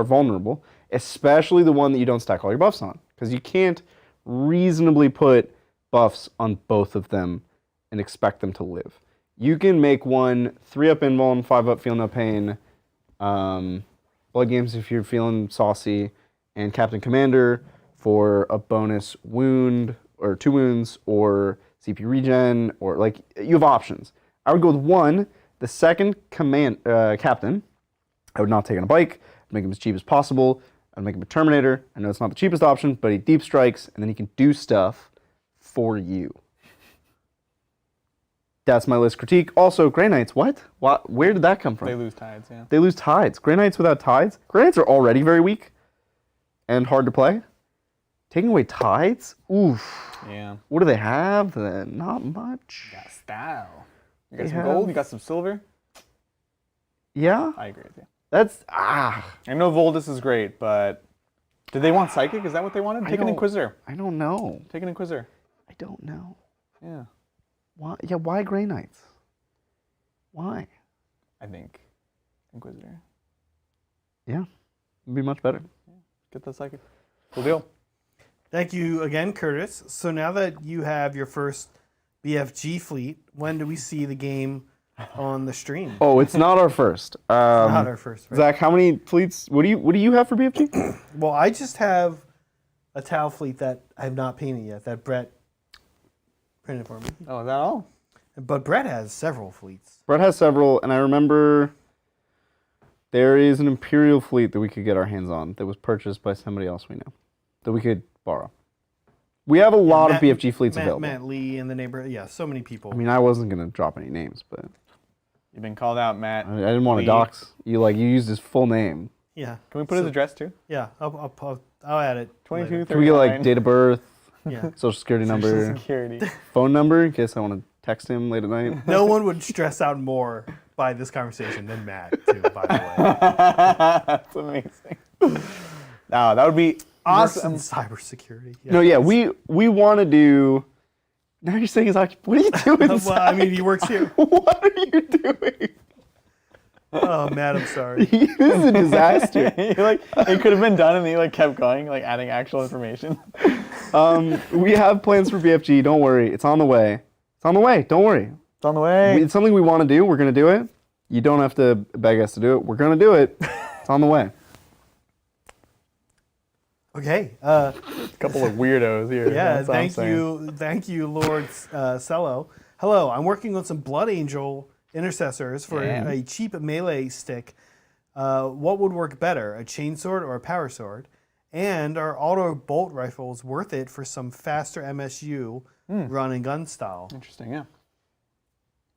vulnerable, especially the one that you don't stack all your buffs on, because you can't reasonably put buffs on both of them and expect them to live. You can make one 3-up invuln, 5-up feel no pain, blood games if you're feeling saucy, and Captain Commander for a bonus wound or 2 wounds or CP regen, or like you have options. I would go with 1. The second captain, I would not take on a bike. I'd make him as cheap as possible. I'd make him a Terminator. I know it's not the cheapest option, but he deep strikes, and then he can do stuff for you. That's my list critique. Also, Grey Knights, what? Where did that come from? They lose tides, yeah. They lose tides. Grey Knights without tides? Grey Knights are already very weak and hard to play. Taking away tides? Oof. Yeah. What do they have then? Not much. You got style. You got some gold, you got some silver. Yeah? I agree with you. That's, I know Voldus is great, but did they want Psychic? Is that what they wanted? Take an Inquisitor. I don't know. Take an Inquisitor. I don't know. Yeah. Why? Yeah, why Grey Knights? Why? I think Inquisitor. Yeah, it'd be much better. Get the Psychic. Cool deal. Thank you again, Curtis. So now that you have your first BFG fleet, when do we see the game on the stream? Oh, it's not our first. Not our first, right? Zach, how many fleets? What do you have for BFG? Well, I just have a Tau fleet that I have not painted yet, that Brett printed for me. Oh, is that all? But Brett has several fleets. Brett has several, and I remember there is an Imperial fleet that we could get our hands on that was purchased by somebody else we know that we could borrow. We have a lot of BFG fleets available. Matt Lee in the neighborhood. Yeah, so many people. I mean, I wasn't going to drop any names, but You've been called out, Matt. I didn't want to dox. You used his full name. Yeah. Can we put his address too? Yeah, I'll add it. 22, Can we get date of birth, Yeah. social security number, Social Security. phone number in case I want to text him late at night? No one would stress out more by this conversation than Matt, too, by the way. That's amazing. Now, that would be awesome. Cybersecurity. No, yeah, we want to do. Now you're saying his occupation. What are you doing? Well, I mean, he works here. What are you doing? Oh, Matt, I'm sorry. This is a disaster. It could have been done, and he kept going, adding actual information. We have plans for BFG. Don't worry, it's on the way. It's on the way. Don't worry. It's on the way. It's something we want to do. We're gonna do it. You don't have to beg us to do it. We're gonna do it. It's on the way. Okay. A couple of weirdos here. Yeah, That's all I'm saying. thank you, Lord Cello. Hello, I'm working on some Blood Angel intercessors for a cheap melee stick. What would work better, a chainsword or a power sword? And are auto bolt rifles worth it for some faster MSU run and gun style? Interesting, yeah.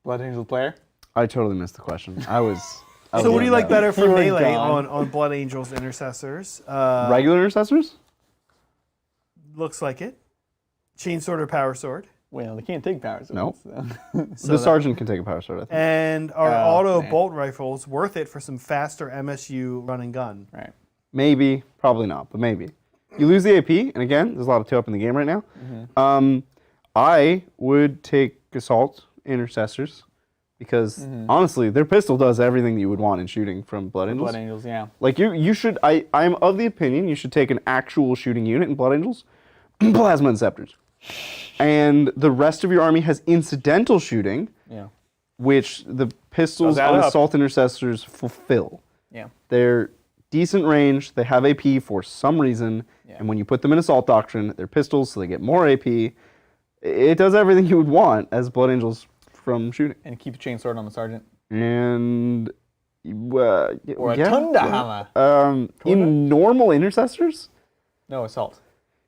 Blood Angel player? I totally missed the question. I was. So what do you like better for You were melee gone. on Blood Angels intercessors? Regular intercessors? Looks like it. Chainsword or power sword? Well, they can't take power swords. Nope. So. The sergeant can take a power sword, I think. And are auto man. bolt rifles worth it for some faster MSU run and gun? Right. Maybe, probably not, but maybe. You lose the AP, and again, there's a lot of 2-up in the game right now. I would take assault intercessors because honestly, their pistol does everything that you would want in shooting from Blood Angels. Blood Angels, yeah. Like you should. I'm of the opinion you should take an actual shooting unit in Blood Angels, plasma and scepters, and the rest of your army has incidental shooting, Yeah. which the pistols Those add on up. assault intercessors fulfill. Yeah. They're decent range. They have AP for some reason, and when you put them in assault doctrine, they're pistols, so they get more AP. It does everything you would want as Blood Angels from shooting. And keep a chainsword on the sergeant. And Or a Thunderhammer. in normal intercessors, No, assault.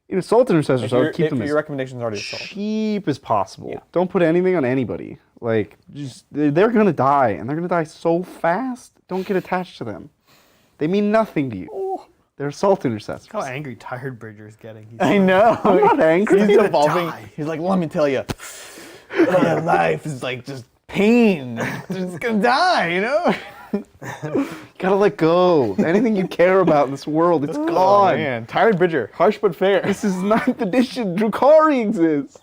in assault intercessors, I would keep If them your as recommendation's already assault. cheap as possible. Yeah. Don't put anything on anybody. Like, just they're gonna die, and they're gonna die so fast. Don't get attached to them. They mean nothing to you. They're assault intercessors. Look how angry Tired Bridger's getting. He's I know. I'm not angry. He's gonna evolving. die. He's like, let me tell you, life is like just pain. Just gonna die, you know? Gotta let go. Anything you care about in this world, it's Oh, gone. man. Tired Bridger. Harsh but fair. This is 9th edition. Drukhari exists.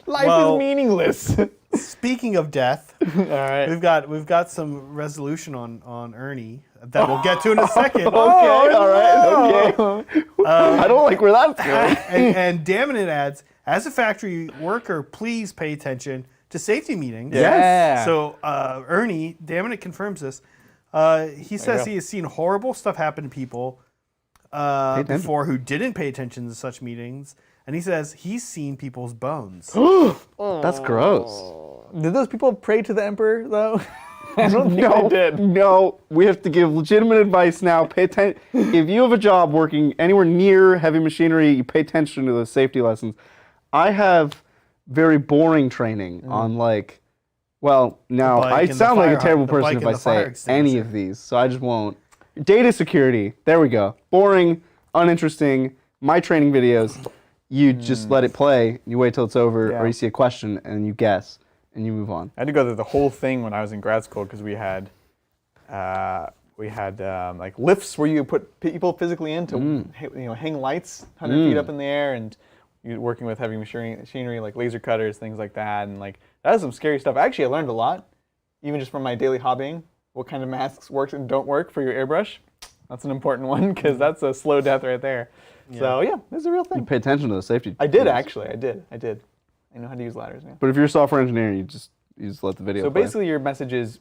Life is meaningless. Speaking of death, All right. we've got some resolution on Ernie that we'll get to in a second. Okay, all right, okay. I don't like where that's going. And Daminit adds, as a factory worker, please pay attention to safety meetings. Yes. So Ernie, Daminit confirms this. He says he has seen horrible stuff happen to people before who didn't pay attention to such meetings. And he says he's seen people's bones. That's gross. Did those people pray to the emperor though? I don't think they did. No, we have to give legitimate advice now. Pay attention. If you have a job working anywhere near heavy machinery, you pay attention to those safety lessons. I have very boring training on like, well, now I sound like a terrible person if I say any of these, so I just won't. Data security. There we go. Boring, uninteresting. My training videos, you just let it play. You wait till it's over, or you see a question and you guess. And you move on. I had to go through the whole thing when I was in grad school because we had like lifts where you put people physically in to hang lights 100 feet up in the air, and you're working with heavy machinery like laser cutters, things like that, and like that is some scary stuff. Actually, I learned a lot, even just from my daily hobbying. What kind of masks work and don't work for your airbrush? That's an important one because that's a slow death right there. Yeah. So yeah, it's a real thing. You pay attention to the safety. I did actually. I did. I know how to use ladders now. But if you're a software engineer, you just let the video So play. basically your message is,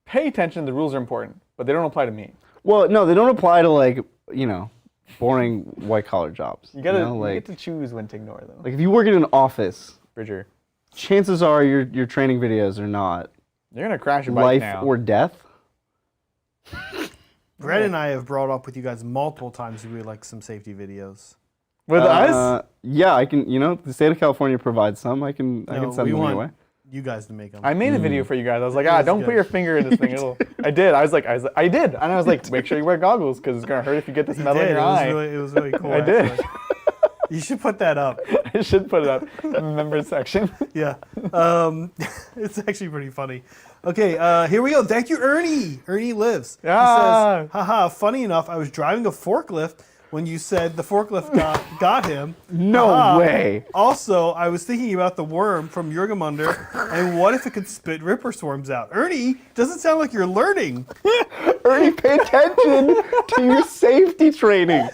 pay attention, the rules are important, but they don't apply to me. Well, no, they don't apply to like, boring white-collar jobs. You get to choose when to ignore them. Like if you work in an office, Bridger, chances are your training videos are not you're going to crash your bike life now. or death. Brett and I have brought up with you guys multiple times that we would like some safety videos. With us? Yeah, I can, the state of California provides some. I can send them your way. You guys to make them. I made a video for you guys. I was like, don't put your finger in this thing. I did. I did. And I was like, make sure you wear goggles because it's going to hurt if you get this metal in your eye. It was really cool. I did. You should put that up. I should put it up in the members section. Yeah. It's actually pretty funny. Okay, here we go. Thank you, Ernie. Ernie lives. He says, haha, funny enough, I was driving a forklift when you said the forklift got him. No way. Also, I was thinking about the worm from Jurgemunder, and what if it could spit ripper swarms out? Ernie, doesn't sound like you're learning. Ernie, pay attention to your safety training.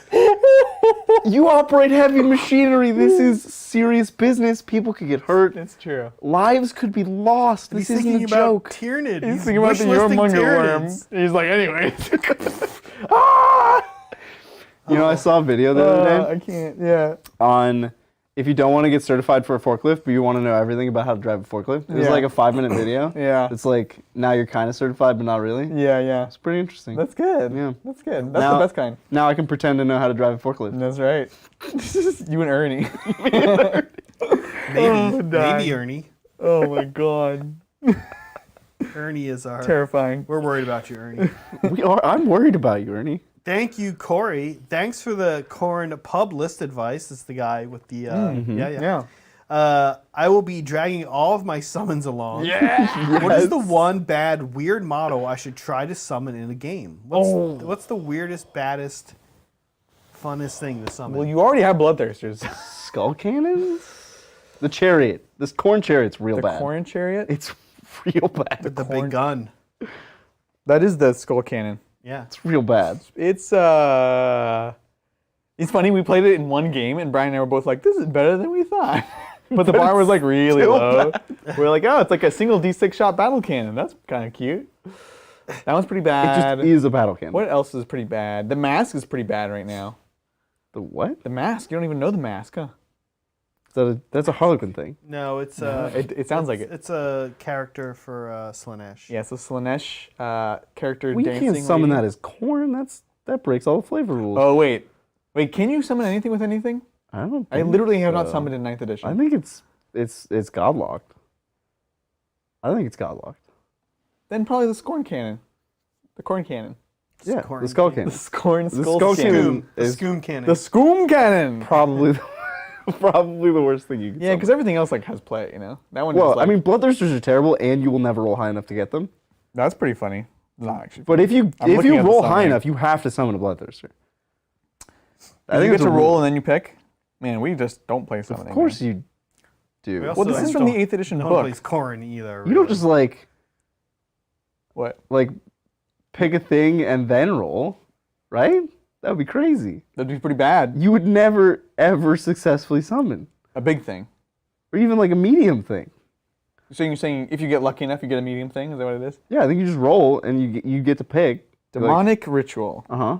You operate heavy machinery. This is serious business. People could get hurt. It's true. Lives could be lost. This isn't a joke. Tyranid. He's thinking about the Jurgemunder worm. He's like, anyways. Ah! I saw a video the other day. I can't, yeah. On if you don't want to get certified for a forklift, but you want to know everything about how to drive a forklift. It was like a 5-minute video. Yeah. It's like, now you're kind of certified, but not really. Yeah. It's pretty interesting. That's good. Yeah. That's good. That's the best kind. Now I can pretend to know how to drive a forklift. That's right. You and Ernie. Maybe Ernie. Oh my God. Ernie is our... Terrifying. We're worried about you, Ernie. I'm worried about you, Ernie. Thank you, Corey. Thanks for the corn pub list advice. It's the guy with the... Yeah. I will be dragging all of my summons along. Yeah. What is the one bad, weird model I should try to summon in a game? What's the weirdest, baddest, funnest thing to summon? Well, you already have Bloodthirsters. Skull cannons? The chariot. This corn chariot's real bad. The corn chariot? It's real bad. With the big gun. That is the skull cannon. Yeah. It's real bad. It's funny, we played it in one game and Brian and I were both like, this is better than we thought. But the bar was like really low. We're like, it's like a single D6 shot battle cannon. That's kind of cute. That one's pretty bad. It just is a battle cannon. What else is pretty bad? The mask is pretty bad right now. The what? The mask. You don't even know the mask, huh? That's a Harlequin thing. No, it's it sounds like it. It's a character for Slaanesh. Yeah, it's a Slaanesh character We dancing. can't summon lady. that as corn. That breaks all the flavor rules. Oh wait, can you summon anything with anything? I don't. I literally have not summoned in 9th edition. I think it's godlocked. I think it's godlocked. Then probably the scorn cannon, the corn cannon. Yeah, the skull cannon. The skull skull cannon. The Scoom cannon. The Scoom cannon. Probably the worst thing you can. Yeah, because everything else has play. That one. Well, Bloodthirsters are terrible, and you will never roll high enough to get them. That's pretty funny. Not actually. But if you roll high enough, you have to summon a Bloodthirster. I think you get to roll and then you pick. Man, we just don't play summoning. Of course you. do. also- Well, this is from the 8th edition No one book. plays Corrin either. You don't just like What? pick a thing and then roll, right? That would be crazy. That'd be pretty bad. You would never ever successfully summon, A big thing. or even like a medium thing. So you're saying if you get lucky enough, you get a medium thing? Is that what it is? Yeah, I think you just roll and you get to pick. Demonic ritual. Uh-huh.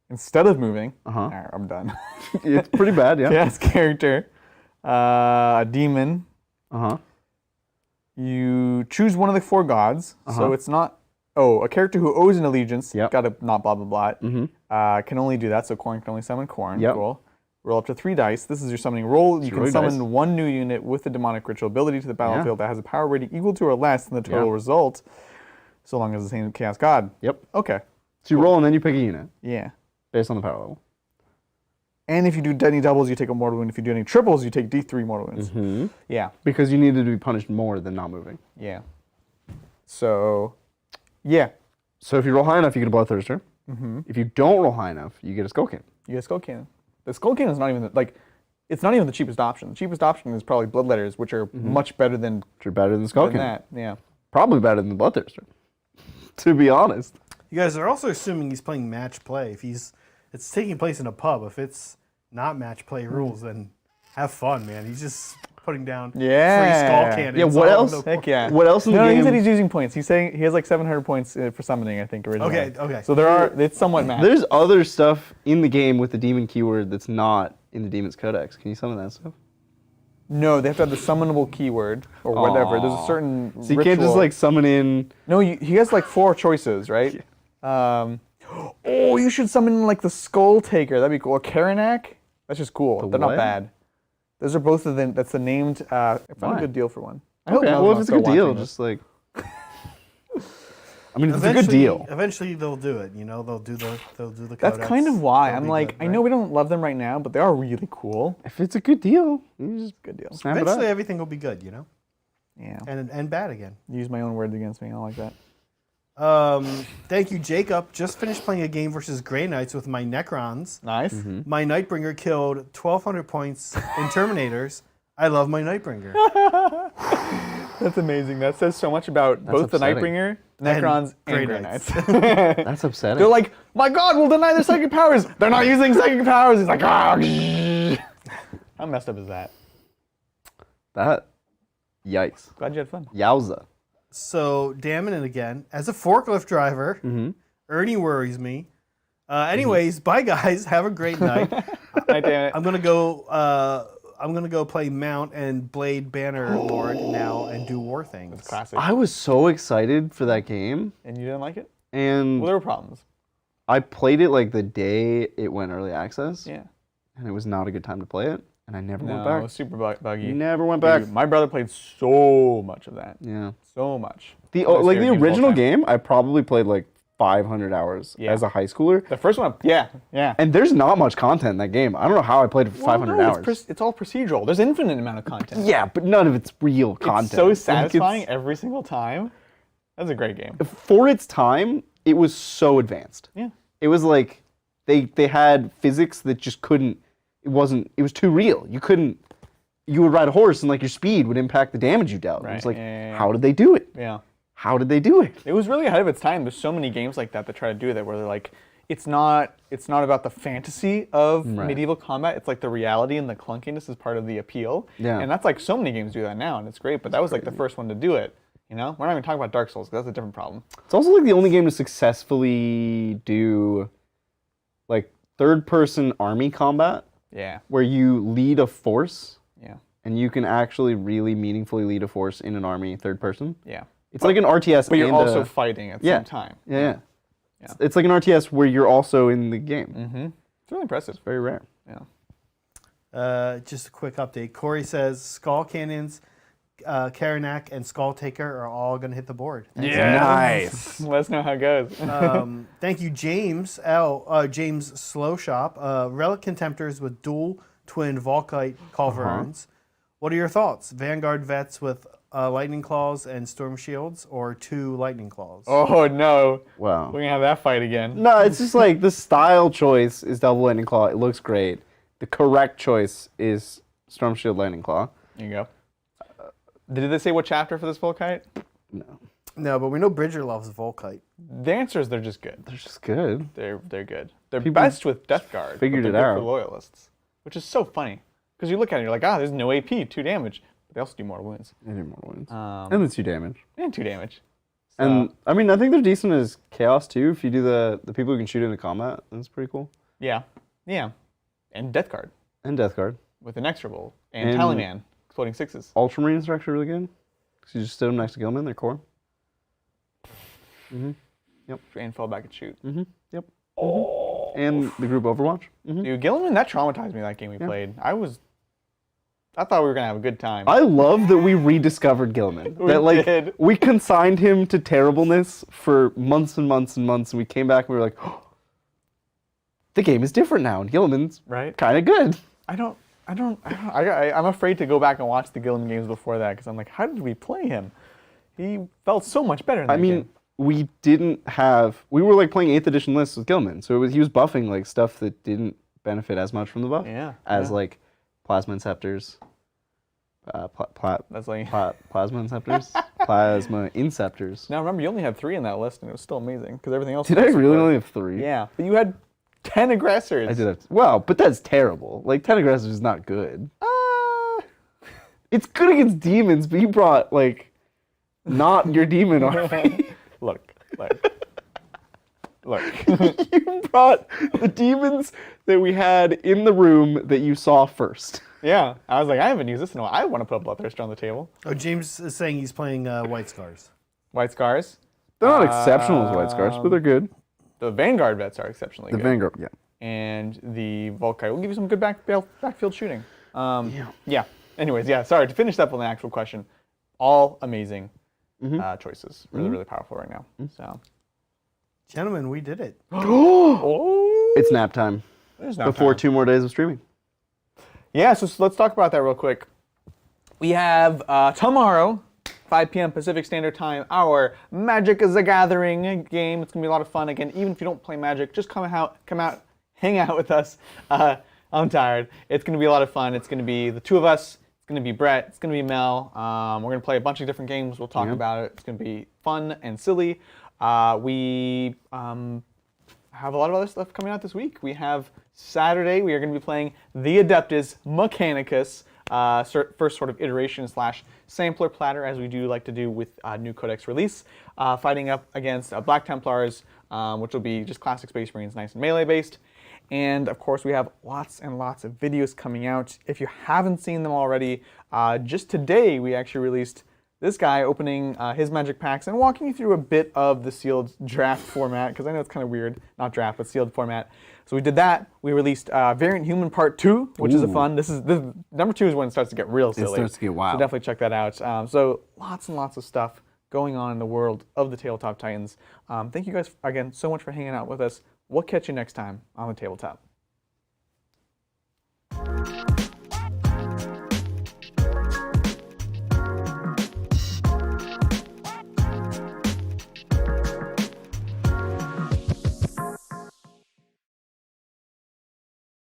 Instead of moving. Uh-huh. All right, I'm done. It's pretty bad, yeah. Cast character. A demon. Uh-huh. You choose one of the 4 gods. So it's not... Oh, a character who owes an allegiance. Yep. Got to not blah, blah, blah. Mm-hmm. Can only do that, so Corn can only summon Corn. Yep. Cool. Roll up to 3 dice. This is your summoning roll. You can really summon nice. 1 new unit with the demonic ritual ability to the battlefield that has a power rating equal to or less than the total result, so long as the same chaos god. Yep. Okay. So you roll and then you pick a unit Yeah. based on the power level. And if you do any doubles, you take a mortal wound. If you do any triples, you take D3 mortal wounds. Mm-hmm. Yeah. Because you needed to be punished more than not moving. Yeah. So, yeah. So if you roll high enough, you get a Bloodthirster. Mm-hmm. If you don't roll high enough, you get a Skull Cannon. You get a Skull Cannon. The Skull Cannon is not even, it's not even the cheapest option. The cheapest option is probably Bloodletters, which are much better than, Which are better than Skull Cannon. that. Yeah. Probably better than the Bloodthirster, to be honest. You guys are also assuming he's playing match play. If it's taking place in a pub. If it's not match play rules, then have fun, man. He's just putting down free skull cannons. Yeah, what all else? over the Heck yeah. What else in the No, he game? said he's using points. He's saying he has like 700 points for summoning, I think, originally. Okay. So it's somewhat matched. There's other stuff in the game with the demon keyword that's not in the Demon's Codex. Can you summon that stuff? No, they have to have the summonable keyword or whatever. There's a certain So you can't just like summon in. No, he has like 4 choices, right? You should summon like the Skull Taker. That'd be cool. Or Karanak. That's just cool. They're what? not bad. Those are both of them. That's the named. I found a good deal for one. I hope Okay, none of well them if it's a are good still deal, watching this. just like. I mean, if it's a good deal. Eventually they'll do it. You know, they'll do the codex. That's kind of why They'll I'm be like, good, I know we don't love them right now, but they are really cool. If it's a good deal, you just Good deal. snap it Eventually up. everything will be good. You know, Yeah. and bad again. Use my own words against me. I don't like that. Thank you, Jacob. Just finished playing a game versus Grey Knights with my Necrons. Nice. My Nightbringer killed 1,200 points in Terminators. I love my Nightbringer. That's amazing. That says so much about both upsetting. the Nightbringer, Necrons, and Grey Grey Knights. Knights. That's upsetting. They're like, my God, we'll deny their psychic powers. They're not using psychic powers. He's like, ah. How messed up is that? That. Yikes. Glad you had fun. Yowza. So, damning it again. As a forklift driver, Ernie worries me. Anyways, bye guys. Have a great night. Night, damn it. I'm gonna go play Mount and Blade Banner Lord now and do war things. Classic. I was so excited for that game, And you didn't like it? and Well, there were problems. I played it like the day it went early access, Yeah. and it was not a good time to play it, and I never went No, it back. was super buggy. Never went back. Dude, my brother played so much of that. Yeah. So much. The One of his like the favorite games of all original time. game, I probably played like 500 hours Yeah. as a high schooler, The first one, yeah. and there's not much content in that game. I don't know how I played it for 500 Well, no, hours. It's all procedural. There's infinite amount of content. Yeah, but none of it's real content. It's so Like, satisfying every single time. That's a great game. For its time, it was so advanced. Yeah. It was like they had physics that just couldn't. It was too real. You would ride a horse and like your speed would impact the damage you dealt. It was Right, like, yeah. how did they do it? Yeah. How did they do it? It was really ahead of its time. There's so many games like that try to do that where they're like, it's not about the fantasy of medieval combat. It's like the reality and the clunkiness is part of the appeal. Yeah. And that's like so many games do that now, and it's great. But that was like the first one to do it. You know, we're not even talking about Dark Souls because that's a different problem. It's also like the only game to successfully do like third-person army combat Yeah. where you lead a force Yeah. and you can actually really meaningfully lead a force in an army third person. Yeah. It's like an RTS, But you're and also a, fighting at the yeah. same time. yeah. It's like an RTS where you're also in the game. Mm-hmm. It's really impressive. Very rare. Yeah. Just a quick update. Corey says Skull Cannons, Karanak, and Skull Taker are all going to hit the board. Thanks. Nice. Let us know how it goes. Thank you, James James Slow Shop. Relic Contemptors with dual twin Volkite Culverins. What are your thoughts? Vanguard Vets with Lightning Claws and Storm Shields, or 2 Lightning Claws? Oh no. Wow. We're gonna have that fight again. No, it's just like the style choice is Double Lightning Claw. It looks great. The correct choice is Storm Shield Lightning Claw. There you go. Did they say what chapter for this Volkite? No. No, but we know Bridger loves Volkite. The answer is they're just good. They're just good. They're good. They're People best with Death Guard. figured but it they're good out. for loyalists, which is so funny because you look at it, and you're like, there's no AP, 2 damage, but they also do more wounds. They do more wounds. Um, And the 2 damage. and 2 damage. So, And I mean, I think they're decent as chaos too. If you do the people who can shoot into combat, that's pretty cool. yeah, and Death Guard And Death Guard. with Inexorable and, And- Tallyman exploding 6s. Ultramarines are actually really good. Because you just stood them next to Gilman, they're core. And fall back and shoot. Yep. And the group Overwatch. Dude, Gilliman, that traumatized me that game we played. I thought we were gonna have a good time. I love that we rediscovered Gilman. We that like did. we consigned him to terribleness for months and months and months, and we came back and we were like, oh, the game is different now, and Gilman's Right? kind of good. I'm afraid to go back and watch the Gilliman games before that because I'm like, how did we play him? He felt so much better in that I mean, game. we were like playing 8th edition lists with Gilman, so he was buffing like stuff that didn't benefit as much from the buff. Yeah, As yeah. like plasma inceptors, That's like. plasma inceptors, plasma inceptors. Now remember, you only had 3 in that list, and it was still amazing because everything else. Did I was really support. only have 3? Yeah, but you had 10 aggressors. I did have. Well, but that's terrible. Like 10 aggressors is not good. It's good against demons, but you brought like not your demon army. Look. You brought the demons that we had in the room that you saw first. Yeah, I was like, I haven't used this in a while. I want to put a Bloodthirster on the table. Oh, James is saying he's playing White Scars. White Scars. They're not exceptional as White Scars, but they're good. The Vanguard vets are exceptionally The good. Vanguard, yeah. And the Volkite will give you some good backfield shooting. Yeah. Anyways, yeah, sorry, to finish up on the actual question, all amazing choices. Really, really powerful right now. So, Gentlemen, we did it. It's nap time. There's no Before time. 2 more days of streaming. Yeah, so let's talk about that real quick. We have tomorrow, 5 p.m. Pacific Standard Time, our Magic is the Gathering game. It's gonna be a lot of fun. Again, even if you don't play Magic, just come out, hang out with us. I'm tired. It's gonna be a lot of fun. It's gonna be the 2 of us. It's gonna be Brett. It's gonna be Mel. We're gonna play a bunch of different games. We'll talk about it. It's gonna be fun and silly. We have a lot of other stuff coming out this week. We have Saturday. We are going to be playing the Adeptus Mechanicus, first sort of iteration / sampler platter, as we do like to do with new Codex release, fighting up against Black Templars, which will be just classic Space Marines, nice and melee based. And of course, we have lots and lots of videos coming out. If you haven't seen them already, just today we actually released this guy opening his magic packs and walking you through a bit of the sealed draft format, because I know it's kind of weird, not draft, but sealed format. So we did that. We released Variant Human Part 2, which is a fun. This number 2 is when it starts to get real silly. It starts to get wild. So definitely check that out. So lots and lots of stuff going on in the world of the Tabletop Titans. Thank you guys again so much for hanging out with us. We'll catch you next time on the Tabletop.